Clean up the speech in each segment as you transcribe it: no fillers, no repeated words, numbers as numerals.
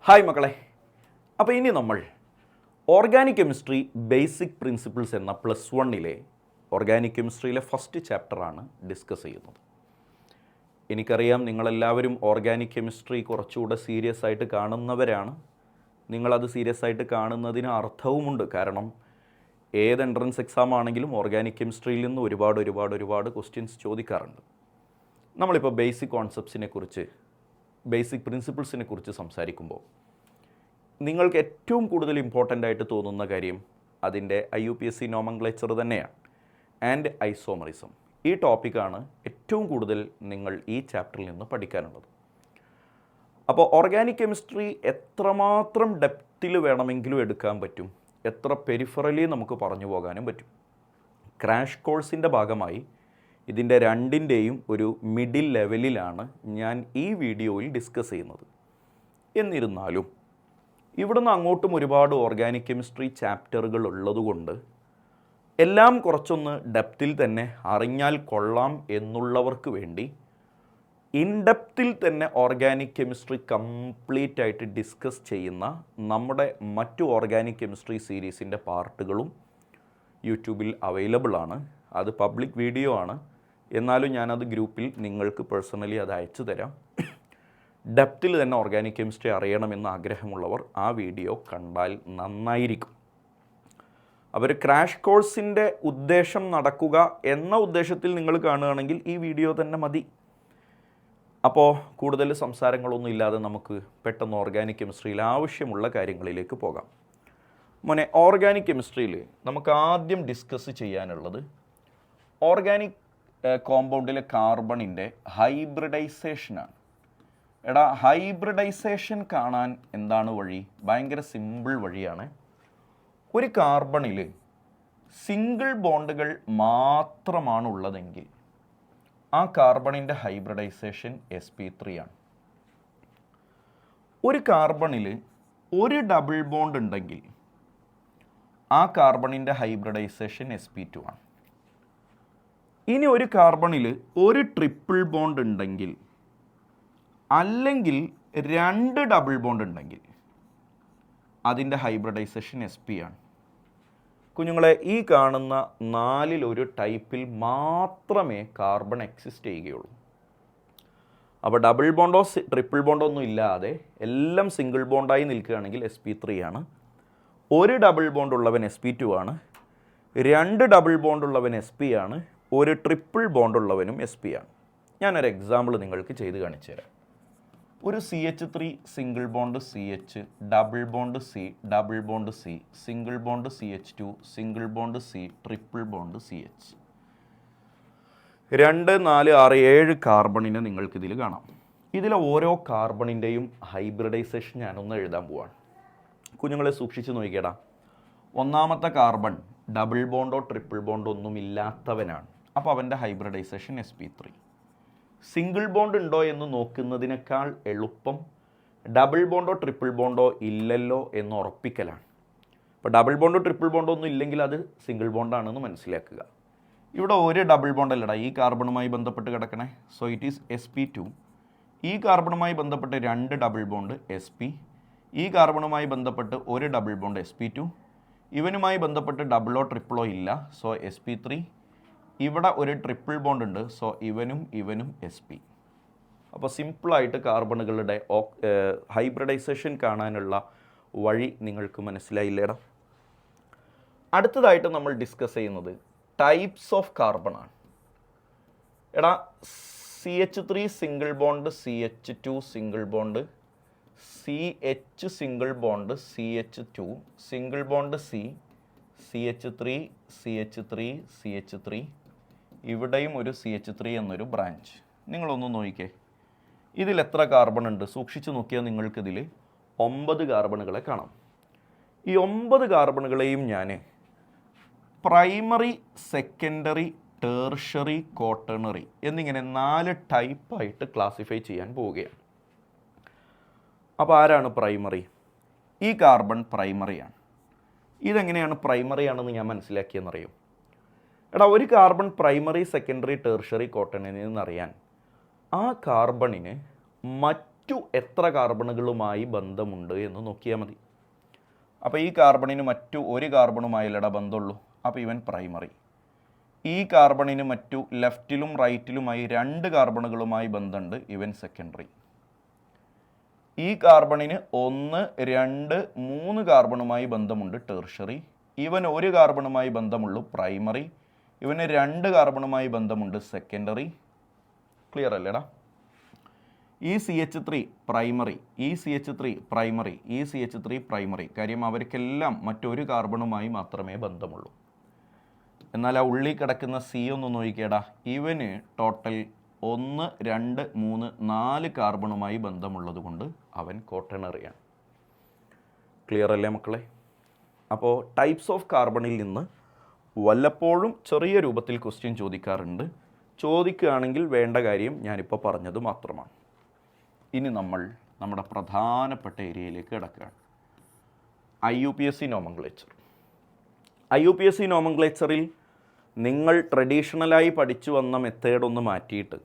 Hi മക്കളെ, അപ്പോൾ ഇനി നമ്മൾ ഓർഗാനിക് കെമിസ്ട്രി ബേസിക് പ്രിൻസിപ്പിൾസ് എന്ന +1 ഓർഗാനിക് കെമിസ്ട്രിയിലെ ഫസ്റ്റ് ചാപ്റ്ററാണ് ഡിസ്കസ് ചെയ്യുന്നത്. എനിക്കറിയാം നിങ്ങളെല്ലാവരും ഓർഗാനിക് കെമിസ്ട്രി കുറച്ചുകൂടെ സീരിയസ് ആയിട്ട് കാണുന്നവരാണ്. നിങ്ങളത് സീരിയസ് ആയിട്ട് കാണുന്നതിന് അർത്ഥവുമുണ്ട്. കാരണം ഏത് എൻട്രൻസ് എക്സാം ആണെങ്കിലും ഓർഗാനിക് കെമിസ്ട്രിയിൽ നിന്ന് ഒരുപാട് ക്വസ്റ്റ്യൻസ് ചോദിക്കാറുണ്ട്. നമ്മളിപ്പോൾ ബേസിക് കോൺസെപ്റ്റ്സിനെ കുറിച്ച് ബേസിക് പ്രിൻസിപ്പിൾസിനെ കുറിച്ച് സംസാരിക്കുമ്പോൾ നിങ്ങൾക്ക് ഏറ്റവും കൂടുതൽ ഇമ്പോർട്ടൻ്റ് ആയിട്ട് തോന്നുന്ന കാര്യം അതിൻ്റെ IUPAC നോമൻക്ലേച്ചർ തന്നെയാണ്. ആൻഡ് ഐസോമറിസം ഈ ടോപ്പിക്കാണ് ഏറ്റവും കൂടുതൽ നിങ്ങൾ ഈ ചാപ്റ്ററിൽ നിന്ന് പഠിക്കാനുള്ളത്. അപ്പോൾ ഓർഗാനിക് കെമിസ്ട്രി എത്രമാത്രം ഡെപ്തിൽ വേണമെങ്കിലും എടുക്കാൻ പറ്റും, എത്ര പെരിഫറലി നമുക്ക് പറഞ്ഞു പോകാനും പറ്റും. ക്രാഷ് കോഴ്സിൻ്റെ ഭാഗമായി ഇതിൻ്റെ രണ്ടിൻ്റെയും ഒരു മിഡിൽ ലെവലിലാണ് ഞാൻ ഈ വീഡിയോയിൽ ഡിസ്കസ് ചെയ്യുന്നത്. എന്നിരുന്നാലും ഇവിടുന്ന് അങ്ങോട്ടും ഒരുപാട് ഓർഗാനിക് കെമിസ്ട്രി ചാപ്റ്ററുകൾ ഉള്ളതുകൊണ്ട് എല്ലാം കുറച്ചൊന്ന് ഡെപ്തിൽ തന്നെ അറിഞ്ഞാൽ കൊള്ളാം എന്നുള്ളവർക്ക് വേണ്ടി ഇൻഡെപ്തിൽ തന്നെ ഓർഗാനിക് കെമിസ്ട്രി കംപ്ലീറ്റ് ആയിട്ട് ഡിസ്കസ് ചെയ്യുന്ന നമ്മുടെ മറ്റു ഓർഗാനിക് കെമിസ്ട്രി സീരീസിൻ്റെ പാർട്ടുകളും യൂട്യൂബിൽ അവൈലബിൾ ആണ്. അത് പബ്ലിക് വീഡിയോ ആണ്, എന്നാലും ഞാനത് ഗ്രൂപ്പിൽ നിങ്ങൾക്ക് പേഴ്സണലി അത് അയച്ചു തരാം. ഡെപ്തിൽ തന്നെ ഓർഗാനിക് കെമിസ്ട്രി അറിയണമെന്ന് ആഗ്രഹമുള്ളവർ ആ വീഡിയോ കണ്ടാൽ നന്നായിരിക്കും. അവർ ക്രാഷ് കോഴ്സിൻ്റെ ഉദ്ദേശം നടക്കുക എന്ന ഉദ്ദേശത്തിൽ നിങ്ങൾ കാണുകയാണെങ്കിൽ ഈ വീഡിയോ തന്നെ മതി. അപ്പോൾ കൂടുതൽ സംസാരങ്ങളൊന്നും ഇല്ലാതെ നമുക്ക് പെട്ടെന്ന് ഓർഗാനിക് കെമിസ്ട്രിയിൽ ആവശ്യമുള്ള കാര്യങ്ങളിലേക്ക് പോകാം. മോനെ, ഓർഗാനിക് കെമിസ്ട്രിയിൽ നമുക്ക് ആദ്യം ഡിസ്കസ് ചെയ്യാനുള്ളത് ഓർഗാനിക് കോമ്പൗണ്ടിലെ കാർബണിൻ്റെ ഹൈബ്രിഡൈസേഷനാണ്. എടാ, ഹൈബ്രിഡൈസേഷൻ കാണാൻ എന്താണ് വഴി? ഭയങ്കര സിമ്പിൾ വഴിയാണ്. ഒരു കാർബണിൽ സിംഗിൾ ബോണ്ടുകൾ മാത്രമാണ് ഉള്ളതെങ്കിൽ ആ കാർബണിൻ്റെ ഹൈബ്രിഡൈസേഷൻ sp3 ആണ്. ഒരു കാർബണിൽ ഒരു ഡബിൾ ബോണ്ട് ഉണ്ടെങ്കിൽ ആ കാർബണിൻ്റെ ഹൈബ്രിഡൈസേഷൻ sp2 ആണ്. ഇനി ഒരു കാർബണിൽ ഒരു ട്രിപ്പിൾ ബോണ്ട് ഉണ്ടെങ്കിൽ അല്ലെങ്കിൽ രണ്ട് ഡബിൾ ബോണ്ട് ഉണ്ടെങ്കിൽ അതിൻ്റെ ഹൈബ്രിഡൈസേഷൻ sp ആണ്. കുഞ്ഞുങ്ങളെ, ഈ കാണുന്ന 4 ടൈപ്പിൽ മാത്രമേ കാർബൺ എക്സിസ്റ്റ് ചെയ്യുകയുള്ളൂ. അപ്പോൾ ഡബിൾ ബോണ്ടോ ട്രിപ്പിൾ ബോണ്ടോ ഒന്നും ഇല്ലാതെ എല്ലാം സിംഗിൾ ബോണ്ടായി നിൽക്കുകയാണെങ്കിൽ sp3 ആണ്. ഒരു ഡബിൾ ബോണ്ട് ഉള്ളവൻ sp2 ആണ്. രണ്ട് ഡബിൾ ബോണ്ട് ഉള്ളവൻ sp ആണ്. ഒരു ട്രിപ്പിൾ ബോണ്ട് ഉള്ളവനും sp ആണ്. ഞാനൊരു എക്സാമ്പിൾ നിങ്ങൾക്ക് ചെയ്ത് കാണിച്ചു തരാം. ഒരു CH3 single bond CH, double bond C, double bond C, single bond CH2, single bond C, triple bond CH. 2, 4, 6, 7 കാർബണിനെ നിങ്ങൾക്കിതിൽ കാണാം. ഇതിലെ ഓരോ കാർബണിൻ്റെയും ഹൈബ്രിഡൈസേഷൻ ഞാനൊന്ന് എഴുതാൻ പോവാണ്. കുഞ്ഞുങ്ങളെ സൂക്ഷിച്ച് നോക്കിക്കേടാ. ഒന്നാമത്തെ കാർബൺ ഡബിൾ ബോണ്ടോ ട്രിപ്പിൾ ബോണ്ടോ ഒന്നും ഇല്ലാത്തവനാണ്. അപ്പോൾ അവൻ്റെ ഹൈബ്രിഡൈസേഷൻ sp3. സിംഗിൾ ബോണ്ട് ഉണ്ടോ എന്ന് നോക്കുന്നതിനേക്കാൾ എളുപ്പം ഡബിൾ ബോണ്ടോ ട്രിപ്പിൾ ബോണ്ടോ ഇല്ലല്ലോ എന്ന് ഉറപ്പിക്കലാണ്. അപ്പോൾ ഡബിൾ ബോണ്ടോ ട്രിപ്പിൾ ബോണ്ടോ ഒന്നും ഇല്ലെങ്കിൽ അത് സിംഗിൾ ബോണ്ടാണെന്ന് മനസ്സിലാക്കുക. ഇവിടെ ഒരു ഡബിൾ ബോണ്ട് അല്ലടാ ഈ കാർബണുമായി ബന്ധപ്പെട്ട് കിടക്കണേ. So it is sp2. ഈ കാർബണുമായി ബന്ധപ്പെട്ട് രണ്ട് ഡബിൾ ബോണ്ട് sp. ഈ കാർബണുമായി ബന്ധപ്പെട്ട് ഒരു ഡബിൾ ബോണ്ട് sp2. ഇവനുമായി ബന്ധപ്പെട്ട് ഡബിളോ ട്രിപ്പിളോ ഇല്ല, സോ sp3. ഇവിടെ ഒരു ട്രിപ്പിൾ ബോണ്ട് ഉണ്ട്, സോ ഇവനും sp. അപ്പോൾ സിമ്പിളായിട്ട് കാർബണുകളുടെ ഹൈബ്രിഡൈസേഷൻ കാണാനുള്ള വഴി നിങ്ങൾക്ക് മനസ്സിലായില്ലേടാ. അടുത്തതായിട്ട് നമ്മൾ ഡിസ്കസ് ചെയ്യുന്നത് ടൈപ്സ് ഓഫ് കാർബൺ ആണ്. എടാ, CH3 single bond CH2 single bond, CH single bond CH2 single bond C, CH3 CH3 CH3. ഇവിടെയും ഒരു CH3 എന്നൊരു ബ്രാഞ്ച്. നിങ്ങളൊന്ന് നോക്കിക്കേ, ഇതിൽ എത്ര കാർബൺ ഉണ്ട്? സൂക്ഷിച്ച് നോക്കിയാൽ നിങ്ങൾക്കിതിൽ 9 കാർബണുകളെ കാണാം. ഈ 9 കാർബണുകളെയും ഞാൻ പ്രൈമറി, സെക്കൻഡറി, ടേർഷറി, ക്വാട്ടേണറി എന്നിങ്ങനെ 4 ടൈപ്പായിട്ട് ക്ലാസിഫൈ ചെയ്യാൻ പോവുകയാണ്. അപ്പോൾ ആരാണ് പ്രൈമറി? ഈ കാർബൺ പ്രൈമറിയാണ്. ഇതെങ്ങനെയാണ് പ്രൈമറി ആണെന്ന് ഞാൻ മനസ്സിലാക്കിയെന്നറിയും. എടാ, ഒരു carbon primary, secondary, tertiary, quaternary എന്നറിയാൻ ആ കാർബണിന് മറ്റ് മറ്റു എത്ര കാർബണുകളുമായി ബന്ധമുണ്ട് എന്ന് നോക്കിയാൽ മതി. അപ്പോൾ ഈ കാർബണിന് മറ്റു ഒരു കാർബണുമായില്ലട ബന്ധമുള്ളൂ, അപ്പോൾ ഇവൻ പ്രൈമറി. ഈ കാർബണിന് മറ്റു ലെഫ്റ്റിലും റൈറ്റിലുമായി 2 കാർബണുകളുമായി ബന്ധമുണ്ട്, ഇവൻ സെക്കൻഡറി. ഈ കാർബണിന് 1, 2, 3 കാർബണുമായി ബന്ധമുണ്ട്, ടെർഷറി. ഇവൻ ഒരു കാർബണുമായി ബന്ധമുള്ളൂ, പ്രൈമറി. ഇവന് 2 കാർബണുമായി ബന്ധമുണ്ട്, സെക്കൻഡറി. ക്ലിയർ അല്ലേടാ? ഈ CH3 പ്രൈമറി, ഈ CH3 പ്രൈമറി, ഈ CH3 പ്രൈമറി. കാര്യം അവർക്കെല്ലാം മറ്റൊരു കാർബണുമായി മാത്രമേ ബന്ധമുള്ളൂ. എന്നാൽ ആ ഉള്ളിൽ കിടക്കുന്ന C ഒന്ന് നോക്കിക്കേടാ, ഇവന് ടോട്ടൽ 1, 2, 3, 4 കാർബണുമായി ബന്ധമുള്ളത് കൊണ്ട് അവൻ ക്വാട്ടേണറിയാണ്. ക്ലിയർ അല്ലേ മക്കളെ? അപ്പോൾ ടൈപ്സ് ഓഫ് കാർബണിൽ നിന്ന് വല്ലപ്പോഴും ചെറിയ രൂപത്തിൽ ക്വസ്റ്റ്യൻ ചോദിക്കാറുണ്ട്. ചോദിക്കുകയാണെങ്കിൽ വേണ്ട കാര്യം ഞാനിപ്പോൾ പറഞ്ഞത് മാത്രമാണ്. ഇനി നമ്മൾ നമ്മുടെ പ്രധാനപ്പെട്ട ഏരിയയിലേക്ക് കിടക്കുകയാണ്. IUPAC nomenclature. IUPAC നോമൻക്ലേച്ചറിൽ നിങ്ങൾ ട്രഡീഷണലായി പഠിച്ചു വന്ന മെത്തേഡൊന്ന് മാറ്റിയിട്ട്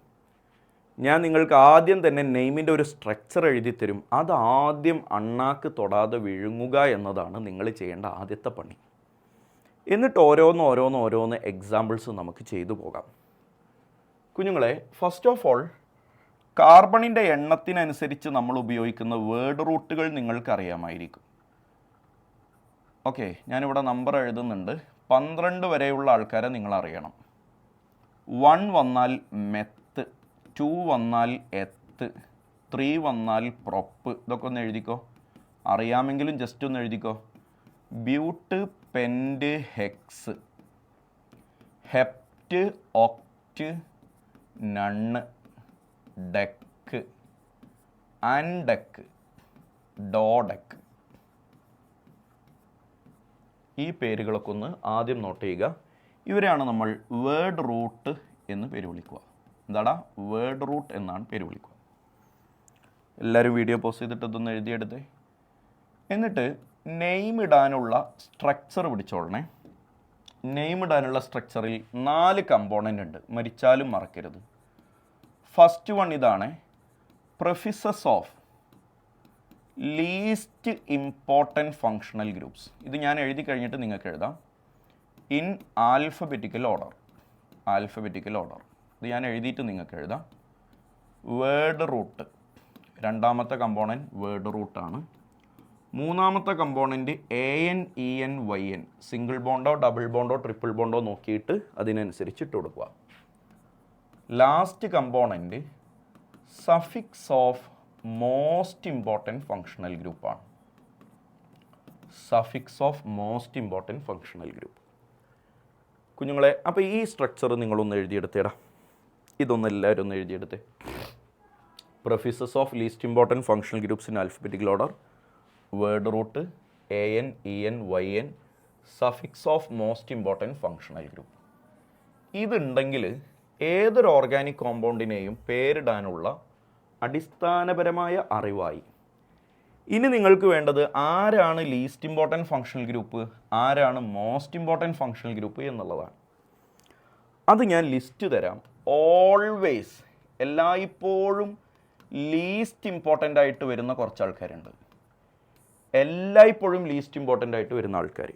ഞാൻ നിങ്ങൾക്ക് ആദ്യം തന്നെ നെയിമിൻ്റെ ഒരു സ്ട്രക്ചർ എഴുതി തരും. അത് ആദ്യം അണ്ണാക്ക് തൊടാതെ വിഴുങ്ങുക എന്നതാണ് നിങ്ങൾ ചെയ്യേണ്ട ആദ്യത്തെ പണി. എന്നിട്ട് ഓരോന്ന് എക്സാമ്പിൾസ് നമുക്ക് ചെയ്തു പോകാം. കുഞ്ഞുങ്ങളെ, ഫസ്റ്റ് ഓഫ് ഓൾ കാർബണിൻ്റെ എണ്ണത്തിനനുസരിച്ച് നമ്മൾ ഉപയോഗിക്കുന്ന വേർഡ് റൂട്ടുകൾ നിങ്ങൾക്കറിയാമായിരിക്കും. ഓക്കെ, ഞാനിവിടെ നമ്പർ എഴുതുന്നുണ്ട്. 12 വരെയുള്ള ആൾക്കാരെ നിങ്ങൾ അറിയണം. 1 വന്നാൽ മെത്ത്, 2 വന്നാൽ എത്ത്, 3 വന്നാൽ പ്രൊപ്പ്. ഇതൊക്കെ ഒന്ന് എഴുതിക്കോ, അറിയാമെങ്കിലും ജസ്റ്റ് ഒന്ന് എഴുതിക്കോ. But, pent, hex, hept, oct, non, dec, undec, dodec. ഈ പേരുകളൊക്കെ ഒന്ന് ആദ്യം നോട്ട് ചെയ്യുക. ഇവരെയാണ് നമ്മൾ വേർഡ് റൂട്ട് എന്ന് പേര് വിളിക്കുക. എന്താടാ? വേർഡ് റൂട്ട് എന്നാണ് പേര് വിളിക്കുക. എല്ലാവരും വീഡിയോ പോസ്റ്റ് ചെയ്തിട്ട് ഇതൊന്ന് എഴുതിയെടുത്തേ. എന്നിട്ട് നെയിം ഇടാനുള്ള സ്ട്രക്ചർ പിടിച്ചോളണേ. നെയിം ഇടാനുള്ള സ്ട്രക്ചറിൽ 4 കമ്പോണൻ്റ് ഉണ്ട്, മരിച്ചാലും മറക്കരുത്. ഫസ്റ്റ് വൺ ഇതാണ്, prefixes of least important functional groups. ഇത് ഞാൻ എഴുതി കഴിഞ്ഞിട്ട് നിങ്ങൾക്ക് എഴുതാം. In alphabetical order. Alphabetical order ഇത് ഞാൻ എഴുതിയിട്ട് നിങ്ങൾക്ക് എഴുതാം. വേർഡ് റൂട്ട്, രണ്ടാമത്തെ കമ്പോണൻറ്റ് വേർഡ് റൂട്ടാണ്. മൂന്നാമത്തെ component AN, EN, YN. Single ബോണ്ടോ ഡബിൾ ബോണ്ടോ ട്രിപ്പിൾ ബോണ്ടോ നോക്കിയിട്ട് അതിനനുസരിച്ച് ഇട്ട് കൊടുക്കുക. Last component suffix of most important functional ഗ്രൂപ്പാണ്. Suffix of most important functional group. കുഞ്ഞുങ്ങളെ, അപ്പോൾ ഈ സ്ട്രക്ചർ നിങ്ങളൊന്ന് എഴുതിയെടുത്തേടാ. ഇതൊന്ന് എല്ലാവരും ഒന്ന് എഴുതിയെടുത്തേ. Prefixes of least important functional groups in alphabetical order, word root, AN, EN, YN, suffix of most important functional group. ഇതുണ്ടെങ്കിൽ ഏതൊരു ഓർഗാനിക് കോമ്പൗണ്ടിനെയും പേരിടാനുള്ള അടിസ്ഥാനപരമായ അറിവായി. ഇനി നിങ്ങൾക്ക് വേണ്ടത് ആരാണ് ലീസ്റ്റ് ഇമ്പോർട്ടൻറ്റ് ഫങ്ഷണൽ ഗ്രൂപ്പ്, ആരാണ് മോസ്റ്റ് ഇമ്പോർട്ടൻറ്റ് ഫങ്ഷണൽ ഗ്രൂപ്പ് എന്നുള്ളതാണ്. അത് ഞാൻ ലിസ്റ്റ് തരാം. ഓൾവേസ്, എല്ലായ്പ്പോഴും ലീസ്റ്റ് ഇമ്പോർട്ടൻ്റ് ആയിട്ട് വരുന്ന കുറച്ച് ആൾക്കാരുണ്ട്. എല്ലായ്പ്പോഴും ലീസ്റ്റ് ഇമ്പോർട്ടൻ്റ് ആയിട്ട് വരുന്ന ആൾക്കാർ,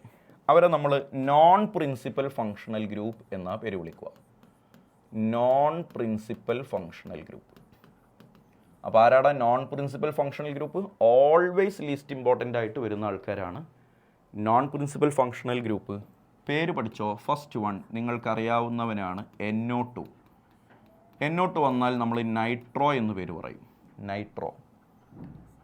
അവരെ നമ്മൾ നോൺ പ്രിൻസിപ്പൽ ഫങ്ഷണൽ ഗ്രൂപ്പ് എന്ന പേര് വിളിക്കുക. Non principal functional group. അപ്പോൾ ആരാടാ non principal functional group? Always least important ആയിട്ട് വരുന്ന ആൾക്കാരാണ് നോൺ പ്രിൻസിപ്പൽ ഫങ്ഷണൽ ഗ്രൂപ്പ്. പേര് പഠിച്ചോ. First one നിങ്ങൾക്കറിയാവുന്നവനാണ് NO2. NO2 വന്നാൽ നമ്മൾ നൈട്രോ എന്ന് പേര് പറയും, നൈട്രോ.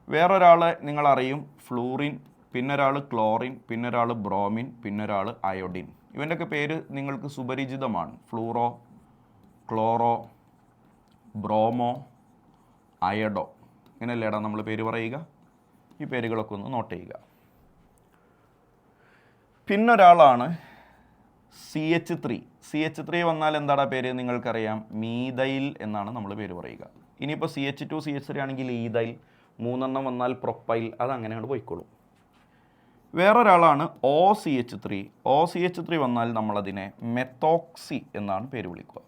വേറൊരാളെ നിങ്ങളറിയും, ഫ്ലൂറിൻ, പിന്നൊരാൾ ക്ലോറിൻ, പിന്നൊരാൾ ബ്രോമിൻ, പിന്നൊരാൾ അയോഡിൻ. ഇവൻ്റെയൊക്കെ പേര് നിങ്ങൾക്ക് സുപരിചിതമാണ്. Fluoro, chloro, bromo, iodo. ഇങ്ങനെയല്ലേടാ നമ്മൾ പേര് പറയുക. ഈ പേരുകളൊക്കെ ഒന്ന് നോട്ട് ചെയ്യുക. പിന്നൊരാളാണ് CH3. CH3 വന്നാൽ എന്താടാ പേര് നിങ്ങൾക്കറിയാം, മീതൈൽ എന്നാണ് നമ്മൾ പേര് പറയുക. ഇനിയിപ്പോൾ CH2, CH3 ആണെങ്കിൽ ഈതൈൽ, 3 വന്നാൽ പ്രൊപ്പൈൽ. അതങ്ങനെയാണ് പോയിക്കോളും. വേറൊരാളാണ് OCH3. OCH3 വന്നാൽ നമ്മളതിനെ മെത്തോക്സി എന്നാണ് പേര് വിളിക്കുക.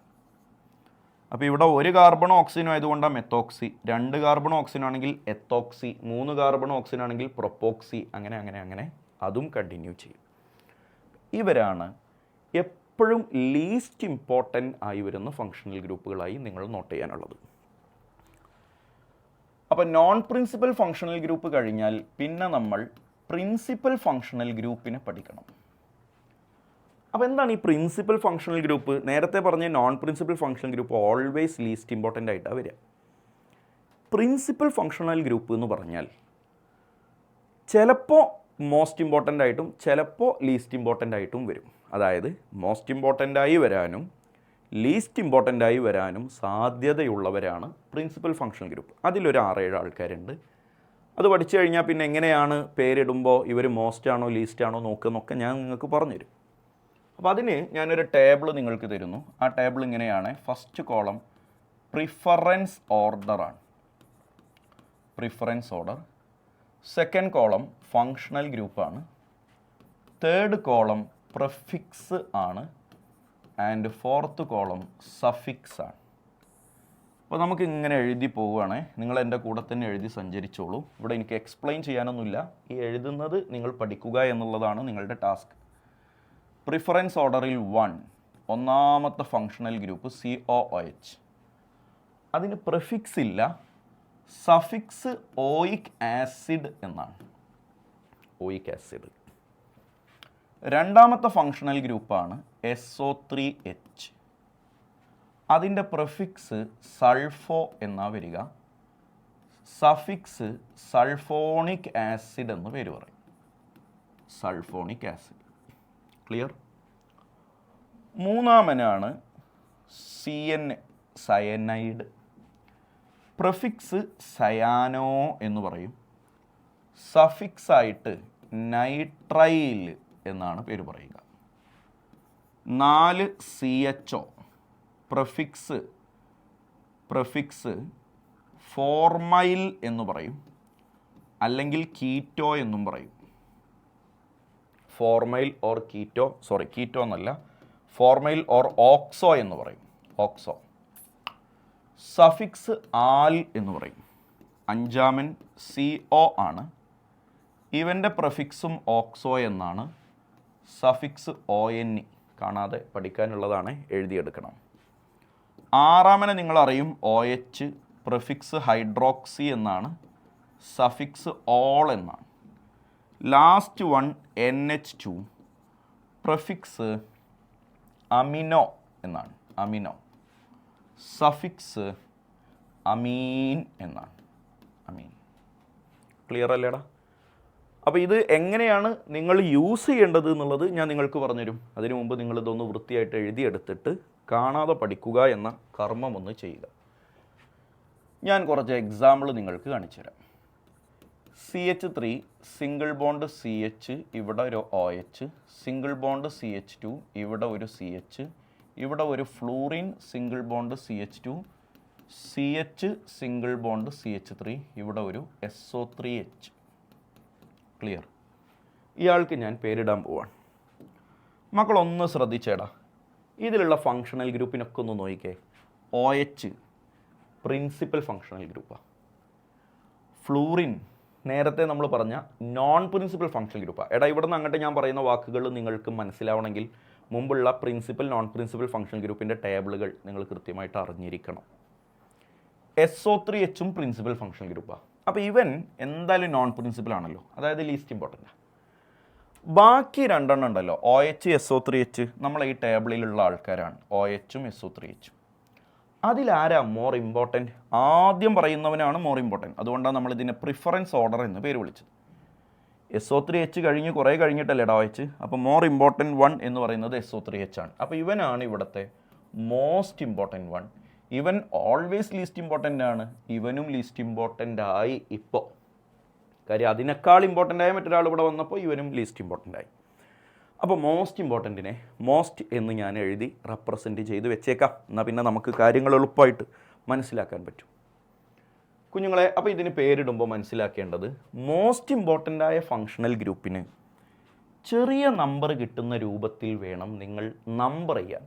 അപ്പോൾ ഇവിടെ ഒരു കാർബണോ ഓക്സിജനും ആയതുകൊണ്ടാണ് മെത്തോക്സി, 2 കാർബണോ ഓക്സിജൻ ആണെങ്കിൽ എത്തോക്സി, 3 കാർബണോ ഓക്സിജൻ ആണെങ്കിൽ പ്രൊപ്പോക്സി, അങ്ങനെ അങ്ങനെ അങ്ങനെ അതും കണ്ടിന്യൂ ചെയ്യും. ഇവരാണ് എപ്പോഴും ലീസ്റ്റ് ഇമ്പോർട്ടൻ്റ് ആയി വരുന്ന ഫങ്ഷണൽ ഗ്രൂപ്പുകളായി നിങ്ങൾ നോട്ട് ചെയ്യാനുള്ളത്. അപ്പോൾ നോൺ പ്രിൻസിപ്പൽ ഫങ്ഷണൽ ഗ്രൂപ്പ് കഴിഞ്ഞാൽ പിന്നെ നമ്മൾ പ്രിൻസിപ്പൽ ഫങ്ഷണൽ ഗ്രൂപ്പിനെ പഠിക്കണം. അപ്പോൾ എന്താണ് ഈ പ്രിൻസിപ്പൽ ഫങ്ഷണൽ ഗ്രൂപ്പ്? നേരത്തെ പറഞ്ഞ non principal functional group always least important ആയിട്ടാണ് വരിക. പ്രിൻസിപ്പൽ ഫങ്ഷണൽ ഗ്രൂപ്പ് എന്ന് പറഞ്ഞാൽ ചിലപ്പോൾ മോസ്റ്റ് ഇമ്പോർട്ടൻ്റ് ആയിട്ടും ചിലപ്പോൾ ലീസ്റ്റ് ഇമ്പോർട്ടൻ്റ് ആയിട്ടും വരും. അതായത് മോസ്റ്റ് ഇമ്പോർട്ടൻ്റ് ആയി വരാനും ലീസ്റ്റ് ഇമ്പോർട്ടൻ്റ് ആയി വരാനും സാധ്യതയുള്ളവരാണ് പ്രിൻസിപ്പൽ ഫങ്ഷണൽ ഗ്രൂപ്പ്. അതിലൊരു 6-7 ആൾക്കാരുണ്ട്. അത് പഠിച്ചു കഴിഞ്ഞാൽ പിന്നെ എങ്ങനെയാണ് പേരിടുമ്പോൾ ഇവർ മോസ്റ്റ് ആണോ ലീസ്റ്റ് ആണോ നോക്കുന്നൊക്കെ ഞാൻ നിങ്ങൾക്ക് പറഞ്ഞുതരും. അപ്പോൾ അതിന് ഞാനൊരു ടേബിൾ നിങ്ങൾക്ക് തരുന്നു. ആ ടേബിൾ ഇങ്ങനെയാണ്. ഫസ്റ്റ് കോളം പ്രിഫറൻസ് ഓർഡറാണ്, preference order. Second column functional ഗ്രൂപ്പാണ്. തേർഡ് കോളം പ്രിഫിക്സ് ആണ്. ആൻഡ് ഫോർത്ത് കോളം സഫിക്സ് ആണ്. അപ്പോൾ നമുക്ക് ഇങ്ങനെ എഴുതി പോവുകയാണേ. നിങ്ങൾ എൻ്റെ കൂടെ തന്നെ എഴുതി സഞ്ചരിച്ചോളൂ. ഇവിടെ എനിക്ക് എക്സ്പ്ലെയിൻ ചെയ്യാനൊന്നുമില്ല. ഈ എഴുതുന്നത് നിങ്ങൾ പഠിക്കുക എന്നുള്ളതാണ് നിങ്ങളുടെ ടാസ്ക്. പ്രിഫറൻസ് ഓർഡറിൽ 1 ഒന്നാമത്തെ ഫങ്ഷണൽ ഗ്രൂപ്പ് COOH. അതിന് പ്രിഫിക്സ് ഇല്ല, സഫിക്സ് ഓയിക് ആസിഡ് എന്നാണ്, ഓയിക് ആസിഡ്. രണ്ടാമത്തെ ഫങ്ഷണൽ ഗ്രൂപ്പാണ് SO3H. അതിൻ്റെ പ്രിഫിക്സ് സൾഫോ എന്നാ വരിക, സഫിക്സ് സൾഫോണിക് ആസിഡ് എന്ന് പേര് പറയും, സൾഫോണിക് ആസിഡ്. ക്ലിയർ? മൂന്നാമനാണ് CN, സയനൈഡ്. പ്രിഫിക്സ് സയാനോ എന്ന് പറയും, സഫിക്സ് ആയിട്ട് നൈട്രൈൽ എന്നാണ് പേര് പറയുക. 4 CHO, പ്രിഫിക്സ് ഫോർമൈൽ എന്ന് പറയും, അല്ലെങ്കിൽ കീറ്റോ എന്നും പറയും. Formyl or keto, sorry keto എന്നല്ല, ഫോർമൈൽ ഓർ ഓക്സോ എന്ന് പറയും, ഓക്സോ. സഫിക്സ് ആൽ എന്ന് പറയും. അഞ്ചാമൻ CO ആണ്. ഇവൻ്റെ പ്രിഫിക്സും ഓക്സോ എന്നാണ്. സഫിക്സ് ONE, കാണാതെ പഠിക്കാനുള്ളതാണ്, എഴുതിയെടുക്കണം. ആറാമനെ നിങ്ങൾ അറിയും, OH, പ്രിഫിക്സ് ഹൈഡ്രോക്സി എന്നാണ്, സഫിക്സ് ഓൾ എന്നാണ്. Last one NH2, prefix amino എന്നാണ്, അമിനോ. സഫിക്സ് അമീൻ എന്നാണ്, അമീൻ. ക്ലിയർ അല്ലേടാ? അപ്പോൾ ഇത് എങ്ങനെയാണ് നിങ്ങൾ യൂസ് ചെയ്യേണ്ടത് എന്നുള്ളത് ഞാൻ നിങ്ങൾക്ക് പറഞ്ഞുതരും. അതിനു മുമ്പ് നിങ്ങൾ ഇതൊന്ന് വൃത്തിയായിട്ട് എഴുതിയെടുത്തിട്ട് കാണാതെ പഠിക്കുക എന്ന കർമ്മം ഒന്ന് ചെയ്യുക. ഞാൻ കുറച്ച് എക്സാമ്പിൾ നിങ്ങൾക്ക് കാണിച്ചു തരാം. CH3 സിംഗിൾ ബോണ്ട് CH, ഇവിടെ ഒരു OH, സിംഗിൾ ബോണ്ട് CH2, ഇവിടെ ഒരു CH, ഇവിടെ ഒരു fluorine single bond CH2, CH single bond CH3, ഇവിടെ ഒരു SO3H. ക്ലിയർ? ഇയാൾക്ക് ഞാൻ പേരിടാൻ പോവാണ്. മക്കളൊന്ന് ശ്രദ്ധിച്ചേടാ, ഇതിലുള്ള ഫങ്ഷണൽ ഗ്രൂപ്പിനൊക്കെ ഒന്ന് നോക്കിക്കേ. OH പ്രിൻസിപ്പൽ ഫങ്ഷണൽ ഗ്രൂപ്പാണ്. ഫ്ലൂറിൻ നേരത്തെ നമ്മൾ പറഞ്ഞ നോൺ പ്രിൻസിപ്പൽ ഫങ്ഷണൽ ഗ്രൂപ്പാണ്. എടാ ഇവിടെ നിന്ന് അങ്ങോട്ട് ഞാൻ പറയുന്ന വാക്കുകൾ നിങ്ങൾക്ക് മനസ്സിലാവണമെങ്കിൽ മുമ്പുള്ള പ്രിൻസിപ്പൽ നോൺ പ്രിൻസിപ്പൽ ഫങ്ഷണൽ ഗ്രൂപ്പിൻ്റെ ടേബിളുകൾ നിങ്ങൾ കൃത്യമായിട്ട് അറിഞ്ഞിരിക്കണം. SO3H പ്രിൻസിപ്പൽ ഫങ്ഷണൽ ഗ്രൂപ്പാണ്. അപ്പോൾ ഇവൻ എന്തായാലും നോൺ പ്രിൻസിപ്പൽ ആണല്ലോ, അതായത് ലീസ്റ്റ് ഇമ്പോർട്ടൻ്റ്. ബാക്കി രണ്ടെണ്ണം ഉണ്ടല്ലോ, OH, SO3H, നമ്മളെ ഈ ടേബിളിലുള്ള ആൾക്കാരാണ്, OH ഉം SO3H. അതിലാരാ മോർ ഇമ്പോർട്ടൻറ്റ്? ആദ്യം പറയുന്നവനാണ് മോർ ഇമ്പോർട്ടൻറ്റ്. അതുകൊണ്ടാണ് നമ്മളിതിനെ പ്രിഫറൻസ് ഓർഡർ എന്ന് പേര് വിളിച്ചത്. SO3H കഴിഞ്ഞ് കുറേ കഴിഞ്ഞിട്ടല്ലേ OH. അപ്പോൾ മോർ ഇമ്പോർട്ടൻറ്റ് 1 എന്ന് പറയുന്നത് SO3H ആണ്. അപ്പോൾ ഇവനാണ് ഇവിടുത്തെ മോസ്റ്റ് ഇമ്പോർട്ടൻറ്റ് 1. ഇവൻ ഓൾവേസ് ലീസ്റ്റ് ഇമ്പോർട്ടൻ്റ് ആണ്, ഇവനും ലീസ്റ്റ് ഇമ്പോർട്ടൻ്റ് ആയി ഇപ്പോൾ. കാര്യം അതിനേക്കാൾ ഇമ്പോർട്ടൻ്റ് ആയ മറ്റൊരാൾ ഇവിടെ വന്നപ്പോൾ ഇവനും ലീസ്റ്റ് ഇമ്പോർട്ടൻ്റ് ആയി. അപ്പോൾ മോസ്റ്റ് ഇമ്പോർട്ടൻറ്റിനെ മോസ്റ്റ് എന്ന് ഞാൻ എഴുതി റെപ്രസെൻറ്റ് ചെയ്ത് വെച്ചേക്കാം. എന്നാൽ പിന്നെ നമുക്ക് കാര്യങ്ങൾ എളുപ്പമായിട്ട് മനസ്സിലാക്കാൻ പറ്റും. കുഞ്ഞുങ്ങളെ, അപ്പോൾ ഇതിന് പേരിടുമ്പോൾ മനസ്സിലാക്കേണ്ടത്, മോസ്റ്റ് ഇമ്പോർട്ടൻ്റ് ആയ ഫങ്ഷണൽ ഗ്രൂപ്പിന് ചെറിയ നമ്പർ കിട്ടുന്ന രൂപത്തിൽ വേണം നിങ്ങൾ നമ്പർ ചെയ്യാൻ.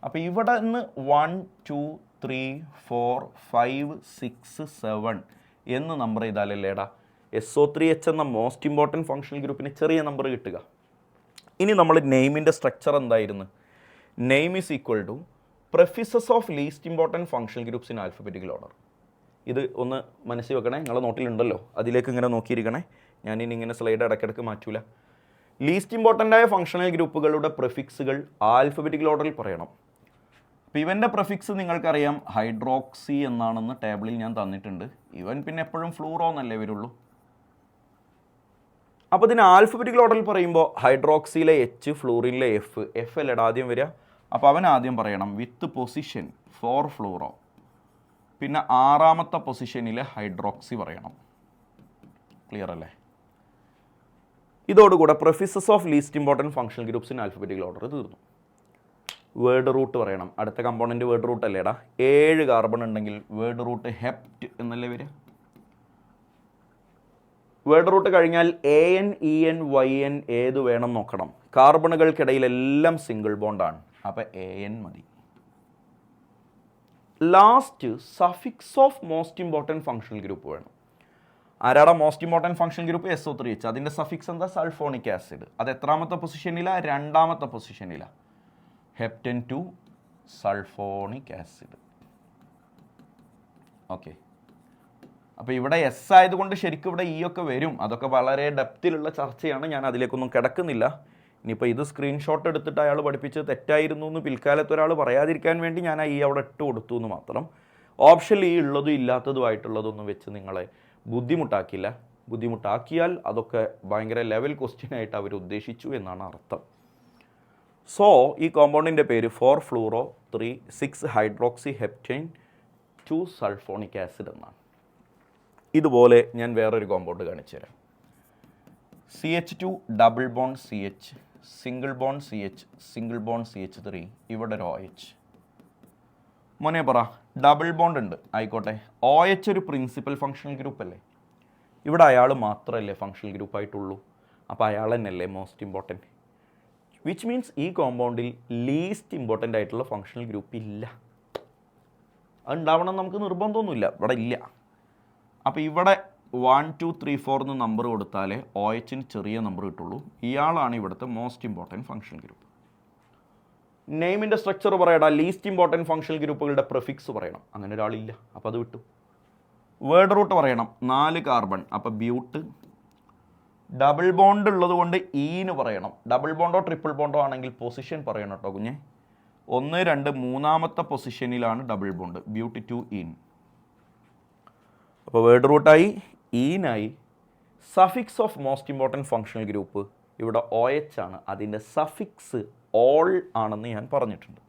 അപ്പോൾ ഇവിടെ നിന്ന് 1, 2, 3 4 5 6 7 എന്ന് നമ്പർ ചെയ്താലല്ലേടാ SO3H എന്ന മോസ്റ്റ് ഇമ്പോർട്ടൻറ്റ് ഫങ്ഷണൽ ഗ്രൂപ്പിന് ചെറിയ നമ്പർ കിട്ടുക. ഇനി നമ്മൾ നെയിമിൻ്റെ സ്ട്രക്ചർ എന്തായിരുന്നു? Name is equal to prefixes of least important functional groups in alphabetical order. ഇത് ഒന്ന് മനസ്സിൽ വെക്കണേ, നിങ്ങളെ നോട്ടിലുണ്ടല്ലോ, അതിലേക്ക് ഇങ്ങനെ നോക്കിയിരിക്കണേ. ഞാനിനി ഇങ്ങനെ സ്ലൈഡ് ഇടയ്ക്കിടയ്ക്ക് മാറ്റൂല. ലീസ്റ്റ് ഇമ്പോർട്ടൻ്റ് ആയ ഫങ്ഷണൽ ഗ്രൂപ്പുകളുടെ പ്രിഫിക്സുകൾ ആൽഫബറ്റിക്കൽ ഓർഡറിൽ പറയണം. അപ്പോൾ ഇവൻ്റെ പ്രിഫിക്സ് നിങ്ങൾക്കറിയാം ഹൈഡ്രോക്സി എന്നാണെന്ന് ടേബിളിൽ ഞാൻ തന്നിട്ടുണ്ട്. ഇവൻ പിന്നെ എപ്പോഴും ഫ്ലൂറോ എന്നല്ലേ വരുള്ളൂ. അപ്പോൾ ഇതിന് ആൽഫബറ്റിക്കൽ ഓർഡറിൽ പറയുമ്പോൾ ഹൈഡ്രോക്സിയിലെ എച്ച്, ഫ്ലൂറിനിലെ എഫ് അല്ലേടാ ആദ്യം വരിക. അപ്പോൾ അവൻ ആദ്യം പറയണം വിത്ത് പൊസിഷൻ ഫോർ ഫ്ലൂറോ, പിന്നെ 6ാമത്തെ പൊസിഷനിലെ ഹൈഡ്രോക്സി പറയണം. ക്ലിയർ അല്ലേ? ഇതോടുകൂടെ prefixes of least important functional groups in alphabetical order തീർന്നു. വേർഡ് റൂട്ട് പറയണം. അടുത്ത കമ്പോണൻറ്റ് വേർഡ് റൂട്ട് അല്ലേടാ. 7 കാർബൺ ഉണ്ടെങ്കിൽ വേർഡ് റൂട്ട് ഹെപ്റ്റ് എന്നല്ലേ വരിക. വേർഡ് റൂട്ട് കഴിഞ്ഞാൽ AN EN YN ഏത് വേണം നോക്കണം. കാർബണുകൾക്കിടയിലെല്ലാം സിംഗിൾ ബോണ്ടാണ്, അപ്പോൾ AN മതി. Last suffix of most important functional group വേണം. ആരാടാ most important functional group? SO3H. അതിൻ്റെ സഫിക്സ് എന്താ? Sulphonic acid. അത് എത്രാമത്തെ പൊസിഷനിലാണ്? 2ാമത്തെ പൊസിഷനിലാണ്. Heptane two sulphonic acid. Okay, അപ്പോൾ ഇവിടെ S ആയതുകൊണ്ട് ശരിക്കും ഇവിടെ E ഒക്കെ വരും. അതൊക്കെ വളരെ ഡെപ്തിലുള്ള ചർച്ചയാണ്, ഞാൻ അതിലേക്കൊന്നും കിടക്കുന്നില്ല. ഇനിയിപ്പോൾ ഇത് സ്ക്രീൻഷോട്ട് എടുത്തിട്ട് അയാൾ പഠിപ്പിച്ച് തെറ്റായിരുന്നു എന്ന് പിൽക്കാലത്ത് ഒരാൾ പറയാതിരിക്കാൻ വേണ്ടി ഞാൻ ആ E അവിടെ ഇട്ട് കൊടുത്തു എന്ന് മാത്രം. ഓപ്ഷൻ E ഉള്ളതും ഇല്ലാത്തതുമായിട്ടുള്ളതൊന്നും വെച്ച് നിങ്ങളെ ബുദ്ധിമുട്ടാക്കിയാൽ അതൊക്കെ ഭയങ്കര ലെവൽ ക്വസ്റ്റ്യൻ ആയിട്ട് അവർ ഉദ്ദേശിച്ചു എന്നാണ് അർത്ഥം. സോ ഈ കോമ്പൗണ്ടിൻ്റെ പേര് 4 fluoro 6 hydroxy heptyne 2 sulphonic acid എന്നാണ്. ഇതുപോലെ ഞാൻ വേറൊരു കോമ്പൗണ്ട് കാണിച്ചു തരാം. CH2 double bond CH, single bond CH, single bond CH3, ഇവിടെ ഒരു OH. മോനെ പറ, ഡബിൾ ബോണ്ട് ഉണ്ട്, ആയിക്കോട്ടെ. OH ഒരു പ്രിൻസിപ്പൽ ഫങ്ഷണൽ ഗ്രൂപ്പ് അല്ലേ? ഇവിടെ അയാൾ മാത്രമല്ലേ ഫങ്ഷണൽ ഗ്രൂപ്പായിട്ടുള്ളൂ, അപ്പോൾ അയാൾ തന്നെയല്ലേ മോസ്റ്റ് ഇമ്പോർട്ടൻറ്റ്. വിച്ച് മീൻസ് ഈ കോമ്പൗണ്ടിൽ ലീസ്റ്റ് ഇമ്പോർട്ടൻ്റ് ആയിട്ടുള്ള ഫങ്ഷണൽ ഗ്രൂപ്പ് ഇല്ല. അതുണ്ടാവണം നമുക്ക് നിർബന്ധമൊന്നുമില്ല, ഇവിടെ ഇല്ല. അപ്പോൾ ഇവിടെ 1 2 3 4 എന്ന് നമ്പർ കൊടുത്താലേ OHന് ചെറിയ നമ്പർ കിട്ടുള്ളൂ. ഇയാളാണ് ഇവിടുത്തെ മോസ്റ്റ് ഇമ്പോർട്ടൻറ്റ് ഫങ്ഷണൽ ഗ്രൂപ്പ്. നെയിമിൻ്റെ സ്ട്രക്ചർ പറയടാ. ലീസ്റ്റ് ഇമ്പോർട്ടൻറ്റ് ഫങ്ഷണൽ ഗ്രൂപ്പുകളുടെ പ്രിഫിക്സ് പറയണം. അങ്ങനെ ഒരാളില്ല, അപ്പോൾ അത് വിട്ടു. വേർഡ് റൂട്ട് പറയണം. 4 കാർബൺ, അപ്പോൾ ബ്യൂട്ട്. ഡബിൾ ബോണ്ട് ഉള്ളത് കൊണ്ട് ഈന് പറയണം. ഡബിൾ ബോണ്ടോ ട്രിപ്പിൾ ബോണ്ടോ ആണെങ്കിൽ പൊസിഷൻ പറയണം കേട്ടോ കുഞ്ഞെ. 1 2 3ാമത്തെ പൊസിഷനിലാണ് ഡബിൾ ബോണ്ട്, ബ്യൂട്ട് 2 ഈൻ. അപ്പോൾ വേർഡ് റൂട്ടായി, ഈനായി. Suffix of most important functional group ഇവിടെ OH ആണ്. അതിൻ്റെ സഫിക്സ് ഓൾ ആണെന്ന് ഞാൻ പറഞ്ഞിട്ടുണ്ട്.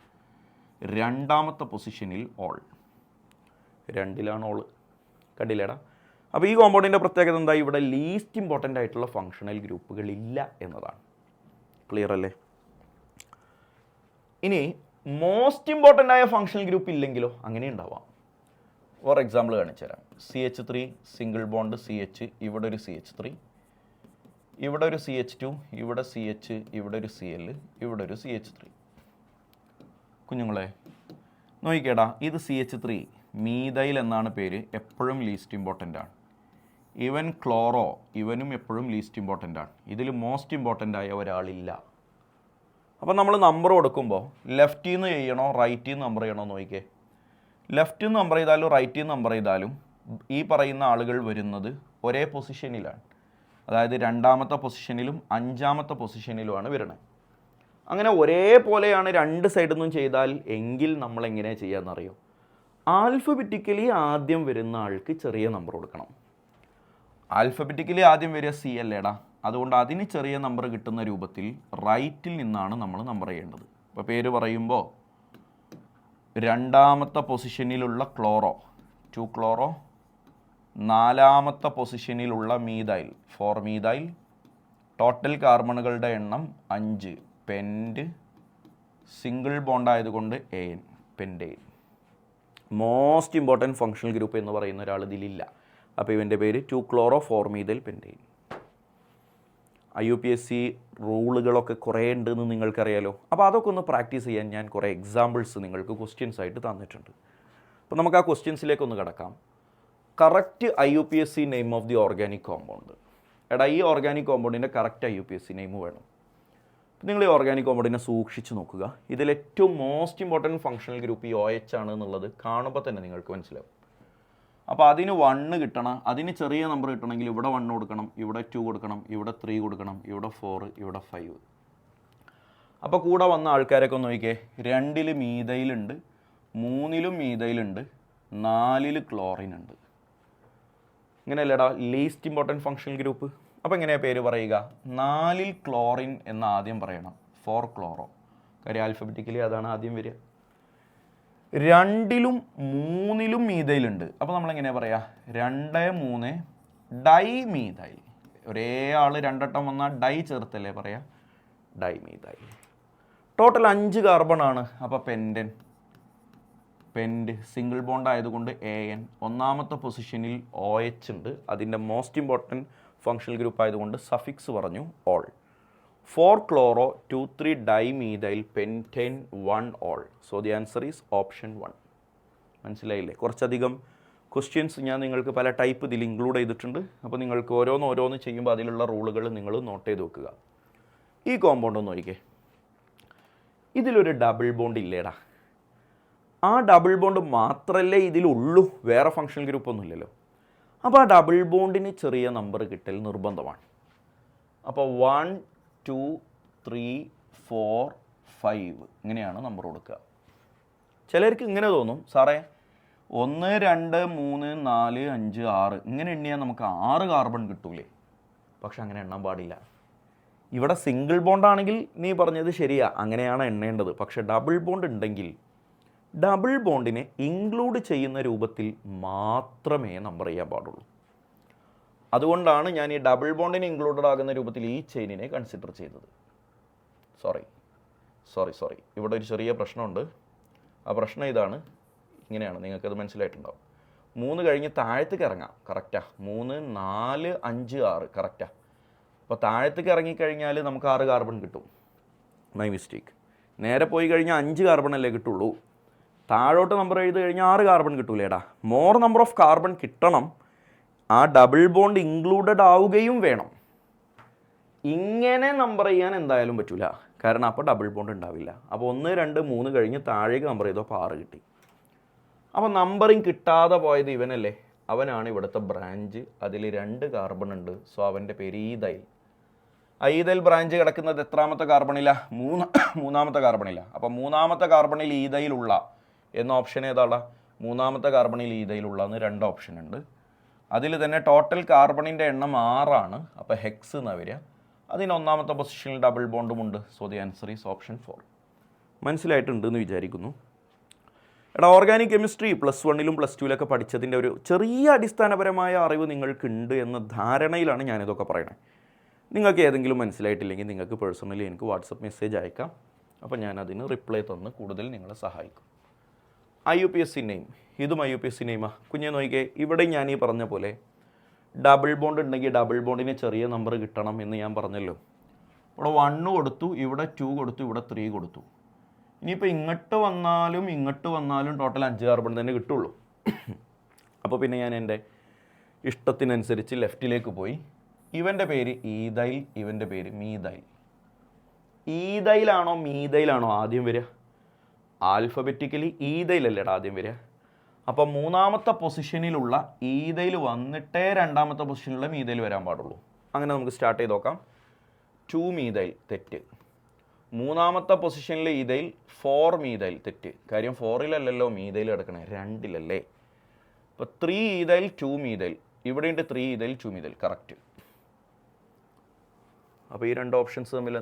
2ാമത്തെ പൊസിഷനിൽ ഓൾ, 2ലാണ് ഓൾ. കണ്ടില്ലേടാ? അപ്പോൾ ഈ കോമ്പൗണ്ടിൻ്റെ പ്രത്യേകത എന്താ? ഇവിടെ ലീസ്റ്റ് ഇമ്പോർട്ടൻ്റ് ആയിട്ടുള്ള ഫങ്ഷണൽ ഗ്രൂപ്പുകളില്ല എന്നതാണ്. ക്ലിയർ അല്ലേ? ഇനി മോസ്റ്റ് ഇമ്പോർട്ടൻ്റ് ആയ ഫങ്ഷണൽ ഗ്രൂപ്പ് ഇല്ലെങ്കിലോ? അങ്ങനെ ഉണ്ടാവാം. ഫോർ എക്സാമ്പിൾ കാണിച്ചു തരാം. CH3 സിംഗിൾ ബോണ്ട് CH, ഇവിടെ ഒരു CH3, ഇവിടെ ഒരു CH2, ഇവിടെ CH, ഇവിടെ ഒരു Cl, ഇവിടെ ഒരു CH3. കുഞ്ഞുങ്ങളെ നോക്കിക്കേടാ, ഇത് CH3 മീതൈൽ എന്നാണ് പേര്, എപ്പോഴും ലീസ്റ്റ് ഇമ്പോർട്ടൻ്റ് ആണ്. ഇവൻ ക്ലോറോ, ഇവനും എപ്പോഴും ലീസ്റ്റ് ഇമ്പോർട്ടൻ്റ് ആണ്. ഇതിൽ മോസ്റ്റ് ഇമ്പോർട്ടൻ്റ് ആയ ഒരാളില്ല. അപ്പോൾ നമ്മൾ നമ്പർ കൊടുക്കുമ്പോൾ ലെഫ്റ്റിൽ നിന്ന് ചെയ്യണോ റൈറ്റിൽ നിന്ന് നമ്പർ ചെയ്യണോ നോക്കിക്കേ. ലെഫ്റ്റിൽ നിന്ന് നമ്പർ ചെയ്താലും റൈറ്റിൽ നിന്ന് നമ്പർ ചെയ്താലും ഈ പറയുന്ന ആളുകൾ വരുന്നത് ഒരേ പൊസിഷനിലാണ്. അതായത് 2ാമത്തെ പൊസിഷനിലും 5ാമത്തെ പൊസിഷനിലുമാണ് വരുന്നത്. അങ്ങനെ ഒരേപോലെയാണ് 2 സൈഡിൽ നിന്നും ചെയ്താൽ എങ്കിൽ നമ്മൾ എങ്ങനെ ചെയ്യാമെന്നറിയോ? ആൽഫബറ്റിക്കലി ആദ്യം വരുന്ന ആൾക്ക് ചെറിയ നമ്പർ കൊടുക്കണം. ആൽഫബറ്റിക്കലി ആദ്യം വരിക C അല്ലേടാ, അതുകൊണ്ട് അതിന് ചെറിയ നമ്പർ കിട്ടുന്ന രൂപത്തിൽ റൈറ്റിൽ നിന്നാണ് നമ്മൾ നമ്പർ ചെയ്യേണ്ടത്. ഇപ്പോൾ പേര് പറയുമ്പോൾ 2ാമത്തെ പൊസിഷനിലുള്ള ക്ലോറോ 2 ക്ലോറോ, 4ാമത്തെ പൊസിഷനിലുള്ള മീതൈൽ 4 മീതൈൽ, ടോട്ടൽ കാർബണുകളുടെ എണ്ണം 5, പെൻറ്റ്, സിംഗിൾ ബോണ്ട് ആയതുകൊണ്ട് AN, pentane. Most important functional group എന്ന് പറയുന്ന ഒരാൾ ഇതിലില്ല. അപ്പോൾ ഇവൻ്റെ പേര് 2 ക്ലോറോ 4 മീതൈൽ പെൻറ്റെയിൻ. IUPAC റൂളുകളൊക്കെ കുറേ ഉണ്ടെന്ന് നിങ്ങൾക്കറിയാലോ. അപ്പോൾ അതൊക്കെ ഒന്ന് പ്രാക്ടീസ് ചെയ്യാൻ ഞാൻ കുറേ എക്സാമ്പിൾസ് നിങ്ങൾക്ക് ക്വസ്റ്റ്യൻസ് ആയിട്ട് തന്നിട്ടുണ്ട്. അപ്പോൾ നമുക്ക് ആ ക്വസ്റ്റ്യൻസിലേക്കൊന്ന് കിടക്കാം. Correct IUPAC name of the organic compound. എടാ ഈ ഓർഗാനിക് കോമ്പൗണ്ടിൻ്റെ കറക്റ്റ് IUPAC നെയിം വേണം. നിങ്ങൾ ഈ ഓർഗാനിക് കോമ്പൗണ്ടിനെ സൂക്ഷിച്ച് നോക്കുക. ഇതിൽ ഏറ്റവും മോസ്റ്റ് ഇമ്പോർട്ടൻറ്റ് ഫങ്ഷണൽ ഗ്രൂപ്പ് ഈ OH ആണ് എന്നുള്ളത് കാണുമ്പോൾ തന്നെ നിങ്ങൾക്ക് മനസ്സിലാവും. അപ്പോൾ അതിന് 1 കിട്ടണം, അതിന് ചെറിയ നമ്പർ കിട്ടണമെങ്കിൽ ഇവിടെ 1 കൊടുക്കണം, ഇവിടെ 2 കൊടുക്കണം, ഇവിടെ 3 കൊടുക്കണം, ഇവിടെ 4, ഇവിടെ 5. അപ്പോൾ കൂടെ വന്ന ആൾക്കാരൊക്കെ ഒന്ന് നോക്കിയേ. 2-ൽ മീഥൈലുണ്ട്, 3-ലും മീഥൈലുണ്ട്, 4-ൽ ക്ലോറിൻ ഉണ്ട്. ഇങ്ങനെയല്ലേടാ ലീസ്റ്റ് ഇമ്പോർട്ടൻറ്റ് ഫങ്ഷണൽ ഗ്രൂപ്പ്. അപ്പോൾ എങ്ങനെയാണ് പേര് പറയുക? 4-ൽ ക്ലോറിൻ എന്ന് ആദ്യം പറയണം, 4 ക്ലോറോ. കാര്യം ആൽഫബറ്റിക്കലി അതാണ് ആദ്യം വരിക. 2-ലും 3-ലും മീഥൈലുണ്ട്. അപ്പോൾ നമ്മളെങ്ങനെയാണ് പറയുക? 2, 3 ഡൈ മീഥൈൽ. ഒരേ ആൾ 2 വട്ടം വന്നാൽ ഡൈ ചേർത്തല്ലേ പറയാം, ഡൈ മീഥൈൽ. ടോട്ടൽ 5 കാർബൺ ആണ്. അപ്പോൾ പെൻഡ് സിംഗിൾ ബോണ്ട് ആയതുകൊണ്ട് AN. ഒന്നാമത്തെ പൊസിഷനിൽ OH ഉണ്ട്, അതിൻ്റെ മോസ്റ്റ് ഇമ്പോർട്ടൻറ്റ് ഫങ്ഷണൽ ഗ്രൂപ്പ് ആയതുകൊണ്ട് സഫിക്സ് പറഞ്ഞു ol. 4 chloro 2,3 dimethyl pentane 1 ol. So the answer is option 1. മനസ്സിലായില്ലേ? കുറച്ചധികം ക്വസ്റ്റ്യൻസ് ഞാൻ നിങ്ങൾക്ക് പല ടൈപ്പ് ഇതിൽ ഇൻക്ലൂഡ് ചെയ്തിട്ടുണ്ട്. അപ്പോൾ നിങ്ങൾക്ക് ഓരോന്ന് ചെയ്യുമ്പോൾ അതിലുള്ള റൂളുകൾ നിങ്ങൾ നോട്ട് ചെയ്ത് വെക്കുക. ഈ കോമ്പൗണ്ട് ഒന്ന് നോക്കിക്കേ. ഇതിലൊരു ഡബിൾ ബോണ്ട് ഇല്ലേടാ. ആ ഡബിൾ ബോണ്ട് മാത്രമല്ലേ ഇതിലുള്ളൂ, വേറെ ഫങ്ഷണൽ ഗ്രൂപ്പ് ഒന്നും ഇല്ലല്ലോ. അപ്പോൾ ആ ഡബിൾ ബോണ്ടിന് ചെറിയ നമ്പർ കിട്ടൽ നിർബന്ധമാണ്. അപ്പോൾ 1, 2, 3, 4, 5 ഇങ്ങനെയാണ് നമ്പർ കൊടുക്കുക. ചിലർക്ക് ഇങ്ങനെ തോന്നും, സാറേ 1, 2, 3, 4, 5, 6 ഇങ്ങനെ എണ്ണിയാൽ നമുക്ക് 6 കാർബൺ കിട്ടൂലേ? പക്ഷെ അങ്ങനെ എണ്ണാൻ പാടില്ല. ഇവിടെ സിംഗിൾ ബോണ്ടാണെങ്കിൽ നീ പറഞ്ഞത് ശരിയാ, അങ്ങനെയാണ് എണ്ണേണ്ടത്. പക്ഷെ ഡബിൾ ബോണ്ട് ഉണ്ടെങ്കിൽ ഡബിൾ ബോണ്ടിനെ ഇൻക്ലൂഡ് ചെയ്യുന്ന രൂപത്തിൽ മാത്രമേ നമ്പർ ചെയ്യാൻ പാടുള്ളൂ. അതുകൊണ്ടാണ് ഞാൻ ഈ ഡബിൾ ബോണ്ടിന് ഇൻക്ലൂഡഡ് ആകുന്ന രൂപത്തിൽ ഈ ചെയിനിനെ കൺസിഡർ ചെയ്തത്. സോറി ഇവിടെ ഒരു ചെറിയ പ്രശ്നമുണ്ട്. ആ പ്രശ്നം ഇതാണ്, ഇങ്ങനെയാണ്. നിങ്ങൾക്കത് മനസ്സിലായിട്ടുണ്ടാവും. 3 കഴിഞ്ഞ് താഴത്തേക്ക് ഇറങ്ങാം, കറക്റ്റാ. 3, 4, 5, 6 കറക്റ്റാ. അപ്പോൾ താഴത്തേക്ക് ഇറങ്ങിക്കഴിഞ്ഞാൽ നമുക്ക് 6 കാർബൺ കിട്ടും. My mistake. നേരെ പോയി കഴിഞ്ഞാൽ 5 കാർബൺ അല്ലേ കിട്ടുള്ളൂ. താഴോട്ട് നമ്പർ എഴുതി കഴിഞ്ഞാൽ 6 കാർബൺ കിട്ടൂലേടാ. മോർ നമ്പർ ഓഫ് കാർബൺ കിട്ടണം, ആ ഡബിൾ ബോണ്ട് ഇൻക്ലൂഡഡ് ആവുകയും വേണം. ഇങ്ങനെ നമ്പർ ചെയ്യാൻ എന്തായാലും പറ്റില്ല, കാരണം അപ്പോൾ ഡബിൾ ബോണ്ട് ഉണ്ടാവില്ല. അപ്പോൾ 1, 2, 3 കഴിഞ്ഞ് താഴേക്ക് നമ്പർ ചെയ്തപ്പോൾ 6 കിട്ടി. അപ്പോൾ നമ്പറിങ് കിട്ടാതെ പോയത് ഇവനല്ലേ, അവനാണ് ഇവിടുത്തെ ബ്രാഞ്ച്. അതിൽ 2 കാർബൺ ഉണ്ട്. സോ അവൻ്റെ പേര് ഈഥൈൽ. ഈഥൈൽ ബ്രാഞ്ച് കിടക്കുന്നത് എത്രാമത്തെ കാർബണില്ല? മൂന്നാമത്തെ കാർബണില്ല. അപ്പോൾ 3-ാമത്തെ കാർബണിൽ ഈഥൈലുള്ള എന്ന ഓപ്ഷൻ ഏതാടാ? 3-ാമത്തെ കാർബണിൽ ഈഥൈലുള്ള എന്ന് 2 ഓപ്ഷൻ ഉണ്ട്. അതിൽ തന്നെ ടോട്ടൽ കാർബണിൻ്റെ എണ്ണം 6 ആണ്. അപ്പോൾ ഹെക്സ് എന്നാണ് വരിക. അതിന് 1-ാമത്തെ പൊസിഷനിൽ ഡബിൾ ബോണ്ടും ഉണ്ട്. So the answer is option 4. മനസ്സിലായിട്ടുണ്ട് എന്ന് വിചാരിക്കുന്നു. എടാ ഓർഗാനിക് കെമിസ്ട്രി +1-ലും +2-ലൊക്കെ പഠിച്ചതിൻ്റെ ഒരു ചെറിയ അടിസ്ഥാനപരമായ അറിവ് നിങ്ങൾക്കുണ്ട് എന്ന ധാരണയിലാണ് ഞാനിതൊക്കെ പറയണത്. നിങ്ങൾക്ക് ഏതെങ്കിലും മനസ്സിലായിട്ടില്ലെങ്കിൽ നിങ്ങൾക്ക് പേഴ്സണലി എനിക്ക് വാട്സപ്പ് മെസ്സേജ് അയക്കാം. അപ്പോൾ ഞാൻ അതിന് റിപ്ലൈ തന്ന് കൂടുതൽ നിങ്ങളെ സഹായിക്കും. IUPAC നെയിം, ഇതും IUPAC നെയിമാണ്. കുഞ്ഞെ നോക്കിക്കേ, ഇവിടെ ഞാൻ ഈ പറഞ്ഞ പോലെ ഡബിൾ ബോണ്ട് ഉണ്ടെങ്കിൽ ഡബിൾ ബോണ്ടിന് ചെറിയ നമ്പർ കിട്ടണം എന്ന് ഞാൻ പറഞ്ഞല്ലോ. ഇവിടെ 1 കൊടുത്തു, ഇവിടെ 2 കൊടുത്തു, ഇവിടെ 3 കൊടുത്തു. ഇനിയിപ്പോൾ ഇങ്ങോട്ട് വന്നാലും ടോട്ടൽ 5 കാർബൺ തന്നെ കിട്ടുള്ളൂ. അപ്പോൾ പിന്നെ ഞാൻ എൻ്റെ ഇഷ്ടത്തിനനുസരിച്ച് ലെഫ്റ്റിലേക്ക് പോയി. ഇവൻ്റെ പേര് ഈഥൈൽ, ഇവൻ്റെ പേര് മീഥൈൽ. ഈഥൈലാണോ മീഥൈലാണോ ആദ്യം വരിക? ആൽഫബറ്റിക്കലി ഈഥൈലല്ലേടാ ആദ്യം വരിക. അപ്പോൾ 3-ാമത്തെ പൊസിഷനിലുള്ള ഈഥൈൽ വന്നിട്ടേ 2-ാമത്തെ പൊസിഷനിലുള്ള മീഥൈൽ വരാൻ പാടുള്ളൂ. അങ്ങനെ നമുക്ക് സ്റ്റാർട്ട് ചെയ്ത് നോക്കാം. 2 മീഥൈൽ തെറ്റ്. 3-ാമത്തെ പൊസിഷനിൽ ഈഥൈൽ 4 മീഥൈൽ തെറ്റ്. കാര്യം 4-ലല്ലല്ലോ മീഥൈൽ കിടക്കണേ, 2-ലല്ലേ. അപ്പോൾ 3 ഈഥൈൽ 2 മീഥൈൽ. ഇവിടെയുണ്ട് 3 ഈഥൈൽ 2 മീഥൈൽ, കറക്റ്റ്. അപ്പോൾ ഈ 2 ഓപ്ഷൻസ് തമ്മിൽ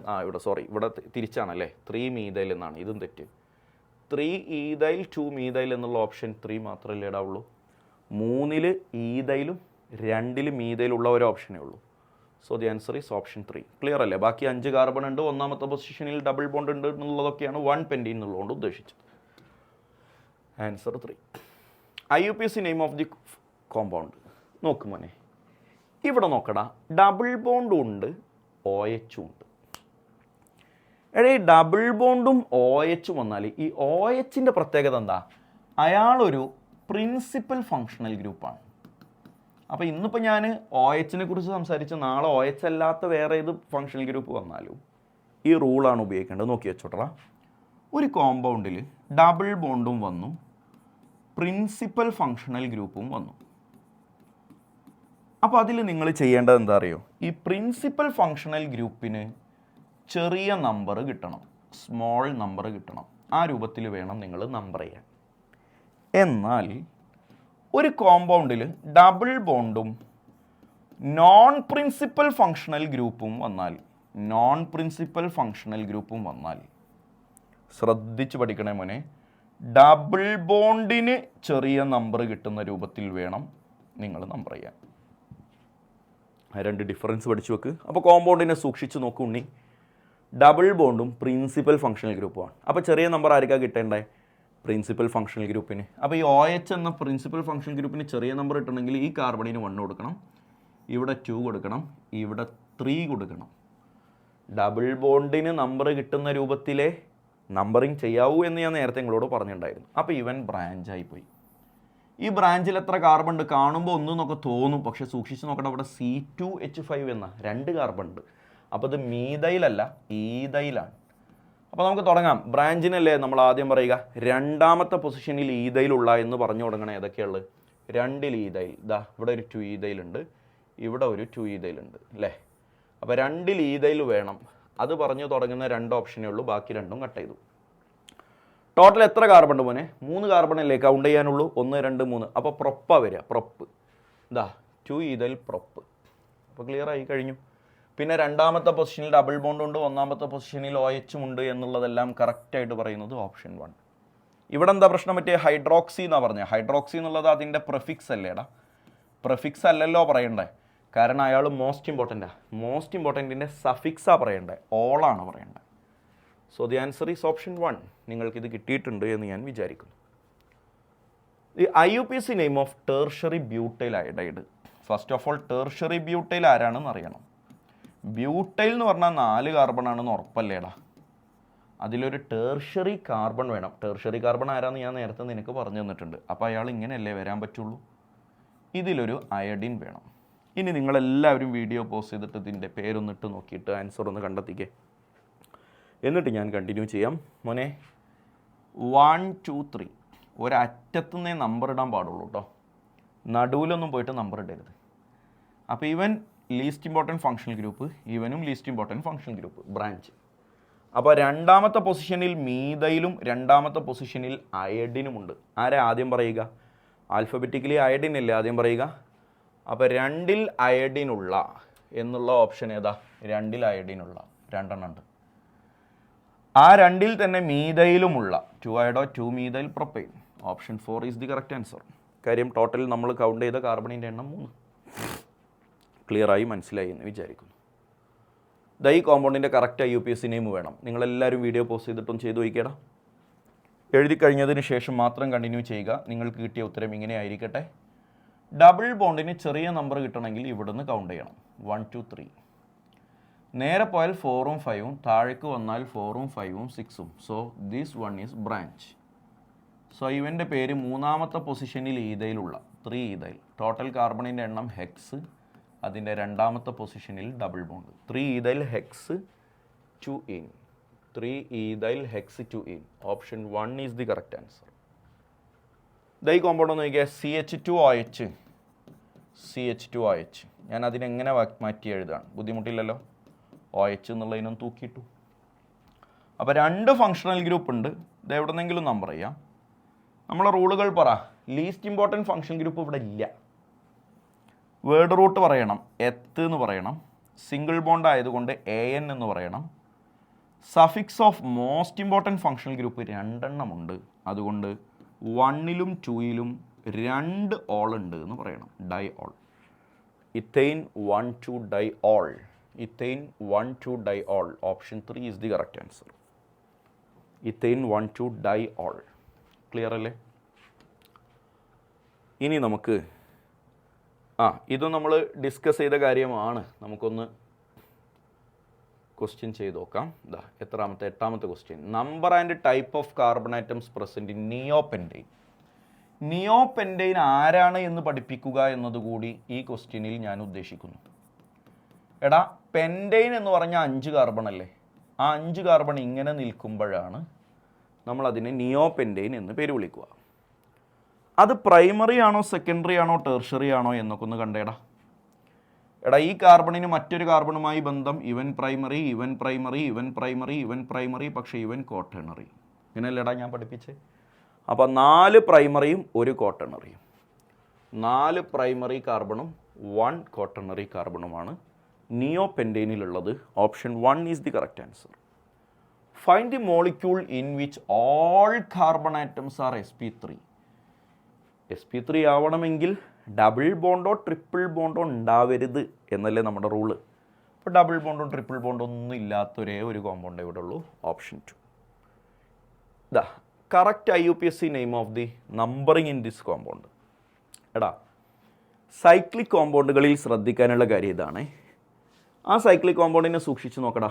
ഇവിടെ തിരിച്ചാണല്ലേ, 3 മീഥൈൽ എന്നാണ്. ഇതും തെറ്റ്. 3 ഈഥൈൽ 2 മീഥൈൽ എന്നുള്ള ഓപ്ഷൻ 3 മാത്രമല്ലേ ഇടാവുള്ളൂ. 3-ൽ ഈഥൈലും 2-ൽ മീഥൈലുള്ള ഒരു ഓപ്ഷനേ ഉള്ളൂ. So the answer is option 3. Clear അല്ലേ? ബാക്കി 5 കാർബൺ ഉണ്ട്, 1-ാമത്തെ പൊസിഷനിൽ ഡബിൾ ബോണ്ട് ഉണ്ട് എന്നുള്ളതൊക്കെയാണ് 1 പെൻറ്റീൻ എന്നുള്ളതുകൊണ്ട് ഉദ്ദേശിച്ചത്. Answer 3. IUPAC name of the compound നോക്ക് മോനെ. ഇവിടെ നോക്കടാ, ഡബിൾ ബോണ്ടും ഉണ്ട്, OH ഉണ്ട്. ഈ ഡബിൾ ബോണ്ടും OH വന്നാൽ ഈ OHൻ്റെ പ്രത്യേകത എന്താ? അയാളൊരു പ്രിൻസിപ്പൽ ഫങ്ഷണൽ ഗ്രൂപ്പാണ്. അപ്പോൾ ഇന്നിപ്പോൾ ഞാൻ OH കുറിച്ച് സംസാരിച്ച് നാളെ OH അല്ലാത്ത വേറെ ഏത് ഫങ്ഷണൽ ഗ്രൂപ്പ് വന്നാലും ഈ റൂളാണ് ഉപയോഗിക്കേണ്ടത്. നോക്കി വെച്ചോട്ടാ. ഒരു കോമ്പൗണ്ടിൽ ഡബിൾ ബോണ്ടും വന്നു, പ്രിൻസിപ്പൽ ഫങ്ഷണൽ ഗ്രൂപ്പും വന്നു. അപ്പോൾ അതിൽ നിങ്ങൾ ചെയ്യേണ്ടത് എന്താ അറിയോ? ഈ പ്രിൻസിപ്പൽ ഫങ്ഷണൽ ഗ്രൂപ്പിന് ചെറിയ നമ്പർ കിട്ടണം, സ്മോൾ നമ്പർ കിട്ടണം. ആ രൂപത്തിൽ വേണം നിങ്ങൾ നമ്പർ ചെയ്യാൻ. എന്നാൽ ഒരു കോമ്പൗണ്ടിൽ ഡബിൾ ബോണ്ടും നോൺ പ്രിൻസിപ്പൽ ഫങ്ഷണൽ ഗ്രൂപ്പും വന്നാൽ ശ്രദ്ധിച്ച് പഠിക്കണേ മോനെ, ഡബിൾ ബോണ്ടിന് ചെറിയ നമ്പർ കിട്ടുന്ന രൂപത്തിൽ വേണം നിങ്ങൾ നമ്പർ ചെയ്യാൻ. ആ രണ്ട് ഡിഫറൻസ് പഠിച്ചു വെക്ക്. അപ്പോൾ കോമ്പൗണ്ടിനെ സൂക്ഷിച്ച് നോക്കൂ ഉണ്ണി. ഡബിൾ ബോണ്ടും പ്രിൻസിപ്പൽ ഫങ്ഷണൽ ഗ്രൂപ്പുമാണ്. അപ്പോൾ ചെറിയ നമ്പർ ആർക്കാണ് കിട്ടേണ്ടത്? പ്രിൻസിപ്പൽ ഫങ്ഷണൽ ഗ്രൂപ്പിന്. അപ്പോൾ ഈ OH എന്ന പ്രിൻസിപ്പൽ ഫങ്ഷണൽ ഗ്രൂപ്പിന് ചെറിയ നമ്പർ കിട്ടണമെങ്കിൽ ഈ കാർബണിന് 1 കൊടുക്കണം, ഇവിടെ 2 കൊടുക്കണം, ഇവിടെ 3 കൊടുക്കണം. ഡബിൾ ബോണ്ടിന് നമ്പർ കിട്ടുന്ന രൂപത്തിലെ നമ്പറിങ് ചെയ്യാവൂ എന്ന് ഞാൻ നേരത്തെ നിങ്ങളോട് പറഞ്ഞിട്ടുണ്ടായിരുന്നു. അപ്പോൾ ഇവൻ ബ്രാഞ്ചായി പോയി. ഈ ബ്രാഞ്ചിൽ എത്ര കാർബൺ ഉണ്ട്? കാണുമ്പോൾ ഒന്നൊക്കെ തോന്നും, പക്ഷെ സൂക്ഷിച്ച് നോക്കണം, അവിടെ C2H5 എന്ന 2 കാർബൺ ഉണ്ട്. അപ്പോൾ ഇത് മീതൈലല്ല, ഈതൈലാണ്. അപ്പോൾ നമുക്ക് തുടങ്ങാം. ബ്രാഞ്ചിനല്ലേ നമ്മൾ ആദ്യം പറയുക, രണ്ടാമത്തെ പൊസിഷനിൽ ഈതൈലുള്ള എന്ന് പറഞ്ഞു തുടങ്ങണം. ഏതൊക്കെയുള്ളത്? 2 ഈതൈൽ. ഇതാ ഇവിടെ ഒരു 2 ഈതൈലുണ്ട്, ഇവിടെ ഒരു 2 ഈതൈലുണ്ട് അല്ലേ? അപ്പോൾ 2 ഈതൈൽ വേണം. അത് പറഞ്ഞു തുടങ്ങുന്ന 2 ഓപ്ഷനേ ഉള്ളൂ, ബാക്കി രണ്ടും കട്ട് ചെയ്തു. ടോട്ടൽ എത്ര കാർബൺ ഉണ്ട് മോനെ? 3 കാർബണല്ലേ കൗണ്ട് ചെയ്യാനുള്ളൂ. 1 2 3. അപ്പോൾ പ്രൊപ്പ വരിക, പ്രൊപ്പ്. ഇതാ 2 ഈതൈൽ പ്രൊപ്പ്. അപ്പോൾ ക്ലിയർ ആയി കഴിഞ്ഞു. പിന്നെ രണ്ടാമത്തെ പൊസിഷനിൽ ഡബിൾ ബോണ്ട് ഉണ്ട്, ഒന്നാമത്തെ പൊസിഷനിൽ OH ഉണ്ട് എന്നുള്ളതെല്ലാം കറക്റ്റായിട്ട് പറയുന്നത് ഓപ്ഷൻ 1. ഇവിടെ എന്താ പ്രശ്നം പറ്റിയ? ഹൈഡ്രോക്സി എന്നാണ് പറഞ്ഞത്. ഹൈഡ്രോക്സി എന്നുള്ളത് അതിൻ്റെ പ്രിഫിക്സ് അല്ലേടാ? പ്രിഫിക്സ് അല്ലല്ലോ പറയണ്ടേ, കാരണം അയാൾ മോസ്റ്റ് ഇമ്പോർട്ടൻറ്റിൻ്റെ സഫിക്സാണ് പറയണ്ടേ, ഓളാണ് പറയണ്ടേ. So the answer is option 1. നിങ്ങൾക്കിത് കിട്ടിയിട്ടുണ്ട് എന്ന് ഞാൻ വിചാരിക്കുന്നു. ഈ IUPAC name of tertiary butyl iodide. First of all tertiary butyl ആരാണെന്ന് അറിയണം. ബ്യൂട്ടൈൽ എന്ന് പറഞ്ഞാൽ 4 കാർബൺ ആണെന്ന് ഉറപ്പല്ലേടാ? അതിലൊരു ടെർഷറി കാർബൺ വേണം. ടെർഷറി കാർബൺ ആരാന്ന് ഞാൻ നേരത്തെ നിനക്ക് പറഞ്ഞു തന്നിട്ടുണ്ട്. അപ്പോൾ അയാൾ ഇങ്ങനെയല്ലേ വരാൻ പറ്റുള്ളൂ. ഇതിലൊരു അയഡിൻ വേണം. ഇനി നിങ്ങളെല്ലാവരും വീഡിയോ പോസ്റ്റ് ചെയ്തിട്ട് ഇതിൻ്റെ പേരൊന്നിട്ട് നോക്കിയിട്ട് ആൻസർ ഒന്ന് കണ്ടെത്തിക്കേ. എന്നിട്ട് ഞാൻ കണ്ടിന്യൂ ചെയ്യാം. മോനെ 1 2 3 ഒരറ്റത്തുനിന്നേ നമ്പർ ഇടാൻ പാടുള്ളൂ കേട്ടോ, നടുവിലൊന്നും പോയിട്ട് നമ്പർ ഇടരുത്. അപ്പോൾ ഇവൻ ലീസ്റ്റ് ഇമ്പോർട്ടൻറ്റ് ഫങ്ഷണൽ ഗ്രൂപ്പ്, ഇവനും least important functional group, branch. അപ്പോൾ രണ്ടാമത്തെ പൊസിഷനിൽ മീതയിലും രണ്ടാമത്തെ പൊസിഷനിൽ അയഡിനുമുണ്ട്. ആരെ ആദ്യം പറയുക? ആൽഫബറ്റിക്കലി അയഡിൻ അല്ലേ ആദ്യം പറയുക. അപ്പോൾ 2 അയഡിനുള്ള എന്നുള്ള ഓപ്ഷൻ ഏതാ? 2 അയഡിനുള്ള 2 ഉണ്ട്. ആ 2 തന്നെ മീതയിലുമുള്ള 2 iodo 2 methyl propyne. Option 4 is the correct answer. കാര്യം ടോട്ടൽ നമ്മൾ കൗണ്ട് ചെയ്ത കാർബണിൻ്റെ എണ്ണം 3. ക്ലിയറായി മനസ്സിലായി എന്ന് വിചാരിക്കുന്നു. ഈ കോമ്പൗണ്ടിൻ്റെ കറക്റ്റ് IUPAC നെയിം വേണം. നിങ്ങളെല്ലാവരും വീഡിയോ പോസ്റ്റ് ചെയ്തിട്ടൊന്നും ചെയ്തു വയ്ക്കേടാ. എഴുതി കഴിഞ്ഞതിന് ശേഷം മാത്രം കണ്ടിന്യൂ ചെയ്യുക. നിങ്ങൾക്ക് കിട്ടിയ ഉത്തരം ഇങ്ങനെ ആയിരിക്കട്ടെ. ഡബിൾ ബോണ്ടിന് ചെറിയ നമ്പർ കിട്ടണമെങ്കിൽ ഇവിടുന്ന് കൗണ്ട് ചെയ്യണം. 1 2 3. നേരെ പോയാൽ 4ഉം 5ഉം, താഴേക്ക് വന്നാൽ 4ഉം 5ഉം 6ഉം. So this 1 is branch. So ഇവൻ്റെ പേര് മൂന്നാമത്തെ പൊസിഷനിൽ ഈതയിലുള്ള 3 ഈതൈൽ. ടോട്ടൽ കാർബണിൻ്റെ എണ്ണം ഹെക്സ്. അതിൻ്റെ രണ്ടാമത്തെ പൊസിഷനിൽ double bond 3 ethyl HECS 2 in. 3 ethyl HECS 2 in. Option 1 is the correct answer. ഈ കോമ്പൗണ്ട് ഒന്ന് നോക്കിയാൽ CH2OH. ഞാൻ അതിനെങ്ങനെ മാറ്റി എഴുതാണ്? ബുദ്ധിമുട്ടില്ലല്ലോ. OH എന്നുള്ളതിനും തൂക്കിയിട്ടു. അപ്പോൾ 2 ഫങ്ഷണൽ ഗ്രൂപ്പ് ഉണ്ട്. ഇത് എവിടെന്നെങ്കിലും നമ്പർ ചെയ്യാം. നമ്മളെ റൂളുകൾ പറ. ലീസ്റ്റ് ഇമ്പോർട്ടൻറ്റ് ഫങ്ഷണൽ ഗ്രൂപ്പ് ഇവിടെ ഇല്ല. വേർഡ് റൂട്ട് പറയണം, എത്ത് എന്ന് പറയണം. സിംഗിൾ ബോണ്ട് ആയതുകൊണ്ട് AN എന്ന് പറയണം. Suffix of most important functional group 2 ഉണ്ട്. അതുകൊണ്ട് 1ലും 2ലും 2 ഓൾ ഉണ്ട് എന്ന് പറയണം. Diol. Ethane 1 2 dye all. Ethane 1 2 dye all. Option 3 is the correct answer. Ethane 1 2 dye ഓൾ. ക്ലിയർ അല്ലേ? ഇനി നമുക്ക് ഇത് നമ്മൾ ഡിസ്കസ് ചെയ്ത കാര്യമാണ്. നമുക്കൊന്ന് ക്വസ്റ്റ്യൻ ചെയ്ത് നോക്കാം. എട്ടാമത്തെ question. Number and type of carbon atoms present in neopentane. Neopentane ആരാണ് എന്ന് പഠിപ്പിക്കുക എന്നതുകൂടി ഈ ക്വസ്റ്റ്യനിൽ ഞാൻ ഉദ്ദേശിക്കുന്നു. എടാ, പെൻറ്റൈൻ എന്ന് പറഞ്ഞാൽ 5 കാർബൺ അല്ലേ? ആ 5 കാർബൺ ഇങ്ങനെ നിൽക്കുമ്പോഴാണ് നമ്മളതിനെ നിയോപെൻറ്റൈൻ എന്ന് പേര് വിളിക്കുക. അത് പ്രൈമറി ആണോ സെക്കൻഡറി ആണോ ടെർഷറി ആണോ എന്നൊക്കെ ഒന്ന് കണ്ടേടാ. എടാ, ഈ കാർബണിന് മറ്റൊരു കാർബണുമായി ബന്ധം ഇവൻ പ്രൈമറി, ഇവൻ പ്രൈമറി, ഇവൻ പ്രൈമറി, ഇവൻ പ്രൈമറി, പക്ഷേ ഇവൻ ക്വാട്ടേണറി. ഇങ്ങനെയല്ലേടാ ഞാൻ പഠിപ്പിച്ചേ? അപ്പോൾ 4 പ്രൈമറിയും 1 ക്വാട്ടേണറിയും, 4 പ്രൈമറി കാർബണും 1 ക്വാട്ടേണറി കാർബണുമാണ് നിയോപെൻറ്റൈനിലുള്ളത്. Option 1 is the correct answer. Find the molecule in which all carbon atoms are sp3. sp3 ആവണമെങ്കിൽ ഡബിൾ ബോണ്ടോ ട്രിപ്പിൾ ബോണ്ടോ ഉണ്ടാവരുത് എന്നല്ലേ നമ്മുടെ റൂള്. അപ്പോൾ ഡബിൾ ബോണ്ടോ ട്രിപ്പിൾ ബോണ്ടോ ഒന്നും ഇല്ലാത്തൊരേ ഒരു കോമ്പൗണ്ട് ഇവിടെ ഉള്ളൂ. Option 2. The correct IUPAC name of the numbering in this compound. എടാ, സൈക്ലിക് കോമ്പൗണ്ടുകളിൽ ശ്രദ്ധിക്കാനുള്ള കാര്യം ഇതാണ്. ആ സൈക്ലിക് കോമ്പൗണ്ടിനെ സൂക്ഷിച്ച് നോക്കടാ.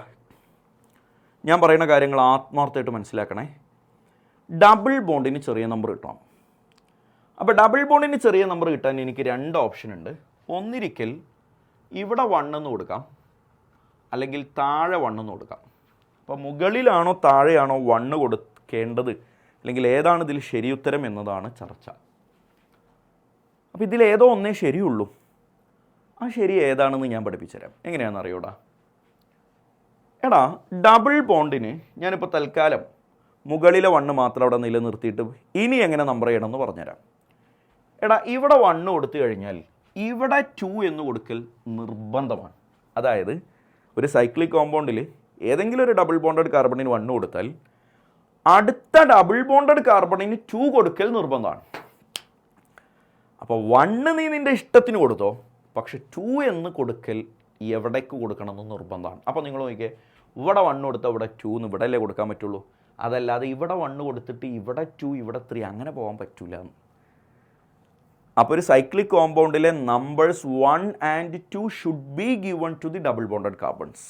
ഞാൻ പറയുന്ന കാര്യങ്ങൾ ആത്മാർത്ഥമായിട്ട് മനസ്സിലാക്കണേ. ഡബിൾ ബോണ്ടിന് ചെറിയ നമ്പർ കിട്ടണം. അപ്പോൾ ഡബിൾ ബോണ്ടിന് ചെറിയ നമ്പർ കിട്ടാൻ എനിക്ക് 2 ഓപ്ഷൻ ഉണ്ട്. ഒന്നിരിക്കൽ ഇവിടെ 1 എന്ന് കൊടുക്കാം, അല്ലെങ്കിൽ താഴെ 1 എന്ന് കൊടുക്കാം. അപ്പോൾ മുകളിലാണോ താഴെയാണോ 1 കൊടുക്കേണ്ടത്, അല്ലെങ്കിൽ ഏതാണ് ഇതിൽ ശരിയുത്തരം എന്നതാണ് ചർച്ച. അപ്പോൾ ഇതിലേതോ ഒന്നേ ശരിയുള്ളൂ. ആ ശരി ഏതാണെന്ന് ഞാൻ പഠിപ്പിച്ചുതരാം. എങ്ങനെയാണെന്ന് അറിയൂടാ. എടാ, ഡബിൾ ബോണ്ടിന് ഞാനിപ്പോൾ തൽക്കാലം മുകളിലെ 1 മാത്രം അവിടെ നിലനിർത്തിയിട്ട് ഇനി എങ്ങനെ നമ്പർ ചെയ്യണമെന്ന് പറഞ്ഞുതരാം. എടാ, ഇവിടെ 1 കൊടുത്തു കഴിഞ്ഞാൽ ഇവിടെ 2 എന്ന് കൊടുക്കൽ നിർബന്ധമാണ്. അതായത് ഒരു സൈക്ലിക് കോമ്പൗണ്ടിൽ ഏതെങ്കിലും ഒരു ഡബിൾ ബോണ്ടഡ് കാർബണിന് 1 കൊടുത്താൽ അടുത്ത ഡബിൾ ബോണ്ടഡ് കാർബണിന് 2 കൊടുക്കൽ നിർബന്ധമാണ്. അപ്പോൾ 1 നീ നിൻ്റെ ഇഷ്ടത്തിന് കൊടുത്തോ, പക്ഷെ 2 എന്ന് കൊടുക്കൽ എവിടേക്ക് കൊടുക്കണമെന്ന് നിർബന്ധമാണ്. അപ്പോൾ നിങ്ങൾ നോക്കിയേ, ഇവിടെ 1 കൊടുത്താൽ ഇവിടെ 2 എന്ന് ഇവിടെ അല്ലേ കൊടുക്കാൻ പറ്റുള്ളൂ. അതല്ലാതെ ഇവിടെ 1 കൊടുത്തിട്ട് ഇവിടെ 2 ഇവിടെ 3 അങ്ങനെ പോകാൻ പറ്റില്ല. അപ്പോൾ ഒരു സൈക്ലിക് കോമ്പൗണ്ടിലെ numbers 1 and 2 should be given to the double bonded carbons.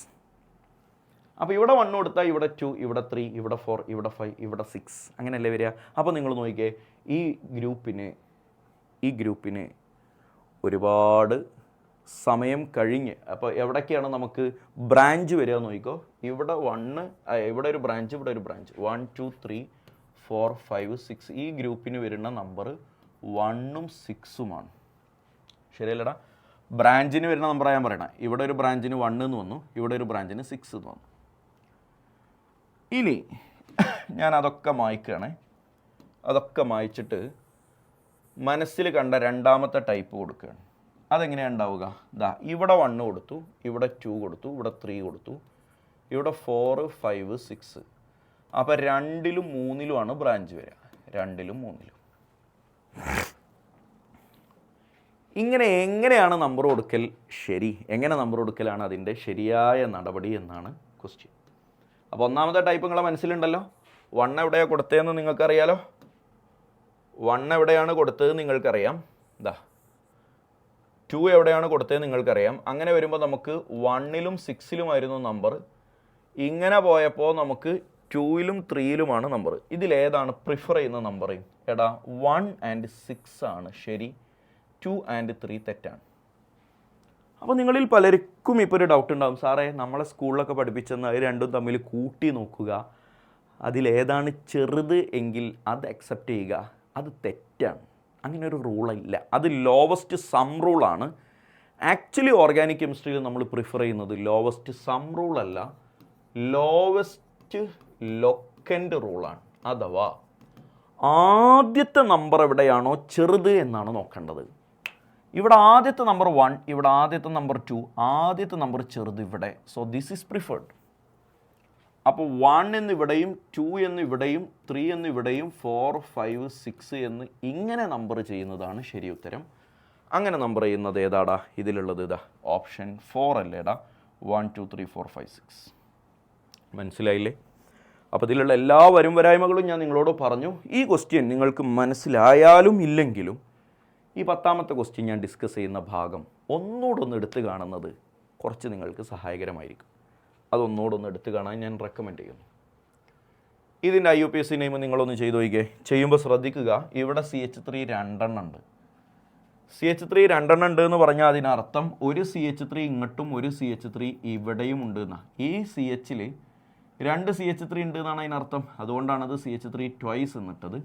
അപ്പോൾ ഇവിടെ 1 കൊടുത്താൽ ഇവിടെ 2, ഇവിടെ 3, ഇവിടെ 4, ഇവിടെ 5, ഇവിടെ 6 അങ്ങനെയല്ലേ വരിക. അപ്പോൾ നിങ്ങൾ നോക്കിയേ, ഈ ഗ്രൂപ്പിന് ഒരുപാട് സമയം കഴിഞ്ഞ് അപ്പോൾ എവിടേക്കാണ് നമുക്ക് ബ്രാഞ്ച് വരിക നോക്കിക്കോ. ഇവിടെ 1, ഇവിടെ ഒരു ബ്രാഞ്ച്, ഇവിടെ ഒരു ബ്രാഞ്ച്. 1 2 3 4 5 6 ഈ ഗ്രൂപ്പിന് വരുന്ന നമ്പർ 1ഉം 6ഉമാണ്. ശരിയല്ലടാ? ബ്രാഞ്ചിന് വരുന്ന നമ്പറാണ് ഞാൻ പറയണേ. ഇവിടെ ഒരു ബ്രാഞ്ചിന് 1 എന്ന് വന്നു, ഇവിടെ ഒരു ബ്രാഞ്ചിന് 6 എന്ന് വന്നു. ഇനി ഞാൻ അതൊക്കെ മായ്ക്കുകയാണേ. അതൊക്കെ മായ്ച്ചിട്ട് മനസ്സിൽ കണ്ട രണ്ടാമത്തെ ടൈപ്പ് കൊടുക്കുകയാണ്. അതെങ്ങനെയാണ് ഉണ്ടാവുക? ദാ ഇവിടെ 1 കൊടുത്തു, ഇവിടെ 2 കൊടുത്തു, ഇവിടെ 3 കൊടുത്തു, ഇവിടെ 4 5 6. അപ്പോൾ 2ലും 3ലുമാണ് ബ്രാഞ്ച് വരിക. 2ലും 3ലും ഇങ്ങനെ എങ്ങനെയാണ് നമ്പർ കൊടുക്കൽ ശരി? എങ്ങനെ നമ്പർ കൊടുക്കലാണ് അതിൻ്റെ ശരിയായ നടപടി എന്നാണ് ക്വസ്റ്റ്യൻ. അപ്പോൾ ഒന്നാമത്തെ ടൈപ്പ് നിങ്ങളെ മനസ്സിലുണ്ടല്ലോ. 1 എവിടെയാണ് കൊടുത്തതെന്ന് നിങ്ങൾക്കറിയാലോ. 1 എവിടെയാണ് കൊടുത്തത് നിങ്ങൾക്കറിയാം. ഇതാ 2 എവിടെയാണ് കൊടുത്തത് നിങ്ങൾക്കറിയാം. അങ്ങനെ വരുമ്പോൾ നമുക്ക് 1ലും 6ലുമായിരുന്നു നമ്പർ. ഇങ്ങനെ പോയപ്പോൾ നമുക്ക് 2ലും 3ലുമാണ് നമ്പർ. ഇതിലേതാണ് പ്രിഫർ ചെയ്യുന്ന നമ്പറിങ്? എടാ, 1 and 6 ആണ് ശരി, 2 and 3 തെറ്റാണ്. അപ്പോൾ നിങ്ങളിൽ പലർക്കും ഇപ്പോൾ ഒരു ഡൗട്ട് ഉണ്ടാകും, സാറേ നമ്മളെ സ്കൂളിലൊക്കെ പഠിപ്പിച്ചെന്ന് അത് രണ്ടും തമ്മിൽ കൂട്ടി നോക്കുക, അതിലേതാണ് ചെറുത് എങ്കിൽ അത് അക്സെപ്റ്റ് ചെയ്യുക. അത് തെറ്റാണ്. അങ്ങനെ ഒരു റൂളില്ല. അത് ലോവസ്റ്റ് സം റൂളാണ്. ആക്ച്വലി ഓർഗാനിക് കെമിസ്ട്രിയിൽ നമ്മൾ പ്രിഫർ ചെയ്യുന്നത് ലോവസ്റ്റ് സം റൂളല്ല, ലോവസ്റ്റ് ലൊക്കൻ്റ് റൂളാണ്. അഥവാ ആദ്യത്തെ നമ്പർ എവിടെയാണോ ചെറുത് എന്നാണ് നോക്കേണ്ടത്. ഇവിടെ ആദ്യത്തെ നമ്പർ 1, ഇവിടെ ആദ്യത്തെ നമ്പർ 2, ആദ്യത്തെ നമ്പർ ചെറുത് ഇവിടെ. So this is preferred. അപ്പോൾ 1 എന്നിവിടെയും 2 എന്നിവിടെയും 3 എന്നിവിടെയും 4 5 6 എന്ന് ഇങ്ങനെ നമ്പർ ചെയ്യുന്നതാണ് ശരി ഉത്തരം. അങ്ങനെ നമ്പർ ചെയ്യുന്നത് ഏതാടാ? ഇതിലുള്ളത് ഇതാ ഓപ്ഷൻ 4 അല്ലേടാ. 1 2 3 4 5 6. മനസ്സിലായില്ലേ? അപ്പോൾ ഇതിലുള്ള എല്ലാ വരും വരായ്മകളും ഞാൻ നിങ്ങളോട് പറഞ്ഞു. ഈ ക്വസ്റ്റ്യൻ നിങ്ങൾക്ക് മനസ്സിലായാലും ഇല്ലെങ്കിലും ഈ 10ാമത്തെ ക്വസ്റ്റ്യൻ ഞാൻ ഡിസ്കസ് ചെയ്യുന്ന ഭാഗം ഒന്നുകൂടൊന്ന് എടുത്തു കാണുന്നത് കുറച്ച് നിങ്ങൾക്ക് സഹായകരമായിരിക്കും. അതൊന്നുകൂടൊന്ന് എടുത്തു കാണാൻ ഞാൻ റെക്കമെൻഡ് ചെയ്യുന്നു. ഇതിൻ്റെ IUPAC നെയിം നിങ്ങളൊന്ന് ചെയ്ത് നോക്കിക്കേ. ചെയ്യുമ്പോൾ ശ്രദ്ധിക്കുക, ഇവിടെ CH3 രണ്ടെണ്ണം ഉണ്ട്. CH3 രണ്ടെണ്ണം ഉണ്ട് എന്ന് പറഞ്ഞാൽ അതിനർത്ഥം ഒരു CH3 ഇങ്ങോട്ടും ഒരു CH3 ഇവിടെയും ഉണ്ട് എന്നാണ്. ഈ CHൽ രണ്ട് CH3 ഉണ്ട് എന്നാണ് അതിനർത്ഥം. അതുകൊണ്ടാണ് അത് CH3 ട്വൈസ് എന്നിട്ടത്.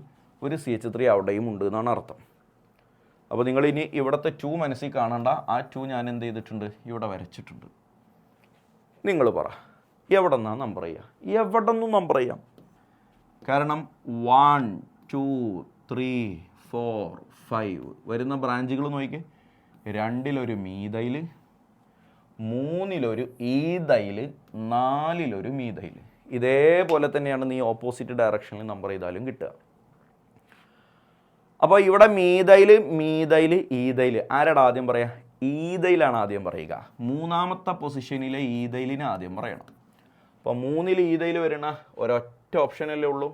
ഒരു CH3 അവിടെയും ഉണ്ട് എന്നാണ് അർത്ഥം. അപ്പോൾ നിങ്ങളിനി ഇവിടുത്തെ 2 മനസ്സിൽ കാണണ്ട. ആ 2 ഞാൻ എന്ത് ചെയ്തിട്ടുണ്ട്, ഇവിടെ വരച്ചിട്ടുണ്ട്. നിങ്ങൾ പറ, എവിടെ നിന്നാണ് നമ്പർ ചെയ്യുക? എവിടെ നിന്നും നമ്പർ ചെയ്യാം. കാരണം 1 2 3 4 5 വരുന്ന ബ്രാഞ്ചുകൾ നോക്കിക്കേ. 2 മീതയിൽ, 3 ഈതയിൽ, 4 മീതയിൽ. ഇതേപോലെ തന്നെയാണ് നീ ഓപ്പോസിറ്റ് ഡയറക്ഷനിൽ നമ്പർ ചെയ്താലും കിട്ടുക. അപ്പോൾ ഇവിടെ മീതയിൽ, ഈതയിൽ ആരാടാ ആദ്യം പറയുക? ഈതയിലാണ് ആദ്യം പറയുക. മൂന്നാമത്തെ പൊസിഷനിലെ ഈതയിലിന് ആദ്യം പറയണം. അപ്പോൾ 3 ഈതയിൽ വരുന്ന ഒരൊറ്റ ഓപ്ഷനല്ലേ ഉള്ളൂ.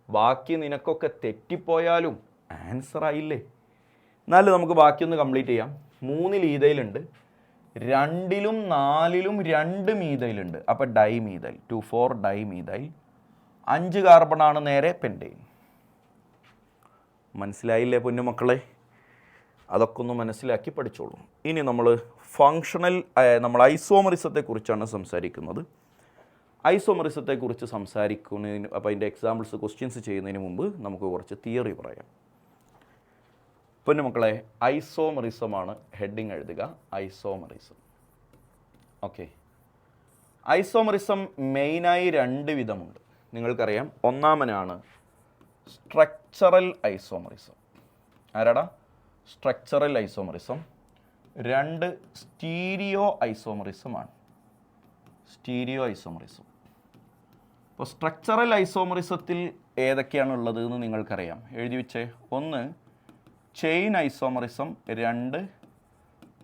ബാക്കി നിനക്കൊക്കെ തെറ്റിപ്പോയാലും ആൻസർ ആയില്ലേ? എന്നാലും നമുക്ക് ബാക്കിയൊന്ന് കംപ്ലീറ്റ് ചെയ്യാം. 3 ഈതയിലുണ്ട്, 2 4 2 മീതയിലുണ്ട്. അപ്പോൾ ഡൈമീതൈൽ 2,4 ഡൈമീതൈൽ. 5 കാർബണാണ് നേരെ പെൻറ്റെയിൻ. മനസ്സിലായില്ലേ പൊന്നുമക്കളെ? അതൊക്കെ ഒന്ന് മനസ്സിലാക്കി പഠിച്ചോളൂ. ഇനി നമ്മൾ നമ്മൾ ഐസോമറിസത്തെക്കുറിച്ചാണ് സംസാരിക്കുന്നത്. ഐസോമറിസത്തെക്കുറിച്ച് സംസാരിക്കുന്നതിന്, അപ്പോൾ അതിൻ്റെ എക്സാമ്പിൾസ് ക്വസ്റ്റ്യൻസ് ചെയ്യുന്നതിന് മുമ്പ് നമുക്ക് കുറച്ച് തിയറി പറയാം. പൊന്നുമക്കളെ, ഐസോമറിസമാണ് ഹെഡിങ് എഴുതുക. ഐസോമറിസം. ഓക്കെ, ഐസോമറിസം മെയിനായി 2 വിധമുണ്ട്. നിങ്ങൾക്കറിയാം, ഒന്നാമനാണ് സ്ട്രക്ചറൽ ഐസോമറിസം. ആരാടാ? Structural isomerism. 2 സ്റ്റീരിയോ ഐസോമറിസമാണ്. Stereo isomerism. അപ്പോൾ സ്ട്രക്ചറൽ ഐസോമറിസത്തിൽ ഏതൊക്കെയാണുള്ളത് എന്ന് നിങ്ങൾക്കറിയാം. എഴുതി വെച്ചേ. 1 chain isomerism, 2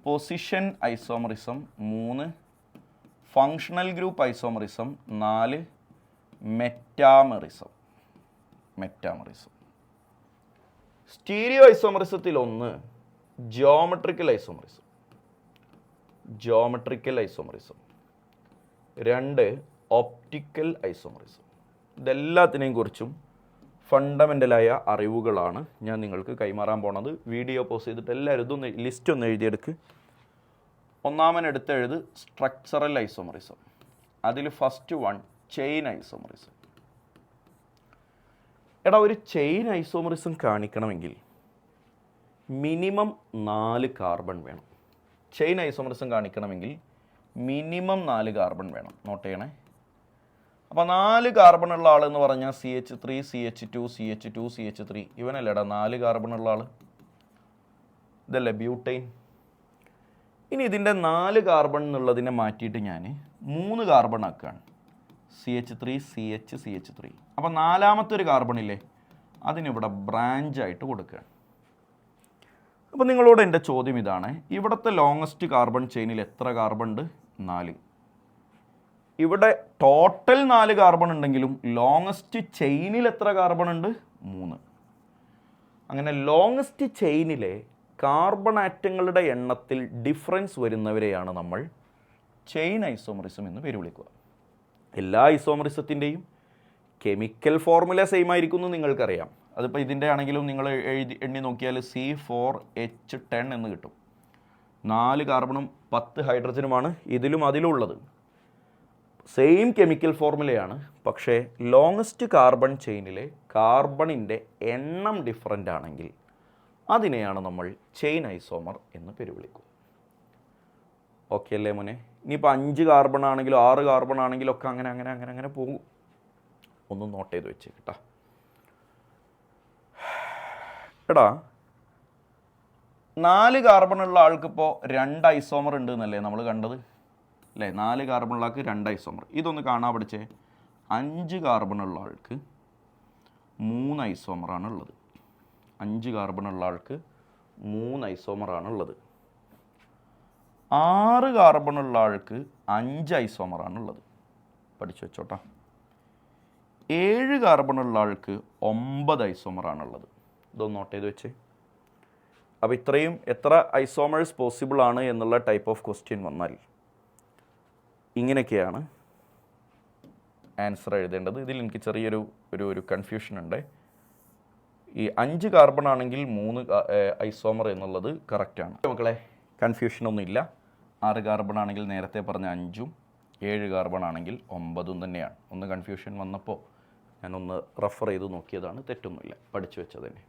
position isomerism, 3 functional group isomerism, 4 metamerism. Stereo ഐസോമറിസത്തിൽ 1 ജിയോമെട്രിക്കൽ ഐസോമറിസം. 2 optical isomerism. ഇതെല്ലാത്തിനെയും കുറിച്ചും ഫണ്ടമെൻ്റലായ അറിവുകളാണ് ഞാൻ നിങ്ങൾക്ക് കൈമാറാൻ പോണത്. വീഡിയോ പോസ് ചെയ്തിട്ട് എല്ലാവരും ഇതൊന്ന് ലിസ്റ്റ് ഒന്ന് എഴുതിയെടുക്ക്. ഒന്നാമൻ എടുത്തെഴുത് സ്ട്രക്ചറൽ ഐസോമറിസം. അതിൽ ഫസ്റ്റ് 1 ചെയിൻ ഐസോമറിസം. എടാ, ഒരു ചെയിൻ ഐസോമറിസം കാണിക്കണമെങ്കിൽ മിനിമം 4 കാർബൺ വേണം. ചെയിൻ ഐസോമറിസം കാണിക്കണമെങ്കിൽ മിനിമം 4 കാർബൺ വേണം. നോട്ട് ചെയ്യണേ. അപ്പോൾ 4 കാർബൺ ഉള്ള ആൾ എന്ന് പറഞ്ഞാൽ CH3 CH2 CH2 CH3 ഇവനല്ലേടാ 4 carbon ഉള്ള ആൾ. ഇതല്ലേ ബ്യൂട്ടൈൻ. ഇനി ഇതിൻ്റെ 4 കാർബൺ എന്നുള്ളതിനെ മാറ്റിയിട്ട് ഞാൻ 3 കാർബൺ ആക്കുകയാണ്. CH3 CH CH3. അപ്പോൾ 4ാമത്തെ ഒരു കാർബൺ ഇല്ലേ, അതിനിവിടെ ബ്രാഞ്ചായിട്ട് കൊടുക്കുകയാണ്. അപ്പോൾ നിങ്ങളോട് എൻ്റെ ചോദ്യം ഇതാണ്, ഇവിടുത്തെ ലോങ്ങസ്റ്റ് കാർബൺ ചെയിനിൽ എത്ര കാർബൺ ഉണ്ട്? 4. ഇവിടെ ടോട്ടൽ 4 കാർബൺ ഉണ്ടെങ്കിലും ലോങ്ങസ്റ്റ് ചെയിനിൽ എത്ര കാർബൺ ഉണ്ട്? 3. അങ്ങനെ ലോങ്ങസ്റ്റ് ചെയിനിലെ കാർബൺ ആറ്റങ്ങളുടെ എണ്ണത്തിൽ ഡിഫറൻസ് വരുന്നവരെയാണ് നമ്മൾ ചെയിൻ ഐസോമറിസം എന്ന് പേര് വിളിക്കുക. എല്ലാ ഐസോമറിസത്തിൻ്റെയും കെമിക്കൽ ഫോർമുല സെയിം ആയിരിക്കും എന്ന് നിങ്ങൾക്കറിയാം. അതിപ്പോൾ ഇതിൻ്റെ ആണെങ്കിലും നിങ്ങൾ എണ്ണി നോക്കിയാൽ C4H10 എന്ന് കിട്ടും. 4 കാർബണും 10 ഹൈഡ്രജനുമാണ് ഇതിലും അതിലുള്ളത്. സെയിം കെമിക്കൽ ഫോർമുലയാണ്. പക്ഷേ ലോങ്ങസ്റ്റ് കാർബൺ ചെയിനിലെ കാർബണിൻ്റെ എണ്ണം ഡിഫറൻ്റ് ആണെങ്കിൽ അതിനെയാണ് നമ്മൾ ചെയിൻ ഐസോമർ എന്ന് പേര് വിളിക്കുക. ഓക്കെ അല്ലേ മോനെ? ഇനിയിപ്പോൾ 5 കാർബൺ ആണെങ്കിലും 6 കാർബൺ ആണെങ്കിലും ഒക്കെ അങ്ങനെ പോകും. ഒന്ന് നോട്ട് ചെയ്ത് വെച്ച് കേട്ടോ. എടാ, 4 കാർബൺ ഉള്ള ആൾക്കിപ്പോൾ 2 ഐസോമർ ഉണ്ട് എന്നല്ലേ നമ്മൾ കണ്ടത് അല്ലേ? 4 കാർബൺ ഉള്ള ആൾക്ക് 2 ഐസോമർ. ഇതൊന്ന് കാണാൻ പഠിച്ചേ. 5 കാർബൺ ഉള്ള ആൾക്ക് 3 ഐസോമറാണ് ഉള്ളത്. 5 കാർബൺ ഉള്ള ആൾക്ക് 3 ഐസോമറാണ് ഉള്ളത്. 6 കാർബൺ ഉള്ള ആൾക്ക് 5 ഐസോമറാണ് ഉള്ളത്. പഠിച്ചു വെച്ചോട്ടാ. 7 കാർബൺ ഉള്ള ആൾക്ക് 9 ഐസോമറാണുള്ളത്. ഇതൊന്ന് നോട്ട് ചെയ്ത് വെച്ച്. അപ്പോൾ ഇത്രയും എത്ര ഐസോമേഴ്സ് പോസിബിൾ ആണ് എന്നുള്ള ടൈപ്പ് ഓഫ് ക്വസ്റ്റ്യൻ വന്നാൽ ഇങ്ങനെയൊക്കെയാണ് ആൻസർ എഴുതേണ്ടത്. ഇതിൽ എനിക്ക് ചെറിയൊരു ഒരു കൺഫ്യൂഷൻ ഉണ്ട്. ഈ 5 കാർബൺ ആണെങ്കിൽ 3 ഐസോമർ എന്നുള്ളത് കറക്റ്റാണ് മക്കളെ, കൺഫ്യൂഷനൊന്നും ഇല്ല. 6 കാർബൺ ആണെങ്കിൽ നേരത്തെ പറഞ്ഞ 5ഉം 7 കാർബൺ ആണെങ്കിൽ 9ഉം തന്നെയാണ്. ഒന്ന് കൺഫ്യൂഷൻ വന്നപ്പോൾ ഞാനൊന്ന് റെഫർ ചെയ്ത് നോക്കിയതാണ്, തെറ്റൊന്നുമില്ല, പഠിച്ചു വെച്ചത് തന്നെ.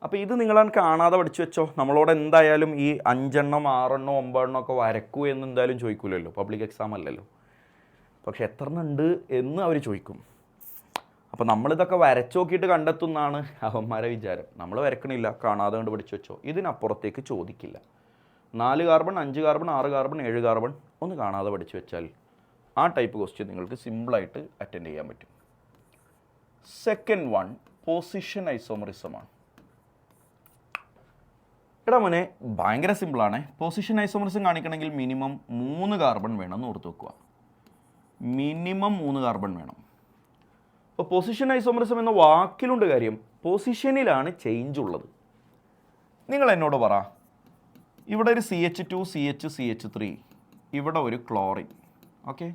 അപ്പോൾ ഇത് നിങ്ങളാണ് കാണാതെ പഠിച്ചു വെച്ചോ. നമ്മളോട് എന്തായാലും ഈ 5 എണ്ണം 6 എണ്ണം 9 എണ്ണം ഒക്കെ വരക്കൂ എന്ന് എന്തായാലും ചോദിക്കില്ലല്ലോ, പബ്ലിക് എക്സാം അല്ലല്ലോ. പക്ഷെ എത്ര എണ്ണം ഉണ്ട് എന്ന് അവർ ചോദിക്കും. അപ്പോൾ നമ്മളിതൊക്കെ വരച്ചു നോക്കിയിട്ട് കണ്ടെത്തുന്നതാണ് അവന്മാരെ വിചാരം. നമ്മൾ വരക്കണില്ല, കാണാതെ കൊണ്ട് പഠിച്ചു വെച്ചോ. ഇതിനപ്പുറത്തേക്ക് ചോദിക്കില്ല. 4 കാർബൺ 5 കാർബൺ 6 കാർബൺ 7 കാർബൺ ഒന്ന് കാണാതെ പഠിച്ചു വെച്ചാൽ ആ ടൈപ്പ് ക്വസ്റ്റ്യൻ നിങ്ങൾക്ക് സിമ്പിളായിട്ട് അറ്റൻഡ് ചെയ്യാൻ പറ്റും. സെക്കൻഡ് വൺ പൊസിഷൻ ഐസോമറിസമാണ്. എടാ മോനെ ഭയങ്കര സിമ്പിളാണ്. പൊസിഷൻ ഐസോമറിസം കാണിക്കണമെങ്കിൽ മിനിമം 3 കാർബൺ വേണം എന്ന് ഓർത്ത് വെക്കുക. മിനിമം 3 കാർബൺ വേണം. അപ്പോൾ പൊസിഷൻ ഐസോമറിസം എന്ന വാക്കിലുണ്ട് കാര്യം, പൊസിഷനിലാണ് ചേഞ്ച് ഉള്ളത്. നിങ്ങൾ എന്നോട് പറ, ഇവിടെ ഒരു CH2 CH3, ഇവിടെ ഒരു chlorine, okay,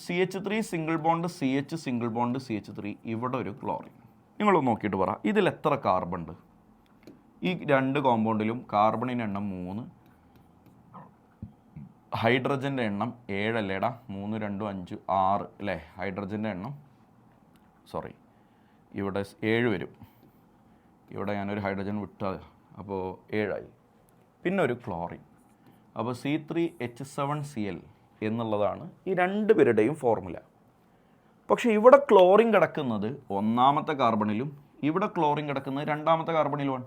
CH3 single bond CH single bond CH3, ഇവിടെ ഒരു ക്ലോറിൻ. നിങ്ങളൊന്ന് നോക്കിയിട്ട് പറ, ഇതിൽ എത്ര കാർബൺ ഉണ്ട്? ഈ 2 കോമ്പൗണ്ടിലും കാർബണിൻ്റെ എണ്ണം 3, ഹൈഡ്രജൻ്റെ എണ്ണം 7 അല്ലേടാ, 3 2 5 6 അല്ലേ? ഹൈഡ്രജൻ്റെ എണ്ണം ഇവിടെ 7 വരും. ഇവിടെ ഞാനൊരു ഹൈഡ്രജൻ വിട്ടാൽ അപ്പോൾ 7 ആയി. പിന്നെ ഒരു ക്ലോറിൻ, അപ്പോൾ C3H7Cl എന്നുള്ളതാണ് ഈ 2 പേരുടെയും ഫോർമുല. പക്ഷേ ഇവിടെ ക്ലോറിൻ കിടക്കുന്നത് 1ാമത്തെ കാർബണിലും ഇവിടെ ക്ലോറിൻ കിടക്കുന്നത് 2ാമത്തെ കാർബണിലുമാണ്.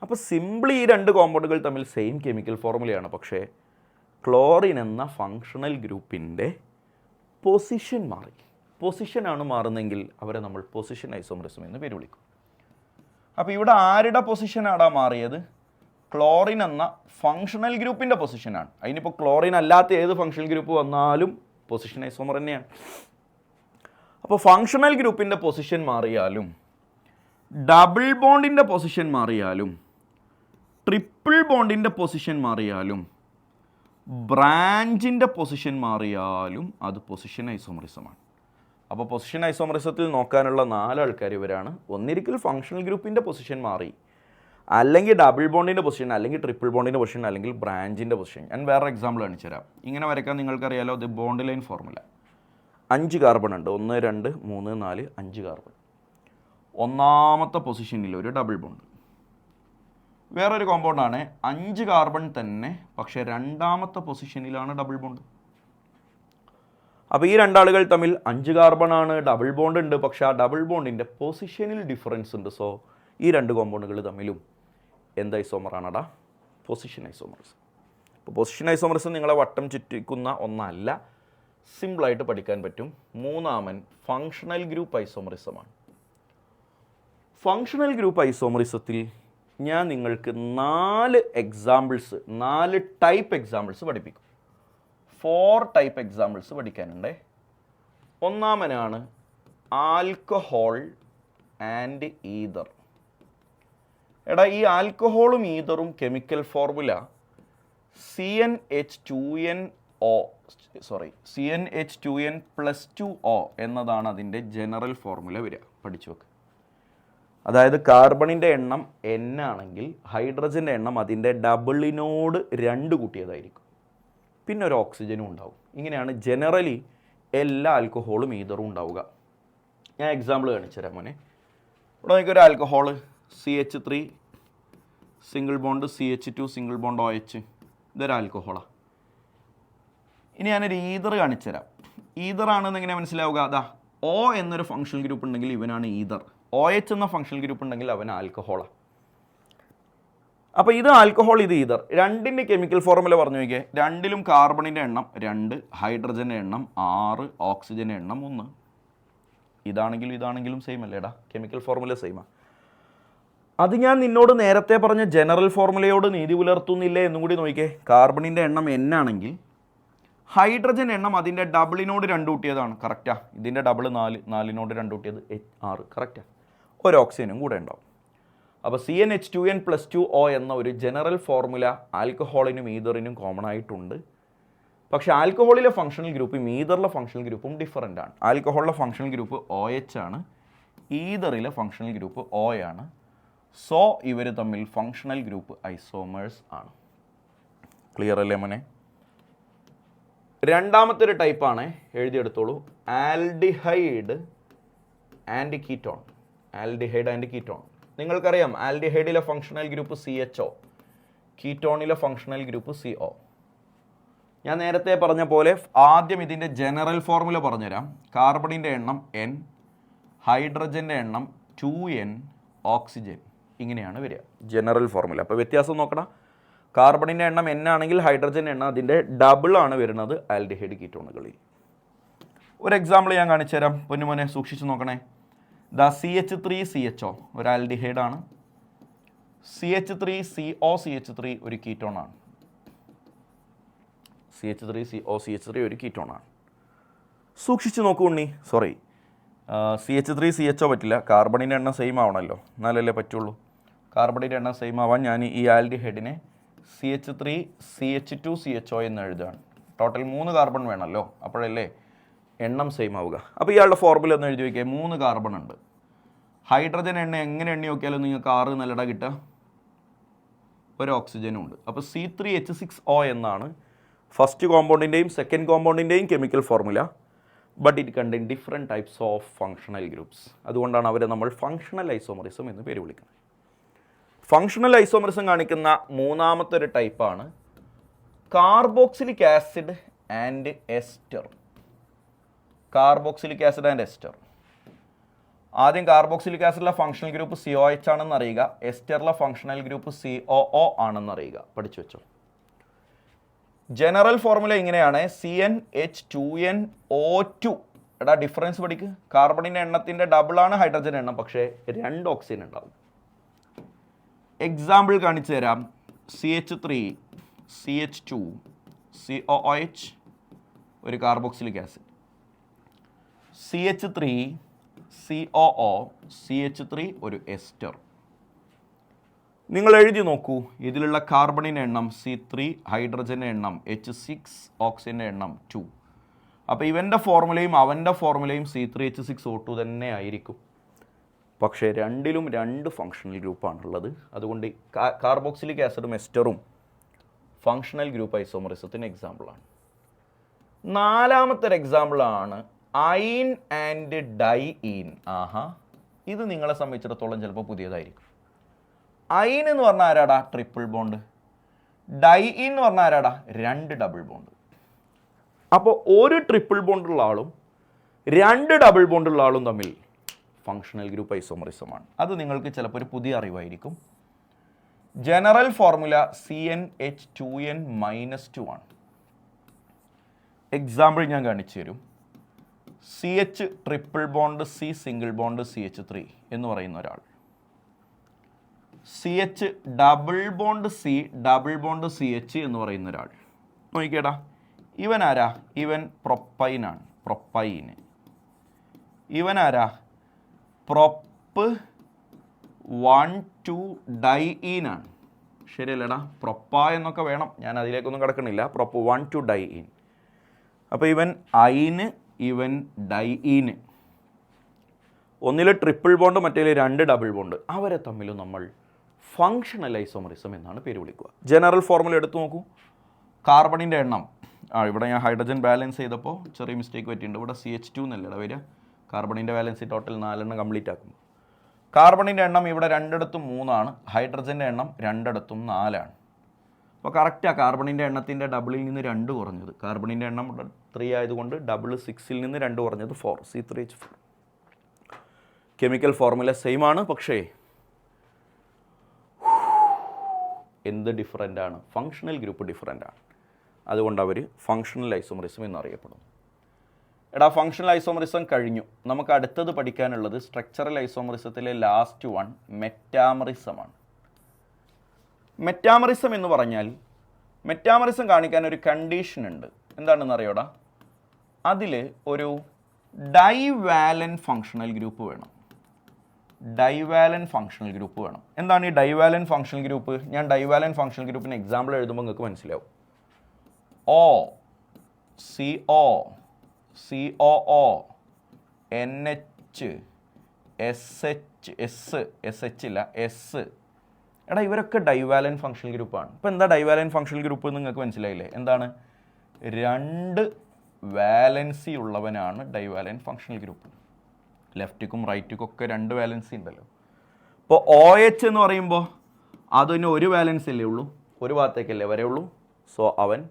അപ്പോൾ സിംപിളി ഈ 2 കോമ്പൗണ്ടുകൾ തമ്മിൽ സെയിം കെമിക്കൽ ഫോർമുലയാണ്. പക്ഷേ ക്ലോറിൻ എന്ന ഫങ്ഷണൽ ഗ്രൂപ്പിൻ്റെ പൊസിഷൻ മാറി. പൊസിഷനാണ് മാറുന്നതെങ്കിൽ അവരെ നമ്മൾ പൊസിഷൻ ഐസോമറിസം എന്ന് പേര് വിളിക്കും. അപ്പോൾ ഇവിടെ ആരുടെ പൊസിഷനാണ് മാറിയത്? ക്ലോറിൻ എന്ന ഫങ്ഷണൽ ഗ്രൂപ്പിൻ്റെ പൊസിഷനാണ്. അതിനിപ്പോൾ ക്ലോറിൻ അല്ലാത്ത ഏത് ഫങ്ഷണൽ ഗ്രൂപ്പ് വന്നാലും പൊസിഷൻ ഐസോമർ തന്നെയാണ്. അപ്പോൾ ഫങ്ഷണൽ ഗ്രൂപ്പിൻ്റെ പൊസിഷൻ മാറിയാലും, ഡബിൾ ബോണ്ടിൻ്റെ പൊസിഷൻ മാറിയാലും, ട്രിപ്പിൾ ബോണ്ടിൻ്റെ പൊസിഷൻ മാറിയാലും, ബ്രാഞ്ചിൻ്റെ പൊസിഷൻ മാറിയാലും അത് പൊസിഷൻ ഐസോമറിസമാണ്. അപ്പോൾ പൊസിഷൻ ഐസോമറിസത്തിൽ നോക്കാനുള്ള 4 ആൾക്കാർ ഇവരാണ്. ഒന്നിരിക്കൽ ഫങ്ഷണൽ ഗ്രൂപ്പിൻ്റെ പൊസിഷൻ മാറി, അല്ലെങ്കിൽ ഡബിൾ ബോണ്ടിൻ്റെ പൊസിഷൻ, അല്ലെങ്കിൽ ട്രിപ്പിൾ ബോണ്ടിൻ്റെ പൊസിഷൻ, അല്ലെങ്കിൽ ബ്രാഞ്ചിൻ്റെ പൊസിഷൻ. ഞാൻ വേറെ എക്സാമ്പിൾ കാണിച്ചു തരാം. ഇങ്ങനെ വരയ്ക്കാൻ നിങ്ങൾക്കറിയാലോ, ഇത് ബോണ്ട് ലൈൻ ഫോർമുല. 5 കാർബൺ ഉണ്ട്, 1 2 3 4 5 കാർബൺ. 1ാമത്തെ പൊസിഷനിൽ ഒരു ഡബിൾ ബോണ്ട്. വേറൊരു കോമ്പൗണ്ടാണ് 5 കാർബൺ തന്നെ, പക്ഷേ 2ാമത്തെ പൊസിഷനിലാണ് ഡബിൾ ബോണ്ട്. അപ്പോൾ ഈ 2 ആളുകൾ തമ്മിൽ 5 കാർബൺ ആണ്, ഡബിൾ ബോണ്ട് ഉണ്ട്, പക്ഷേ ആ ഡബിൾ ബോണ്ടിൻ്റെ പൊസിഷനിൽ ഡിഫറൻസ് ഉണ്ട്. സോ ഈ 2 കോമ്പൗണ്ടുകൾ തമ്മിലും എന്ത് ഐസോമറാണടാ? Position isomerism. അപ്പോൾ പൊസിഷൻ ഐസോമറിസം നിങ്ങളെ വട്ടം ചുറ്റിക്കുന്ന ഒന്നല്ല, സിമ്പിളായിട്ട് പഠിക്കാൻ പറ്റും. 3ാമൻ ഫങ്ഷണൽ ഗ്രൂപ്പ് ഐസോമറിസമാണ്. ഫങ്ഷണൽ ഗ്രൂപ്പ് ഐസോമറിസത്തിൽ ഞാൻ നിങ്ങൾക്ക് 4 എക്സാമ്പിൾസ്, 4 ടൈപ്പ് എക്സാമ്പിൾസ് പഠിപ്പിക്കും. 4 ടൈപ്പ് എക്സാമ്പിൾസ് പഠിക്കാനുണ്ട്. 1ാമനാണ് ആൽക്കഹോൾ ആൻഡ് ഈതർ. എടാ ഈ ആൽക്കഹോളും ഈതറും കെമിക്കൽ ഫോർമുല CnH2n+2O എന്നതാണ് അതിൻ്റെ ജനറൽ ഫോർമുല വരിക. പഠിച്ചു വെക്ക്. അതായത് കാർബണിൻ്റെ എണ്ണം N ആണെങ്കിൽ ഹൈഡ്രജൻ്റെ എണ്ണം അതിൻ്റെ ഡബിളിനോട് 2 കൂട്ടിയതായിരിക്കും. പിന്നെ ഒരു ഓക്സിജനും ഉണ്ടാവും. ഇങ്ങനെയാണ് ജനറലി എല്ലാ ആൽക്കഹോളും ഈതറും ഉണ്ടാവുക. ഞാൻ എക്സാമ്പിൾ കാണിച്ചു തരാം മോനെ. ഇവിടെ നമുക്കൊരു alcohol CH3 single bond CH2 single bond OH, ഇതൊരു ആൽക്കഹോളാണ്. ഇനി ഞാനൊരു ഈതർ കാണിച്ചു തരാം. ഈതർ ആണെന്ന് എങ്ങനെ മനസ്സിലാവുക? അതാ O എന്നൊരു ഫങ്ഷണൽ ഗ്രൂപ്പ് ഉണ്ടെങ്കിൽ ഇവനാണ് ഈതർ, OH എന്ന ഫങ്ഷണൽ ഗ്രൂപ്പ് ഉണ്ടെങ്കിൽ അവൻ ആൽക്കഹോളാണ്. അപ്പോൾ ഇത് ആൽക്കഹോൾ, ഇത് ഈതർ. 2ൻ്റെ കെമിക്കൽ ഫോർമുല പറഞ്ഞു നോക്കിയേ. 2ലും കാർബണിൻ്റെ എണ്ണം 2, ഹൈഡ്രജൻ്റെ എണ്ണം 6, ഓക്സിജൻ്റെ എണ്ണം 1. ഇതാണെങ്കിലും സെയിം അല്ലേടാ, കെമിക്കൽ ഫോർമുല സെയിമാണ്. അത് ഞാൻ നിന്നോട് നേരത്തെ പറഞ്ഞ ജനറൽ ഫോർമുലയോട് നീതി പുലർത്തുന്നില്ലേ എന്നും കൂടി നോക്കിയേ. കാർബണിൻ്റെ എണ്ണം N ആണെങ്കിൽ ഹൈഡ്രജൻ എണ്ണം അതിൻ്റെ ഡബിളിനോട് 2 കൂട്ടിയതാണ്, കറക്റ്റാ. ഇതിൻ്റെ ഡബിൾ 4, 4നോട് 2 കൂട്ടിയത് 6, കറക്റ്റാ. ഒരു ഓക്സിജനും കൂടെ ഉണ്ടാവും. അപ്പോൾ CnH2n+2O എന്ന ഒരു ജനറൽ ഫോർമുല ആൽക്കഹോളിനും ഈതറിനും കോമൺ ആയിട്ടുണ്ട്. പക്ഷേ ആൽക്കഹോളിലെ ഫങ്ഷണൽ ഗ്രൂപ്പും ഈതറിലെ ഫങ്ഷണൽ ഗ്രൂപ്പും ഡിഫറൻ്റ് ആണ്. ആൽക്കഹോളിലെ ഫങ്ഷണൽ ഗ്രൂപ്പ് OH ആണ്, ഈതറിലെ ഫങ്ഷണൽ ഗ്രൂപ്പ് O ആണ്. സോ ഇവർ തമ്മിൽ ഫങ്ഷണൽ ഗ്രൂപ്പ് ഐസോമേഴ്സ് ആണ്. ക്ലിയർ അല്ലേ മോനെ? രണ്ടാമത്തെ ഒരു ടൈപ്പാണ്, എഴുതിയെടുത്തോളൂ, aldehyde and ketone. Aldehyde and ketone നിങ്ങൾക്കറിയാം. ആൽഡിഹൈഡിലെ ഫങ്ഷണൽ ഗ്രൂപ്പ് CHO, കീറ്റോണിലെ ഫങ്ഷണൽ ഗ്രൂപ്പ് CO. ഞാൻ നേരത്തെ പറഞ്ഞ പോലെ ആദ്യം ഇതിൻ്റെ ജനറൽ ഫോർമുല പറഞ്ഞുതരാം. കാർബണിൻ്റെ എണ്ണം N, ഹൈഡ്രജൻ്റെ എണ്ണം 2N, ഓക്സിജൻ. ഇങ്ങനെയാണ് വരിക ജനറൽ ഫോർമുല. അപ്പോൾ വ്യത്യാസം നോക്കണം. കാർബണിൻ്റെ എണ്ണം N ആണെങ്കിൽ ഹൈഡ്രജൻ്റെ എണ്ണം അതിൻ്റെ ഡബിൾ ആണ് വരുന്നത് ആൽഡിഹൈഡ് കീറ്റോണുകളിൽ. ഒരു എക്സാമ്പിൾ ഞാൻ കാണിച്ചു തരാം. പൊന്നുമോനെ സൂക്ഷിച്ച് നോക്കണേ. CH3CHO ഒരു ആൽഡിഹൈഡാണ്. CH3COCH3 ഒരു കീറ്റോണാണ്. CH3COCH3 ഒരു കീറ്റോണാണ്. സൂക്ഷിച്ച് നോക്കൂ ഉണ്ണി. സോറി, CH3CHO പറ്റില്ല. കാർബണിൻ്റെ എണ്ണം സെയിം ആവണമല്ലോ, എന്നാലല്ലേ പറ്റുള്ളൂ. കാർബണിൻ്റെ എണ്ണം സെയിം ആവാൻ ഞാൻ ഈ ആൽഡിഹൈഡിനെ CH3CH2CHO എന്ന് എഴുതുകയാണ്. ടോട്ടൽ 3 കാർബൺ വേണമല്ലോ, അപ്പോഴല്ലേ എണ്ണം സെയിം ആവുക. അപ്പോൾ ഇയാളുടെ ഫോർമുല ഒന്ന് എഴുതി വയ്ക്കുക. 3 കാർബൺ ഉണ്ട്. ഹൈഡ്രജൻ എണ്ണ എങ്ങനെ എണ്ണി നോക്കിയാലും നിങ്ങൾക്ക് 6 നല്ലട കിട്ടുക. ഒരു ഓക്സിജനും ഉണ്ട്. അപ്പോൾ C3H6O എന്നാണ് ഫസ്റ്റ് കോമ്പൗണ്ടിൻ്റെയും സെക്കൻഡ് കോമ്പൗണ്ടിൻ്റെയും chemical formula. But it contain different types of functional groups. അതുകൊണ്ടാണ് അവരെ നമ്മൾ ഫങ്ഷണൽ ഐസോമറിസം എന്ന് പേര് വിളിക്കുന്നത്. ഫങ്ഷണൽ ഐസോമറിസം കാണിക്കുന്ന മൂന്നാമത്തെ ഒരു ടൈപ്പാണ് carboxylic acid and ester. Carboxylic acid and ester. ആദ്യം കാർബോക്സിലിക് ആസിഡിലെ ഫങ്ഷണൽ ഗ്രൂപ്പ് COH ആണെന്ന് അറിയുക. എസ്റ്ററിലെ ഫങ്ഷണൽ ഗ്രൂപ്പ് COO ആണെന്ന് അറിയുക. പഠിച്ചു വെച്ചോ. ജനറൽ ഫോർമുല ഇങ്ങനെയാണ്, CnH2nO2. എടാ ഡിഫറൻസ് പഠിക്ക്. കാർബണിൻ്റെ എണ്ണത്തിൻ്റെ ഡബിളാണ് ഹൈഡ്രജൻ എണ്ണം, പക്ഷേ 2 ഓക്സിജൻ ഉണ്ടാവും. എക്സാമ്പിൾ കാണിച്ചു തരാം. CH3CH2COOH ഒരു കാർബോക്സിലിക് ആസിഡ്. CH3COOCH3 ഒരു എസ്റ്റർ. നിങ്ങൾ എഴുതി നോക്കൂ. ഇതിലുള്ള കാർബണിൻ്റെ എണ്ണം C3, ഹൈഡ്രജൻ്റെ എണ്ണം H6, ഓക്സിജൻ്റെ എണ്ണം 2. അപ്പോൾ ഇവൻ്റെ ഫോർമുലയും അവൻ്റെ ഫോർമുലയും C3H6O2 തന്നെ ആയിരിക്കും. പക്ഷേ രണ്ടിലും 2 ഫങ്ഷണൽ ഗ്രൂപ്പാണുള്ളത്. അതുകൊണ്ട് കാർബോക്സിലിക് ആസിഡും എസ്റ്ററും ഫങ്ഷണൽ ഗ്രൂപ്പ് ഐസോമറിസത്തിന് എക്സാമ്പിളാണ്. നാലാമത്തെ ഒരു എക്സാമ്പിളാണ് അയിൻ ആൻഡ് ഡൈഇൻ. ഇത് നിങ്ങളെ സംബന്ധിച്ചിടത്തോളം ചിലപ്പോൾ പുതിയതായിരിക്കും. അയിൻ എന്ന് പറഞ്ഞാൽ ആരാടാ? Triple bond. ഡൈഇൻ എന്ന് പറഞ്ഞാൽ ആരാടാ? 2 ഡബിൾ ബോണ്ട്. അപ്പോൾ ഒരു ട്രിപ്പിൾ ബോണ്ടുള്ള ആളും 2 ഡബിൾ ബോണ്ടുള്ള ആളും തമ്മിൽ ഫങ്ഷണൽ ഗ്രൂപ്പ് ഐസോമറിസമാണ്. അത് നിങ്ങൾക്ക് ചിലപ്പോൾ ഒരു പുതിയ അറിവായിരിക്കും. ജനറൽ ഫോർമുല CnH2n-2 ആണ്. എക്സാമ്പിൾ ഞാൻ കാണിച്ചു തരും. CH triple bond C single bond CH3 എന്ന് പറയുന്ന ഒരാൾ. CH double bond C double bond CH എന്ന് പറയുന്ന ഒരാൾ. നോക്കിക്കേടാ, ഇവൻ ആരാ? ഇവൻ പ്രൊപ്പൈനാണ്. പ്രൊപ്പൈന്. ഇവൻ ആരാ? പ്രൊപ്പ് 1,2 ഡൈഇനാണ്. ശരിയല്ലേടാ? പ്രൊപ്പ എന്നൊക്കെ വേണം, ഞാൻ അതിലേക്കൊന്നും കിടക്കണില്ല. പ്രൊപ്പ് 1,2 ഡൈഇൻ. അപ്പോൾ ഇവൻ അയിന്, ഇവൻ ഡൈഇന്. ഒന്നിൽ ട്രിപ്പിൾ ബോണ്ട്, മറ്റേതിൽ 2 ഡബിൾ ബോണ്ട്. അവരെ തമ്മിലും നമ്മൾ ഫങ്ഷണൽ ഐസോമറിസം എന്നാണ് പേര് വിളിക്കുക. ജനറൽ ഫോർമുല എടുത്തു നോക്കൂ. കാർബണിൻ്റെ എണ്ണം, ഇവിടെ ഞാൻ ഹൈഡ്രജൻ ബാലൻസ് ചെയ്തപ്പോൾ ചെറിയ മിസ്റ്റേക്ക് പറ്റിയിട്ടുണ്ട്. ഇവിടെ CH2 എന്നല്ലടാ വരിക. കാർബണിൻ്റെ ബാലൻസ് ടോട്ടൽ 4 കംപ്ലീറ്റ് ആക്കുമ്പോൾ കാർബണിൻ്റെ എണ്ണം ഇവിടെ 2 3 ഹൈഡ്രജൻ്റെ എണ്ണം 2 4. അപ്പോൾ കറക്റ്റാണ്. കാർബണിൻ്റെ എണ്ണത്തിൻ്റെ ഡബിളിൽ നിന്ന് 2 കുറഞ്ഞത്. കാർബണിൻ്റെ എണ്ണം 3 ആയതുകൊണ്ട് ഡബിൾ 6ൽ നിന്ന് 2 കുറഞ്ഞത് 4, C3H4. കെമിക്കൽ ഫോർമുല സെയിം ആണ്, പക്ഷേ എന്ത് ഡിഫറൻ്റ് ആണ്? ഫങ്ഷണൽ ഗ്രൂപ്പ് ഡിഫറൻ്റ് ആണ്. അതുകൊണ്ട് അവർ ഫങ്ഷണൽ ഐസോമറിസം എന്നറിയപ്പെടുന്നു. എടാ, ഫങ്ഷണൽ ഐസോമറിസം കഴിഞ്ഞു. നമുക്ക് അടുത്തത് പഠിക്കാനുള്ളത് സ്ട്രക്ചറൽ ഐസോമറിസത്തിലെ ലാസ്റ്റ് വൺ മെറ്റാമറിസമാണ്. മെറ്റാമറിസം എന്ന് പറഞ്ഞാൽ, മെറ്റാമറിസം കാണിക്കാൻ ഒരു കണ്ടീഷൻ ഉണ്ട്. എന്താണെന്ന് അറിയോടാ? അതിൽ ഒരു ഡൈവാലൻ ഫങ്ഷണൽ ഗ്രൂപ്പ് വേണം. ഡൈവാലൻ ഫങ്ഷണൽ ഗ്രൂപ്പ് വേണം. എന്താണ് ഈ ഡൈവാലൻ ഫങ്ഷണൽ ഗ്രൂപ്പ്? ഞാൻ ഡൈവാലൻ ഫങ്ഷണൽ ഗ്രൂപ്പിന് എക്സാമ്പിൾ എഴുതുമ്പോൾ നിങ്ങൾക്ക് മനസ്സിലാവും. O CO, COO, NH, SH, SH ഇല്ല, S. എടാ ഇവരൊക്കെ ഡൈവാലൻറ്റ് ഫങ്ഷണൽ ഗ്രൂപ്പാണ്. ഇപ്പോൾ എന്താ ഡൈവാലൻറ്റ് ഫങ്ഷണൽ ഗ്രൂപ്പ് എന്ന് നിങ്ങൾക്ക് മനസ്സിലായില്ലേ? എന്താണ്? രണ്ട് വാലൻസി ഉള്ളവനാണ് ഡൈവാലൻറ്റ് ഫങ്ഷണൽ ഗ്രൂപ്പ്. ലെഫ്റ്റിക്കും റൈറ്റിക്കും ഒക്കെ രണ്ട് വാലൻസി ഉണ്ടല്ലോ. ഇപ്പോൾ OH എന്ന് പറയുമ്പോൾ അതിന് ഒരു വാലൻസി അല്ലേ ഉള്ളൂ, ഒരു ഭാഗത്തേക്കല്ലേ വരെയുള്ളൂ. സോ അവൻ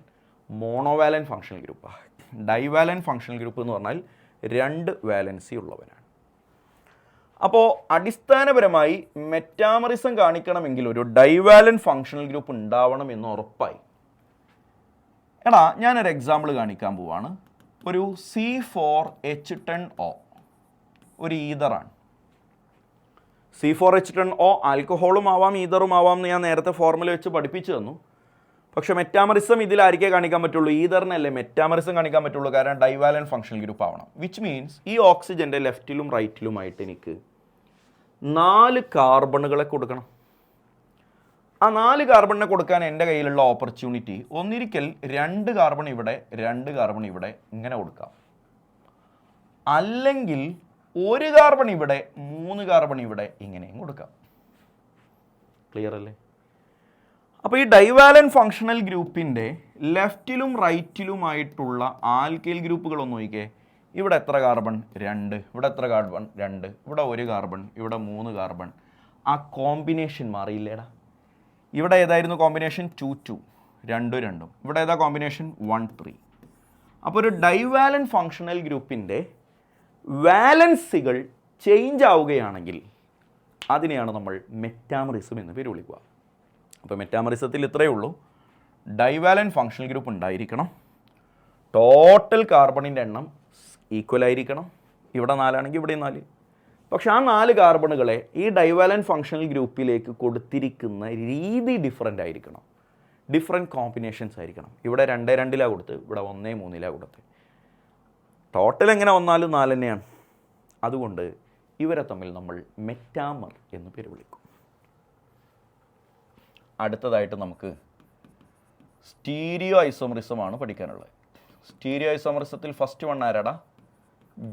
മോണോവാലൻറ്റ് ഫങ്ഷണൽ ഗ്രൂപ്പാണ്. ഡൈവാലൻറ്റ് ഫങ്ഷണൽ ഗ്രൂപ്പ് എന്ന് പറഞ്ഞാൽ രണ്ട് വാലൻസി ഉള്ളവനാണ്. അപ്പോൾ അടിസ്ഥാനപരമായി മെറ്റാമറിസം കാണിക്കണമെങ്കിൽ ഒരു ഡൈവാലൻറ്റ് ഫങ്ഷണൽ ഗ്രൂപ്പ് ഉണ്ടാവണം എന്ന് ഉറപ്പായി. എടാ ഞാനൊരു എക്സാമ്പിൾ കാണിക്കാൻ പോവാണ്. ഒരു C4H10O ഒരു ഈതറാണ്. C4H10O ആൽക്കഹോളും ആവാം ഈതറും ആവാം എന്ന് ഞാൻ നേരത്തെ ഫോർമുല വെച്ച് പഠിപ്പിച്ചു തന്നു. പക്ഷേ മെറ്റാമറിസം ഇതിലായിരിക്കേ കാണിക്കാൻ പറ്റുള്ളൂ, ഈതറിനല്ലേ മെറ്റാമറിസം കാണിക്കാൻ പറ്റുള്ളൂ, കാരണം ഡൈവാലൻറ്റ് ഫങ്ഷണൽ ഗ്രൂപ്പ് ആവണം. വിച്ച് മീൻസ് ഈ ഓക്സിജൻ്റെ ലെഫ്റ്റിലും റൈറ്റിലുമായിട്ട് എനിക്ക് 4 കാർബണുകളെ കൊടുക്കണം. ആ 4 കാർബണിനെ കൊടുക്കാൻ എൻ്റെ കയ്യിലുള്ള ഓപ്പർച്യൂണിറ്റി ഒന്നിരിക്കൽ 2 കാർബൺ ഇവിടെ 2 കാർബൺ ഇവിടെ ഇങ്ങനെ കൊടുക്കാം, അല്ലെങ്കിൽ 1 കാർബൺ ഇവിടെ 3 കാർബൺ ഇവിടെ ഇങ്ങനെയും കൊടുക്കാം. ക്ലിയർ അല്ലേ? അപ്പോൾ ഈ ഡൈവാലൻറ്റ് ഫങ്ഷണൽ ഗ്രൂപ്പിൻ്റെ ലെഫ്റ്റിലും റൈറ്റിലുമായിട്ടുള്ള ആൽക്കൈൽ ഗ്രൂപ്പുകൾ ഒന്ന് നോക്കിക്കേ. ഇവിടെ എത്ര കാർബൺ? 2. ഇവിടെ എത്ര കാർബൺ? 2. ഇവിടെ 1 കാർബൺ, ഇവിടെ 3 കാർബൺ. ആ കോമ്പിനേഷൻ മാറിയില്ലേടാ? ഇവിടെ ഏതായിരുന്നു കോമ്പിനേഷൻ? 2 2 2. ഇവിടെ ഏതാ കോമ്പിനേഷൻ? 1 3. അപ്പോൾ ഒരു ഡൈവാലൻറ്റ് ഫങ്ഷണൽ ഗ്രൂപ്പിൻ്റെ വാലൻസികൾ ചേഞ്ച് ആവുകയാണെങ്കിൽ അതിനെയാണ് നമ്മൾ മെറ്റാമറിസം എന്ന് പേര് വിളിക്കുക. അപ്പോൾ മെറ്റാമറിസത്തിൽ ഇത്രയേ ഉള്ളൂ, ഡൈവാലൻറ്റ് ഫങ്ഷണൽ ഗ്രൂപ്പ് ഉണ്ടായിരിക്കണം, ടോട്ടൽ കാർബണിൻ്റെ എണ്ണം ഈക്വൽ ആയിരിക്കണം. ഇവിടെ 4 ആണെങ്കിൽ ഇവിടെ 4. പക്ഷെ ആ 4 കാർബണുകളെ ഈ ഡൈവാലൻറ്റ് ഫങ്ഷണൽ ഗ്രൂപ്പിലേക്ക് കൊടുത്തിരിക്കുന്ന രീതി ഡിഫറൻ്റ് ആയിരിക്കണം, ഡിഫറെൻറ്റ് കോമ്പിനേഷൻസ് ആയിരിക്കണം. ഇവിടെ 2 2 കൊടുത്ത്, ഇവിടെ 1 3 കൊടുത്ത്. ടോട്ടൽ എങ്ങനെ വന്നാലും 4 തന്നെയാണ്. അതുകൊണ്ട് ഇവരെ തമ്മിൽ നമ്മൾ മെറ്റാമർ എന്ന് പേര് വിളിക്കും. അടുത്തതായിട്ട് നമുക്ക് സ്റ്റീരിയോ ഐസോമറിസമാണ് പഠിക്കാനുള്ളത്. സ്റ്റീരിയോ ഐസോമറിസത്തിൽ ഫസ്റ്റ് വൺ ആരാടാ?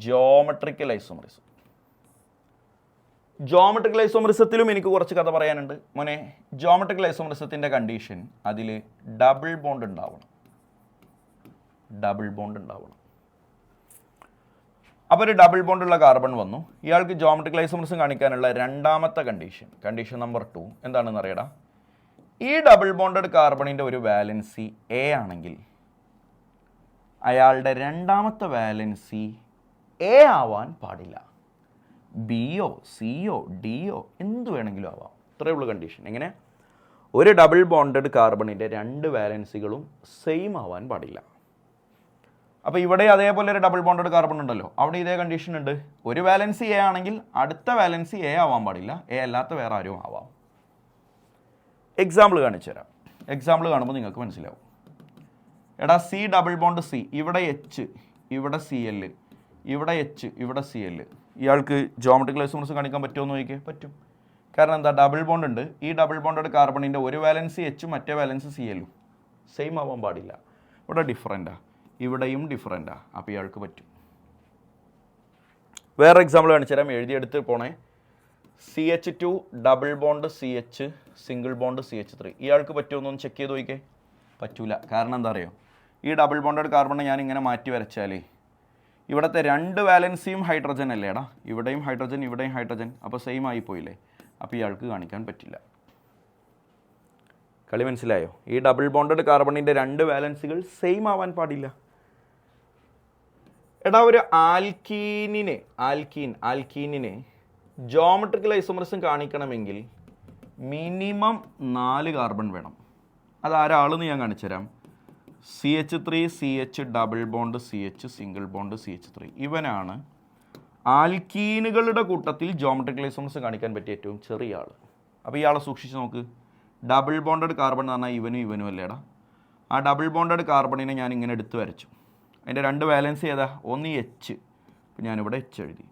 Geometrical isomerism. ജോമെട്രിക്കൽ ഐസോമറിസത്തിലും എനിക്ക് കുറച്ച് കഥ പറയാനുണ്ട് മോനെ. ജോമെട്രിക്കൽ ഐസോമറിസത്തിൻ്റെ കണ്ടീഷൻ അതിൽ ഡബിൾ ബോണ്ട് ഉണ്ടാവണം. ഡബിൾ ബോണ്ട് ഉണ്ടാവണം. അപ്പോൾ ഒരു ഡബിൾ ബോണ്ടുള്ള കാർബൺ വന്നു. ഇയാൾക്ക് ജോമെട്രിക്കൽ ഐസോമറിസം കാണിക്കാനുള്ള രണ്ടാമത്തെ കണ്ടീഷൻ നമ്പർ 2 എന്താണെന്ന് അറിയടാ? ഈ ഡബിൾ ബോണ്ടഡ് കാർബണിൻ്റെ ഒരു വാലൻസി എ ആണെങ്കിൽ അയാളുടെ രണ്ടാമത്തെ വാലൻസി എ ആവാൻ പാടില്ല. ബിയോ സിയോ ഡിയോ എന്ത് വേണമെങ്കിലും ആവാം. ഇത്രയേ ഉള്ളൂ കണ്ടീഷൻ. എങ്ങനെ? ഒരു ഡബിൾ ബോണ്ടഡ് കാർബണിൻ്റെ 2 വാലൻസികളും സെയിം ആവാൻ പാടില്ല. അപ്പോൾ ഇവിടെ അതേപോലെ ഒരു ഡബിൾ ബോണ്ടഡ് കാർബൺ ഉണ്ടല്ലോ, അവിടെ ഇതേ കണ്ടീഷൻ ഉണ്ട്. ഒരു വാലൻസി എ ആണെങ്കിൽ അടുത്ത വാലൻസി എ ആവാൻ പാടില്ല, എ അല്ലാത്ത വേറെ ആരും ആവാം. എക്സാമ്പിൾ കാണിച്ചു തരാം. എക്സാമ്പിൾ കാണുമ്പോൾ നിങ്ങൾക്ക് മനസ്സിലാവും. എടാ സി ഡബിൾ ബോണ്ട് സി, ഇവിടെ എച്ച്, ഇവിടെ സി എൽ, ഇവിടെ എച്ച്, ഇവിടെ സി എൽ. ഇയാൾക്ക് ജോമെട്രിക്കൽ ഐസോമറിസം കാണിക്കാൻ പറ്റുമോ എന്ന് ചോദിക്കുക? പറ്റും. കാരണം എന്താ? ഡബിൾ ബോണ്ട് ഉണ്ട്. ഈ ഡബിൾ ബോണ്ടഡ് കാർബണിൻ്റെ ഒരു വാലൻസി എച്ചും മറ്റേ വാലൻസി സി എല്ലും സെയിം ആവാൻ പാടില്ല. ഇവിടെ ഡിഫറൻറ്റാ, ഇവിടെയും ഡിഫറൻറ്റാ. അപ്പോൾ ഇയാൾക്ക് പറ്റും. വേറെ എക്സാമ്പിൾ കാണിച്ചു തരാം, എഴുതിയെടുത്ത് പോണേ. CH2 double bond CH single bond CH3. ഇയാൾക്ക് പറ്റുമെന്നൊന്ന് ചെക്ക് ചെയ്ത് നോക്കിക്കേ. പറ്റൂല. കാരണം എന്താ അറിയോ? ഈ ഡബിൾ ബോണ്ടഡ് കാർബൺ ഞാൻ ഇങ്ങനെ മാറ്റി വരച്ചാലേ ഇവിടുത്തെ 2 വാലൻസിയും ഹൈഡ്രജൻ അല്ലേടാ, ഇവിടെയും ഹൈഡ്രജൻ ഇവിടെയും ഹൈഡ്രജൻ, അപ്പോൾ സെയിം ആയിപ്പോയില്ലേ. അപ്പോൾ ഇയാൾക്ക് കാണിക്കാൻ പറ്റില്ല. കളി മനസ്സിലായോ? ഈ ഡബിൾ ബോണ്ടഡ് കാർബണിൻ്റെ 2 വാലൻസികൾ സെയിം ആവാൻ പാടില്ല. എടാ ഒരു ആൽക്കീനിനെ ജോമെട്രിക്കൽ ഐസോമറിസം കാണിക്കണമെങ്കിൽ മിനിമം 4 കാർബൺ വേണം. അതാരാളെന്ന് ഞാൻ കാണിച്ചു തരാം. CH3 CH double bond CH single bond CH3. ഇവനാണ് ആൽക്കീനുകളുടെ കൂട്ടത്തിൽ ജോമെട്രിക്കൽ ഐസോമറിസം കാണിക്കാൻ പറ്റിയ ഏറ്റവും ചെറിയ ആൾ. അപ്പോൾ ഇയാളെ സൂക്ഷിച്ച് നോക്ക്. ഡബിൾ ബോണ്ടഡ് കാർബൺ എന്ന് പറഞ്ഞാൽ ഇവനും അല്ലേടാ. ആ ഡബിൾ ബോണ്ടഡ് കാർബണിനെ ഞാൻ ഇങ്ങനെ എടുത്ത് വരച്ചു. അതിൻ്റെ 2 വാലൻസി ഏതാ? ഒന്ന് എച്ച്, അപ്പോൾ ഞാനിവിടെ എച്ച് എഴുതി.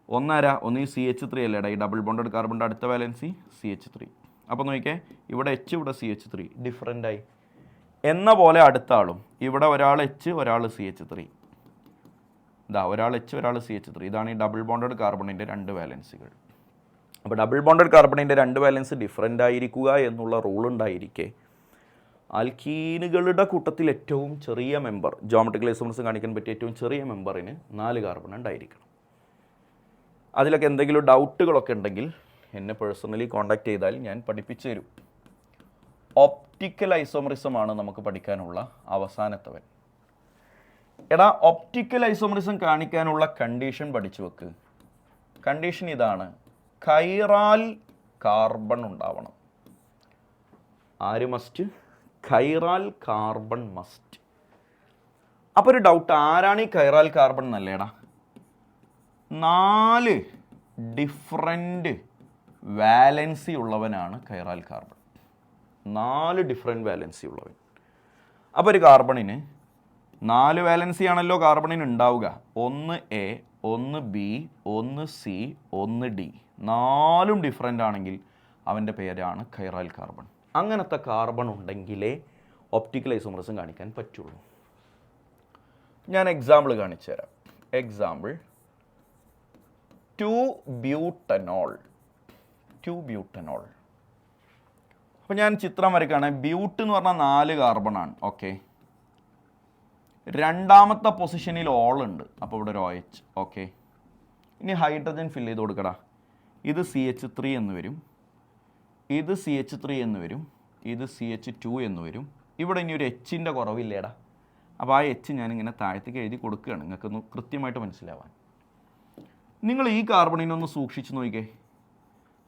ഒന്നാരാ? ഒന്ന് CH3 അല്ലേടാ. ഈ ഡബിൾ ബോണ്ടഡ് കാർബണിൻ്റെ അടുത്ത വാലൻസി CH3. അപ്പോൾ നോക്കിക്കേ, ഇവിടെ എച്ച് ഇവിടെ CH3 ഡിഫറൻ്റായി. എന്ന പോലെ അടുത്ത ആളും ഇവിടെ ഒരാൾ എച്ച് ഒരാൾ CH3 ഇതാ ഒരാൾ എച്ച് ഒരാൾ CH3 ഇതാണ് ഈ ഡബിൾ ബോണ്ടഡ് കാർബണിൻ്റെ 2 വാലൻസികൾ. അപ്പോൾ ഡബിൾ ബോണ്ടഡ് കാർബണിൻ്റെ 2 വാലൻസ് ഡിഫറൻ്റ് ആയിരിക്കുക എന്നുള്ള റൂൾ ഉണ്ടായിരിക്കെ ആൽക്കീനുകളുടെ കൂട്ടത്തിൽ ഏറ്റവും ചെറിയ മെമ്പർ ജോമെട്രിക്കൽ ഐസോമർസ് കാണിക്കാൻ പറ്റിയ ഏറ്റവും ചെറിയ മെമ്പറിന് 4 കാർബൺ ഉണ്ടായിരിക്കണം. അതിലൊക്കെ എന്തെങ്കിലും ഡൗട്ടുകളൊക്കെ ഉണ്ടെങ്കിൽ എന്നെ പേഴ്സണലി കോൺടാക്ട് ചെയ്താൽ ഞാൻ പഠിപ്പിച്ചു തരും. ഒപ്റ്റിക്കൽ ഐസോമറിസമാണ് നമുക്ക് പഠിക്കാനുള്ള അവസാനത്തവൻ. എടാ ഒപ്റ്റിക്കൽ ഐസോമറിസം കാണിക്കാനുള്ള കണ്ടീഷൻ പഠിച്ചു വെക്ക്. കണ്ടീഷൻ ഇതാണ്, കൈറാൽ കാർബൺ ഉണ്ടാവണം. ആര് മസ്റ്റ്? കൈറാൽ carbon must. അപ്പോൾ ഒരു ഡൗട്ട്, ആരാണ് ഈ കൈറാൽ കാർബൺ എന്നല്ലേടാ? 4 ഡിഫറെൻ്റ് വാലൻസി ഉള്ളവനാണ് കൈറാൽ കാർബൺ. 4 ഡിഫറെൻ്റ് വാലൻസി ഉള്ളവൻ. അപ്പോൾ ഒരു കാർബണിന് 4 വാലൻസി ആണല്ലോ കാർബണിന് ഉണ്ടാവുക. 1 A, 1 B, 1 C, 1 D. 4 different ആണെങ്കിൽ അവൻ്റെ പേരാണ് കൈറാൽ കാർബൺ. അങ്ങനത്തെ കാർബൺ ഉണ്ടെങ്കിലേ ഒപ്റ്റിക്കൽ ഐസോമറിസം കാണിക്കാൻ പറ്റുള്ളൂ. ഞാൻ എക്സാമ്പിൾ കാണിച്ചു തരാം. എക്സാമ്പിൾ 2-ബ്യൂട്ടനോൾ. 2-ബ്യൂട്ടനോൾ. അപ്പോൾ ഞാൻ ചിത്രം വരയ്ക്കുകയാണ്. ബ്യൂട്ട് എന്ന് പറഞ്ഞാൽ 4 കാർബണാണ്. ഓക്കെ, രണ്ടാമത്തെ പൊസിഷനിൽ ഓൾ ഉണ്ട്. അപ്പോൾ ഇവിടെ ഒരു OH. ഓക്കെ, ഇനി ഹൈഡ്രജൻ ഫില്ല് ചെയ്ത് കൊടുക്കടാ. ഇത് CH3 എന്ന് വരും, ഇത് CH3 എന്ന് വരും, ഇത് CH2 എന്ന് വരും. ഇവിടെ ഇനി ഒരു എച്ചിൻ്റെ കുറവില്ലേടാ. അപ്പോൾ ആ എച്ച് ഞാനിങ്ങനെ താഴത്തേക്ക് എഴുതി കൊടുക്കുകയാണ് നിങ്ങൾക്കൊന്ന് കൃത്യമായിട്ട് മനസ്സിലാവാൻ. നിങ്ങൾ ഈ കാർബണിനൊന്ന് സൂക്ഷിച്ച് നോക്കിക്കേ.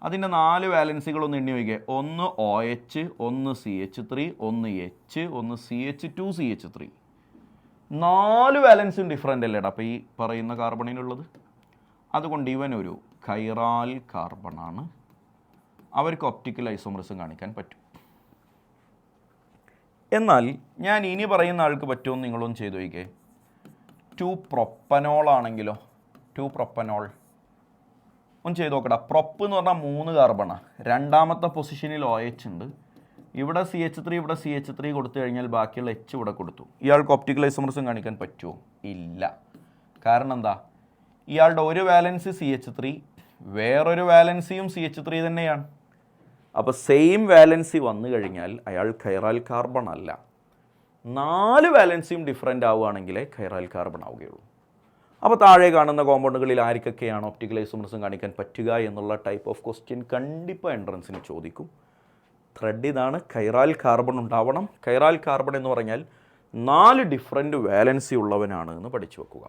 അതിൻ്റെ 4 വാലൻസികളൊന്ന് എണ്ണി നോക്കിക്കേ. 1 OH, 1 CH3, 1 H, 1 CH2, CH3. 4 വാലൻസും different അല്ലേടാ അപ്പോൾ ഈ പറയുന്ന കാർബണിനുള്ളത്. അതുകൊണ്ട് ഇവനൊരു കൈറാൽ കാർബണാണ്. അവർക്ക് ഒപ്റ്റിക്കൽ ഐസോമറിസം കാണിക്കാൻ പറ്റും. എന്നാൽ ഞാൻ ഇനി പറയുന്ന ആൾക്ക് പറ്റുമെന്ന് നിങ്ങളൊന്ന് ചെയ്തു നോക്കിക്കേ. 2-പ്രൊപ്പനോൾ ആണെങ്കിലോ? 2-പ്രൊപ്പനോൾ ഒന്ന് ചെയ്ത് നോക്കടാ. പ്രൊപ്പ് എന്ന് പറഞ്ഞാൽ 3 കാർബണാണ്. രണ്ടാമത്തെ പൊസിഷനിൽ OH ഉണ്ട്. ഇവിടെ CH3, ഇവിടെ CH3 കൊടുത്തു കഴിഞ്ഞാൽ ബാക്കിയുള്ള H ഇവിടെ കൊടുത്തു. ഇയാൾക്ക് ഒപ്റ്റിക്കൽ ഐസോമറിസം കാണിക്കാൻ പറ്റുമോ? ഇല്ല. കാരണം എന്താ? ഇയാളുടെ ഒരു വാലൻസി CH3, വേറൊരു വാലൻസിയും CH3 തന്നെയാണ്. അപ്പോൾ സെയിം വാലൻസി വന്നു കഴിഞ്ഞാൽ അയാൾ കൈറാൽ കാർബൺ അല്ല. 4 വാലൻസിയും ഡിഫറൻ്റ് ആവുകയാണെങ്കിലേ കൈറാൽ കാർബൺ ആവുകയുള്ളൂ. അപ്പോൾ താഴെ കാണുന്ന കോമ്പൗണ്ടുകളിൽ ആർക്കൊക്കെയാണ് ഒപ്റ്റിക്കൽ ഐസോമറിസം കാണിക്കാൻ പറ്റുക എന്നുള്ള ടൈപ്പ് ഓഫ് ക്വസ്റ്റ്യൻ കണ്ടിപ്പാக എൻട്രൻസിന് ചോദിക്കും. ത്രെഡ് ഇതാണ്, കൈറാൽ കാർബൺ ഉണ്ടാവണം. കൈറാൽ കാർബൺ എന്ന് പറഞ്ഞാൽ 4 ഡിഫറെൻ്റ് വാലൻസി ഉള്ളവനാണ് എന്ന് പഠിച്ചു വെക്കുക.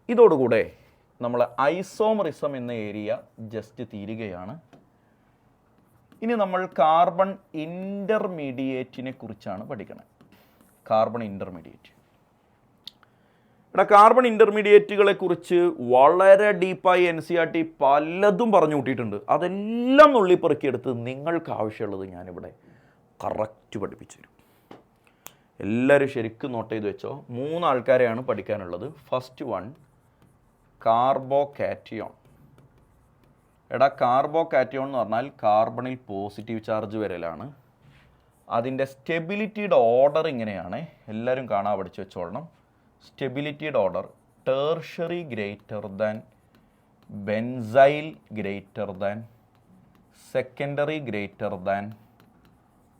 ഇതോടുകൂടെ നമ്മൾ ഐസോമറിസം എന്ന ഏരിയ ജസ്റ്റ് തീരുകയാണ്. ഇനി നമ്മൾ കാർബൺ ഇൻ്റർമീഡിയേറ്റിനെ കുറിച്ചാണ് പഠിക്കുന്നത്. Carbon intermediate. ഇവിടെ കാർബൺ ഇൻ്റർമീഡിയേറ്റുകളെ കുറിച്ച് വളരെ ഡീപ്പായി NCERT പലതും പറഞ്ഞു കൂട്ടിയിട്ടുണ്ട്. അതെല്ലാം നുള്ളിപ്പെറുക്കിയെടുത്ത് നിങ്ങൾക്ക് ആവശ്യമുള്ളത് ഞാനിവിടെ കറക്റ്റ് പഠിപ്പിച്ചു തരും. എല്ലാവരും ശരിക്കും നോട്ട് ചെയ്ത് വെച്ചോ. 3 ആൾക്കാരെയാണ് പഠിക്കാനുള്ളത്. First one carbocation. എടാ കാർബോകാറ്റിയോൺ എന്ന് പറഞ്ഞാൽ കാർബണിൽ പോസിറ്റീവ് ചാർജ് വരലാണ്. അതിൻ്റെ സ്റ്റെബിലിറ്റിയുടെ ഓർഡർ ഇങ്ങനെയാണ്. എല്ലാവരും കാണാൻ പഠിച്ചു വെച്ചോളണം. സ്റ്റെബിലിറ്റിയുടെ order tertiary greater than, benzyl greater than, secondary greater than,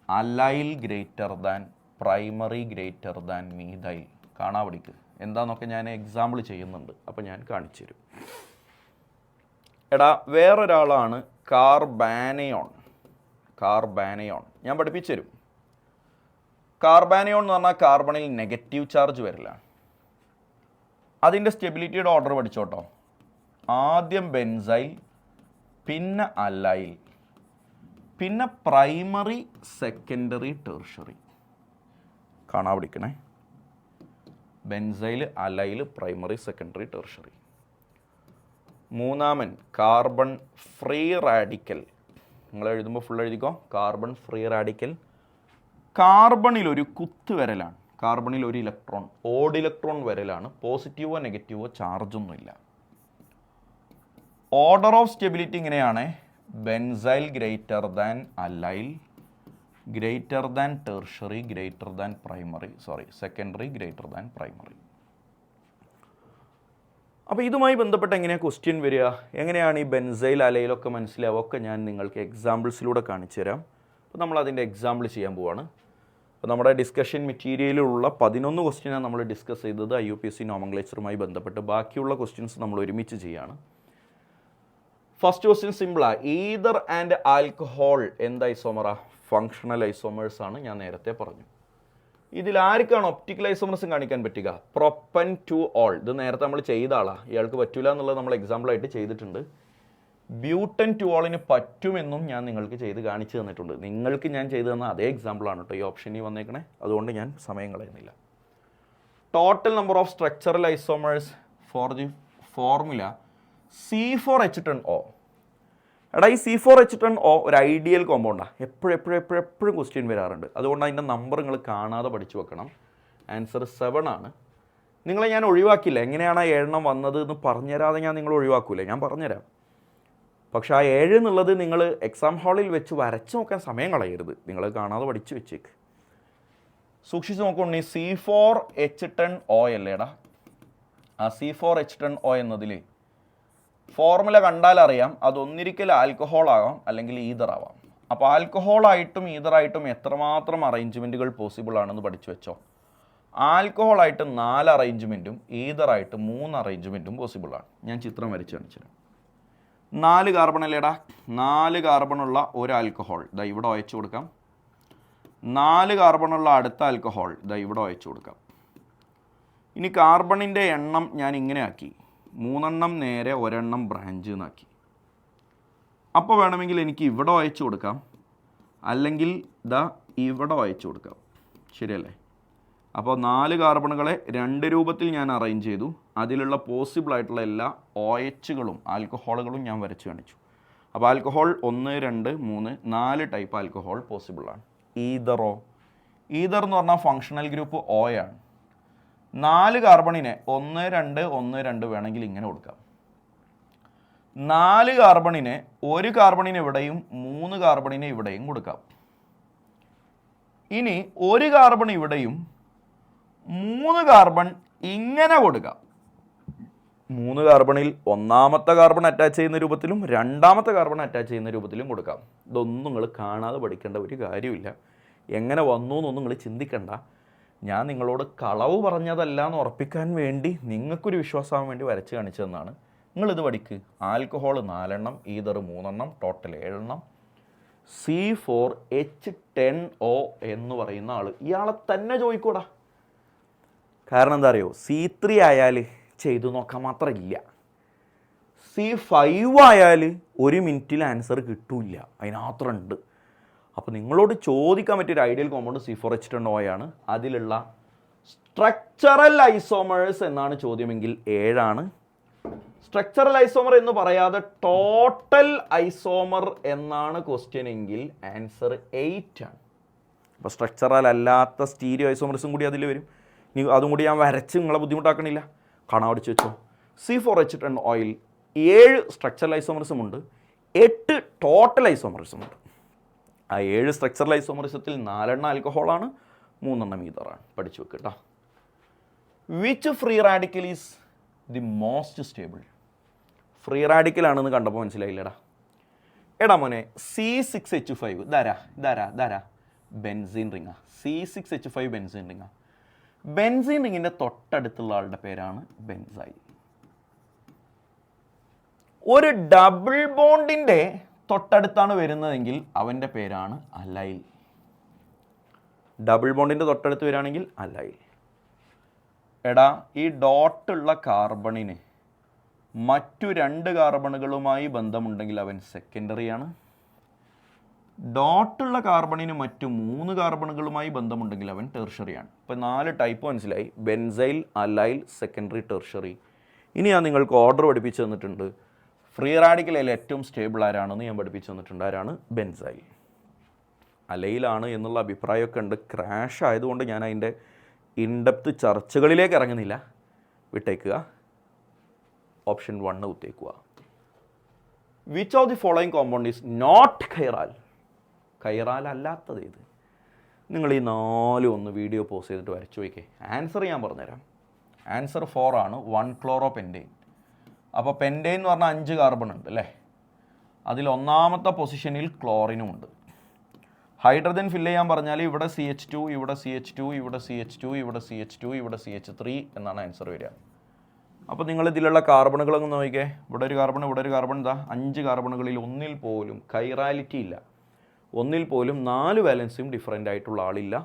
allyl greater than, primary greater than methyl. കാണാൻ പഠിക്കുക. എന്താണെന്നൊക്കെ ഞാൻ എക്സാമ്പിൾ ചെയ്യുന്നുണ്ട്. അപ്പോൾ ഞാൻ കാണിച്ചു തരും. എടാ വേറൊരാളാണ് കാർബാനയോൺ. കാർബാനയോൺ ഞാൻ പഠിപ്പിച്ചു തരും. കാർബാനയോൺ എന്ന് പറഞ്ഞാൽ കാർബണിൽ നെഗറ്റീവ് ചാർജ് വരില്ലാണ്. അതിൻ്റെ സ്റ്റെബിലിറ്റിയുടെ ഓർഡർ പഠിച്ചോട്ടോ. ആദ്യം ബെൻസൈൽ, പിന്നെ അലൈൽ, പിന്നെ പ്രൈമറി, സെക്കൻഡറി, ടെർഷറി. കാണാൻ പഠിക്കണേ. Benzyl, allyl, primary, secondary, tertiary. മൂന്നാമൻ കാർബൺ ഫ്രീ റാഡിക്കൽ. നിങ്ങൾ എഴുതുമ്പോൾ ഫുൾ എഴുതിക്കോ. Carbon free radical. കാർബണിൽ ഒരു കുത്ത് വരലാണ്. കാർബണിൽ ഒരു ഇലക്ട്രോൺ, ഓഡ് ഇലക്ട്രോൺ വരലാണ്. പോസിറ്റീവോ നെഗറ്റീവോ ചാർജൊന്നുമില്ല. ഓർഡർ ഓഫ് സ്റ്റെബിലിറ്റി ഇങ്ങനെയാണ്. Benzyl greater than allyl, greater than tertiary greater than primary secondary greater than primary. അപ്പോൾ ഇതുമായി ബന്ധപ്പെട്ട് എങ്ങനെയാണ് ക്വസ്റ്റ്യൻ വരിക, എങ്ങനെയാണ് ഈ ബെൻസൈൽ അലൈലൊക്കെ മനസ്സിലാവുക ഒക്കെ ഞാൻ നിങ്ങൾക്ക് എക്സാമ്പിൾസിലൂടെ കാണിച്ചു തരാം. അപ്പോൾ നമ്മൾ അതിൻ്റെ എക്സാമ്പിൾ ചെയ്യാൻ പോവാണ്. അപ്പോൾ നമ്മുടെ ഡിസ്കഷൻ മെറ്റീരിയലിലുള്ള 11 ക്വസ്റ്റ്യനാണ് നമ്മൾ ഡിസ്കസ് ചെയ്തത് IUPAC നോമൻക്ലേച്ചറുമായി ബന്ധപ്പെട്ട്. ബാക്കിയുള്ള ക്വസ്റ്റ്യൻസ് നമ്മൾ ഒരുമിച്ച് ചെയ്യാണ്. ഫസ്റ്റ് ക്വസ്റ്റ്യൻ സിമ്പിളാണ്. ഈതർ ആൻഡ് ആൽക്കഹോൾ എന്ത് ഐസോമറാ? ഫങ്ഷണൽ ഐസോമേഴ്സ് ആണ്, ഞാൻ നേരത്തെ പറഞ്ഞു. ഇതിൽ ആർക്കാണ് ഒപ്റ്റിക്കൽ ഐസോമർസും കാണിക്കാൻ പറ്റുക? Propan to all. ഇത് നേരത്തെ നമ്മൾ ചെയ്ത ആളാണ്, ഇയാൾക്ക് പറ്റൂല എന്നുള്ളത് നമ്മൾ എക്സാമ്പിളായിട്ട് ചെയ്തിട്ടുണ്ട്. ബ്യൂട്ടൻ ടു ഓളിന് പറ്റുമെന്നും ഞാൻ നിങ്ങൾക്ക് ചെയ്ത് കാണിച്ചു തന്നിട്ടുണ്ട്. നിങ്ങൾക്ക് ഞാൻ ചെയ്തു തന്ന അതേ എക്സാമ്പിളാണ് കേട്ടോ ഈ ഓപ്ഷനിൽ വന്നേക്കണേ, അതുകൊണ്ട് ഞാൻ സമയം കളയുന്നില്ല. Total number of structural isomers for the formula C4H10O. എടാ ഈ C4H10O ഒരു ഐഡിയൽ കോമ്പൗണ്ടാണ്. എപ്പോഴും ക്വസ്റ്റ്യൻ വരാറുണ്ട്. അതുകൊണ്ട് അതിൻ്റെ നമ്പർ നിങ്ങൾ കാണാതെ പഠിച്ചു വെക്കണം. ആൻസർ 7 ആണ്. നിങ്ങളെ ഞാൻ ഒഴിവാക്കില്ല. എങ്ങനെയാണ് ആ 7 വന്നത് എന്ന് പറഞ്ഞുതരാതെ ഞാൻ നിങ്ങൾ ഒഴിവാക്കൂലേ, ഞാൻ പറഞ്ഞുതരാം. പക്ഷേ ആ 7 എന്നുള്ളത് നിങ്ങൾ എക്സാം ഹാളിൽ വെച്ച് വരച്ച് നോക്കാൻ സമയം കളയരുത്. നിങ്ങൾ കാണാതെ പഠിച്ച് വെച്ചേക്ക്. സൂക്ഷിച്ച് നോക്കുകൊണ്ടേ C4H10O അല്ലേടാ. ആ C4H10O എന്നതിൽ ഫോർമുല കണ്ടാൽ അറിയാം അതൊന്നിരിക്കൽ ആൽക്കഹോൾ ആകാം അല്ലെങ്കിൽ ഈതർ ആവാം. അപ്പോൾ ആൽക്കഹോളായിട്ടും ഈതറായിട്ടും എത്രമാത്രം അറേഞ്ച്മെൻറ്റുകൾ പോസിബിൾ ആണെന്ന് പഠിച്ചു വെച്ചോ. ആൽക്കഹോളായിട്ട് 4 അറേഞ്ച്മെൻറ്റും ഈതറായിട്ട് 3 അറേഞ്ച്മെൻറ്റും പോസിബിളാണ്. ഞാൻ ചിത്രം വരച്ച് കാണിച്ചുതരാം. 4 കാർബൺ അല്ലേടാ. 4 കാർബണുള്ള ഒരു ആൽക്കഹോൾ ദാ ഇവിടെ ഒഴിച്ചു കൊടുക്കാം. 4 കാർബണുള്ള അടുത്ത ആൽക്കഹോൾ ദാ ഇവിടെ ഒഴിച്ചു കൊടുക്കാം. ഇനി കാർബണിൻ്റെ എണ്ണം ഞാൻ ഇങ്ങനെ ആക്കി, 3 എണ്ണം നേരെ 1 എണ്ണം ബ്രാഞ്ച് എന്നാക്കി. അപ്പോൾ വേണമെങ്കിൽ എനിക്ക് ഇവിടെ അയച്ചു കൊടുക്കാം, അല്ലെങ്കിൽ ഇതാ ഇവിടെ അയച്ചു കൊടുക്കാം. ശരിയല്ലേ? അപ്പോൾ 4 കാർബണുകളെ 2 രൂപത്തിൽ ഞാൻ അറേഞ്ച് ചെയ്തു. അതിലുള്ള പോസിബിൾ ആയിട്ടുള്ള എല്ലാ OHകളും ആൽക്കഹോളുകളും ഞാൻ വരച്ച് കാണിച്ചു. അപ്പോൾ ആൽക്കഹോൾ 1, 2, 3, 4 ടൈപ്പ് ആൽക്കഹോൾ പോസിബിളാണ്. ഈതറോ? ഈതർ എന്ന് പറഞ്ഞാൽ ഫങ്ഷണൽ ഗ്രൂപ്പ് O ആണ്. 4 കാർബണിനെ 1, 2, 1, 2 വേണമെങ്കിൽ ഇങ്ങനെ കൊടുക്കാം. 4 കാർബണിനെ 1 കാർബണിന് ഇവിടെയും 3 കാർബണിനെ ഇവിടെയും കൊടുക്കാം. ഇനി 1 കാർബൺ ഇവിടെയും 3 കാർബൺ ഇങ്ങനെ കൊടുക്കാം. 3 കാർബണിൽ 1ാമത്തെ കാർബൺ അറ്റാച്ച് ചെയ്യുന്ന രൂപത്തിലും 2ാമത്തെ കാർബൺ അറ്റാച്ച് ചെയ്യുന്ന രൂപത്തിലും കൊടുക്കാം. ഇതൊന്നും നിങ്ങൾ കാണാതെ പഠിക്കേണ്ട ഒരു കാര്യമില്ല. എങ്ങനെ വന്നു എന്നൊന്നും നിങ്ങൾ ചിന്തിക്കണ്ട. ഞാൻ നിങ്ങളോട് കളവ് പറഞ്ഞതല്ല എന്ന് ഉറപ്പിക്കാൻ വേണ്ടി നിങ്ങൾക്കൊരു വിശ്വാസമാകാൻ വേണ്ടി വരച്ച് കാണിച്ചതെന്നാണ്. നിങ്ങളിത് പഠിക്ക്. ആൽക്കഹോൾ 4 എണ്ണം, ഈതർ 3 എണ്ണം, ടോട്ടൽ 7 എണ്ണം. C4H10O എന്ന് പറയുന്ന ആൾ, ഇയാളെ തന്നെ ചോദിക്കൂടാ. കാരണം എന്താ അറിയോ, C3 ആയാൽ ചെയ്തു നോക്കാൻ മാത്രമില്ല. C5 ആയാൽ 1 മിനിറ്റിൽ ആൻസർ കിട്ടൂല, അതിനകത്തുണ്ട്. അപ്പോൾ നിങ്ങളോട് ചോദിക്കാൻ പറ്റിയൊരു ഐഡിയൽ കോമ്പൗണ്ട് C4H10O ആണ്. അതിലുള്ള സ്ട്രക്ചറൽ ഐസോമേഴ്സ് എന്നാണ് ചോദ്യമെങ്കിൽ 7 ആണ്. സ്ട്രക്ചറൽ ഐസോമർ എന്ന് പറയാതെ ടോട്ടൽ ഐസോമർ എന്നാണ് ക്വസ്റ്റ്യൻ എങ്കിൽ ആൻസർ 8 ആണ്. അപ്പോൾ സ്ട്രക്ചറൽ അല്ലാത്ത സ്റ്റീരിയോ ഐസോമർസും കൂടി അതിൽ വരും. ഇനി അതും കൂടി ഞാൻ വരച്ച് നിങ്ങളെ ബുദ്ധിമുട്ടാക്കണില്ല, കാണാൻ പഠിച്ച് വെച്ചോ. C4H10O 7 സ്ട്രക്ചറൽ ഐസോമർസും ഉണ്ട്, 8 ടോട്ടൽ ഐസോമർസും ഉണ്ട്. ആ 7 സ്ട്രക്ചറൽ ഐസോമറിസത്തിൽ 4 എണ്ണം ആൽക്കഹോളാണ്, 3 എണ്ണം ഈതറാണ്. പഠിച്ചു വെക്കട്ടോ. Which free radical is the most stable? Free radical ആണെന്ന് കണ്ടപ്പോൾ മനസ്സിലായില്ലടാ. എടാ മോനെ, C6H5 ധാരാ ബെൻസീൻ റിങ്ങാ. C6H5 ബെൻസീൻ റിങ്ങാ. ബെൻസീൻ റിങ്ങിൻ്റെ തൊട്ടടുത്തുള്ള ആളുടെ പേരാണ് ബെൻസൈൽ. ഒരു ഡബിൾ ബോണ്ടിൻ്റെ തൊട്ടടുത്താണ് വരുന്നതെങ്കിൽ അവൻ്റെ പേരാണ് അലൈൽ. ഡബിൾ ബോണ്ടിൻ്റെ തൊട്ടടുത്ത് വരികയാണെങ്കിൽ അലൈൽ. എടാ, ഈ ഡോട്ടുള്ള കാർബണിന് മറ്റു 2 കാർബണുകളുമായി ബന്ധമുണ്ടെങ്കിൽ അവൻ സെക്കൻഡറിയാണ്. ഡോട്ടുള്ള കാർബണിന് മറ്റു 3 കാർബണുകളുമായി ബന്ധമുണ്ടെങ്കിൽ അവൻ ടെർഷറിയാണ്. ഇപ്പോൾ 4 ടൈപ്പ് മനസ്സിലായി: ബെൻസൈൽ, അലൈൽ, സെക്കൻഡറി, ടെർഷറി. ഇനി ഞാൻ നിങ്ങൾക്ക് ഓർഡർ പഠിപ്പിച്ചു തന്നിട്ടുണ്ട്. ഫ്രീ റാഡിക്കലിൽ ഏറ്റവും സ്റ്റേബിൾ ആരാണെന്ന് ഞാൻ പഠിപ്പിച്ചു തന്നിട്ടുണ്ട്. ആരാണ്? ബെൻസൈൽ. അലൈലാണ് എന്നുള്ള അഭിപ്രായമൊക്കെ ഉണ്ട്. ക്രാഷ് ആയതുകൊണ്ട് ഞാൻ അതിൻ്റെ ഇൻഡെപ്ത് ചർച്ചകളിലേക്ക് ഇറങ്ങുന്നില്ല, വിട്ടേക്കുക. ഓപ്ഷൻ 1 കുത്തേക്കുക. Which of the following compound is not chiral? Chiral അല്ലാത്തത് ഏത്? നിങ്ങൾ ഈ 4 ഒന്ന് വീഡിയോ പോസ് ചെയ്തിട്ട് വരച്ചു വയ്ക്കേ. ആൻസർ ഞാൻ പറഞ്ഞുതരാം. ആൻസർ 4 ആണ്, 1 ക്ലോറോ പെൻറ്റെയിൻ. അപ്പോൾ പെൻറ്റെയിൻ എന്ന് പറഞ്ഞാൽ 5 കാർബൺ ഉണ്ട് അല്ലേ, അതിൽ ഒന്നാമത്തെ പൊസിഷനിൽ ക്ലോറിനും ഉണ്ട്. ഹൈഡ്രജൻ ഫില്ല് ചെയ്യാൻ പറഞ്ഞാൽ ഇവിടെ CH2, ഇവിടെ CH2, ഇവിടെ CH2, ഇവിടെ CH2, ഇവിടെ CH3 എന്നാണ് ആൻസർ വരിക. അപ്പോൾ നിങ്ങൾ ഇതിലുള്ള കാർബണുകളൊക്കെ നോക്കിക്കേ. ഇവിടെ ഒരു കാർബൺ, ഇവിടെ ഒരു കാർബൺ, ഇതാ 5 കാർബണുകളിൽ ഒന്നിൽ പോലും കൈറാലിറ്റി ഇല്ല, ഒന്നിൽ പോലും 4 വാലൻസിയും ഡിഫറൻ്റ് ആയിട്ടുള്ള ആളില്ല.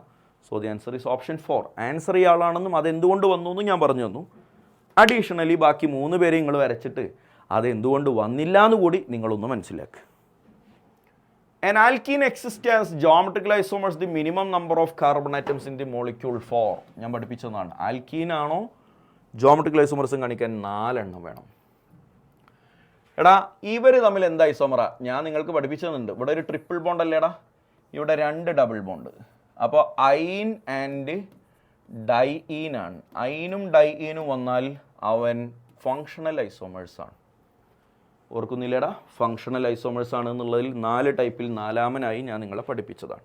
So the answer is option 4. Answer ഈ ആളാണെന്നും അതെന്തുകൊണ്ട് വന്നു എന്നും ഞാൻ പറഞ്ഞു തന്നു. അഡീഷണലി ബാക്കി 3 പേരെ നിങ്ങൾ വരച്ചിട്ട് അതെന്തുകൊണ്ട് വന്നില്ല എന്ന് കൂടി നിങ്ങളൊന്ന് മനസ്സിലാക്കുക. An alkene exists as geometrical isomers the minimum number of carbon atoms in the molecule 4. ഞാൻ പഠിപ്പിച്ചതാണ്. ആൽക്കീൻ ആണോ ജോമെട്രിക്കൽ ഐസോമർസും കാണിക്കാൻ 4 എണ്ണം വേണം. എടാ ഇവർ തമ്മിൽ എന്താ ഐസോമറാ? ഞാൻ നിങ്ങൾക്ക് പഠിപ്പിച്ചതുണ്ട്. ഇവിടെ ഒരു ട്രിപ്പിൾ ബോണ്ട് അല്ലേടാ, ഇവിടെ 2 ഡബിൾ ബോണ്ട്. അപ്പോൾ ഐൻ ആൻഡ് ഡൈഈൻ ആണ്. ഐനും ഡൈഈനും വന്നാൽ അവൻ ഫങ്ഷണൽ ഐസോമേഴ്സ് ആണ്. ഓർക്കുന്നില്ലേടാ, ഫങ്ഷണൽ ഐസോമേഴ്സ് ആണ് എന്നുള്ളതിൽ 4 ടൈപ്പിൽ 4ാമനായി ഞാൻ നിങ്ങളെ പഠിപ്പിച്ചതാണ്.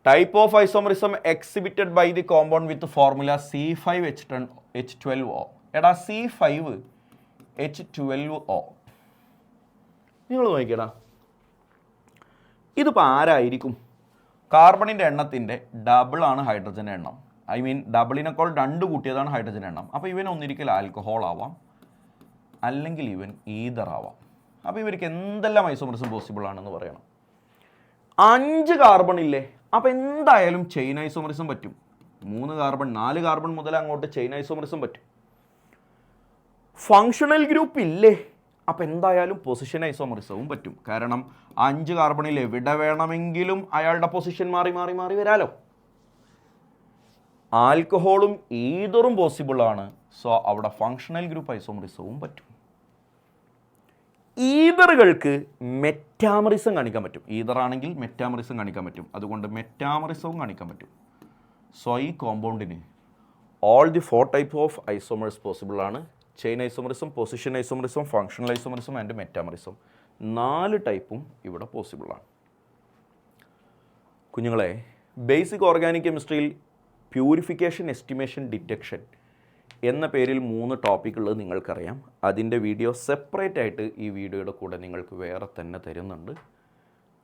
Type of isomerism exhibited by the compound with formula C5H12O. എടാ C5H12O നിങ്ങൾ നോക്കിയടാ, ഇതിപ്പോൾ ആരായിരിക്കും? കാർബണിൻ്റെ എണ്ണത്തിൻ്റെ ഡബിളാണ് ഹൈഡ്രജൻ്റെ എണ്ണം. ഐ മീൻ ഡബിളിനേക്കാൾ 2 കൂട്ടിയതാണ് ഹൈഡ്രജൻ എണ്ണം. അപ്പോൾ ഇവൻ ഒന്നിരിക്കൽ ആൽക്കഹോൾ ആവാം, അല്ലെങ്കിൽ ഇവൻ ഈതർ ആവാം. അപ്പോൾ ഇവർക്ക് എന്തെല്ലാം ഐസോമറിസം പോസിബിൾ ആണെന്ന് പറയണം. 5 കാർബൺ ഇല്ലേ, അപ്പോൾ എന്തായാലും ചെയിൻ ഐസോമറിസം പറ്റും. 3 കാർബൺ 4 കാർബൺ മുതൽ അങ്ങോട്ട് ചെയിൻ ഐസോമറിസം പറ്റും. ഫങ്ഷണൽ ഗ്രൂപ്പ് ഇല്ലേ, അപ്പോൾ എന്തായാലും പൊസിഷൻ ഐസോമറിസവും പറ്റും. കാരണം 5 കാർബണിൽ എവിടെ വേണമെങ്കിലും അയാളുടെ പൊസിഷൻ മാറി മാറി മാറി വരാലോ. ആൽക്കഹോളും ഈതറും പോസിബിൾ ആണ്. സോ അവിടെ ഫങ്ഷണൽ ഗ്രൂപ്പ് ഐസോമറിസവും പറ്റും. ഈതറുകൾക്ക് മെറ്റാമറിസം കാണിക്കാൻ പറ്റും. ഈതറാണെങ്കിൽ മെറ്റാമറിസം കാണിക്കാൻ പറ്റും. അതുകൊണ്ട് മെറ്റാമറിസവും കാണിക്കാൻ പറ്റും. സോ ഈ കോമ്പൗണ്ടിന് all the 4 type of isomers possible ആണ്. Chain isomerism, position isomerism, functional isomerism and metamerism. 4 ടൈപ്പും ഇവിടെ പോസിബിൾ ആണ്. കുഞ്ഞുങ്ങളെ, ബേസിക് ഓർഗാനിക് കെമിസ്ട്രിയിൽ പ്യൂരിഫിക്കേഷൻ, എസ്റ്റിമേഷൻ, ഡിറ്റക്ഷൻ എന്ന പേരിൽ 3 ടോപ്പിക്കുള്ളത് നിങ്ങൾക്കറിയാം. അതിൻ്റെ വീഡിയോ സെപ്പറേറ്റ് ആയിട്ട് ഈ വീഡിയോയുടെ കൂടെ നിങ്ങൾക്ക് വേറെ തന്നെ തരുന്നുണ്ട്.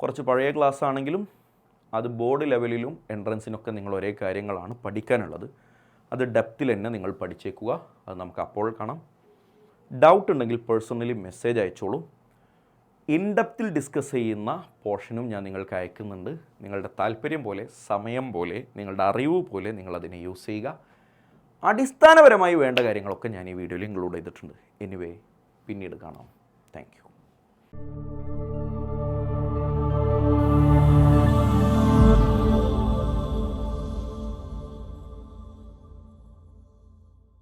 കുറച്ച് പഴയ ക്ലാസ് ആണെങ്കിലും അത് ബോർഡ് ലെവലിലും എൻട്രൻസിനൊക്കെ നിങ്ങൾ ഒരേ കാര്യങ്ങളാണ് പഠിക്കാനുള്ളത്. അത് ഡെപ്തിൽ തന്നെ നിങ്ങൾ പഠിച്ചേക്കുക. അത് നമുക്ക് അപ്പോൾ കാണാം. ഡൗട്ട് ഉണ്ടെങ്കിൽ പേഴ്സണലി മെസ്സേജ് അയച്ചോളൂ. ഇൻഡെപ്തിൽ ഡിസ്കസ് ചെയ്യുന്ന പോർഷനും ഞാൻ നിങ്ങൾക്ക് അയക്കുന്നുണ്ട്. നിങ്ങളുടെ താല്പര്യം പോലെ, സമയം പോലെ, നിങ്ങളുടെ അറിവ് പോലെ നിങ്ങളതിനെ യൂസ് ചെയ്യുക. അടിസ്ഥാനപരമായി വേണ്ട കാര്യങ്ങളൊക്കെ ഞാൻ ഈ വീഡിയോയിൽ ഇൻക്ലൂഡ് ചെയ്തിട്ടുണ്ട്. എനിവേ, പിന്നീട് കാണാം. Thank you.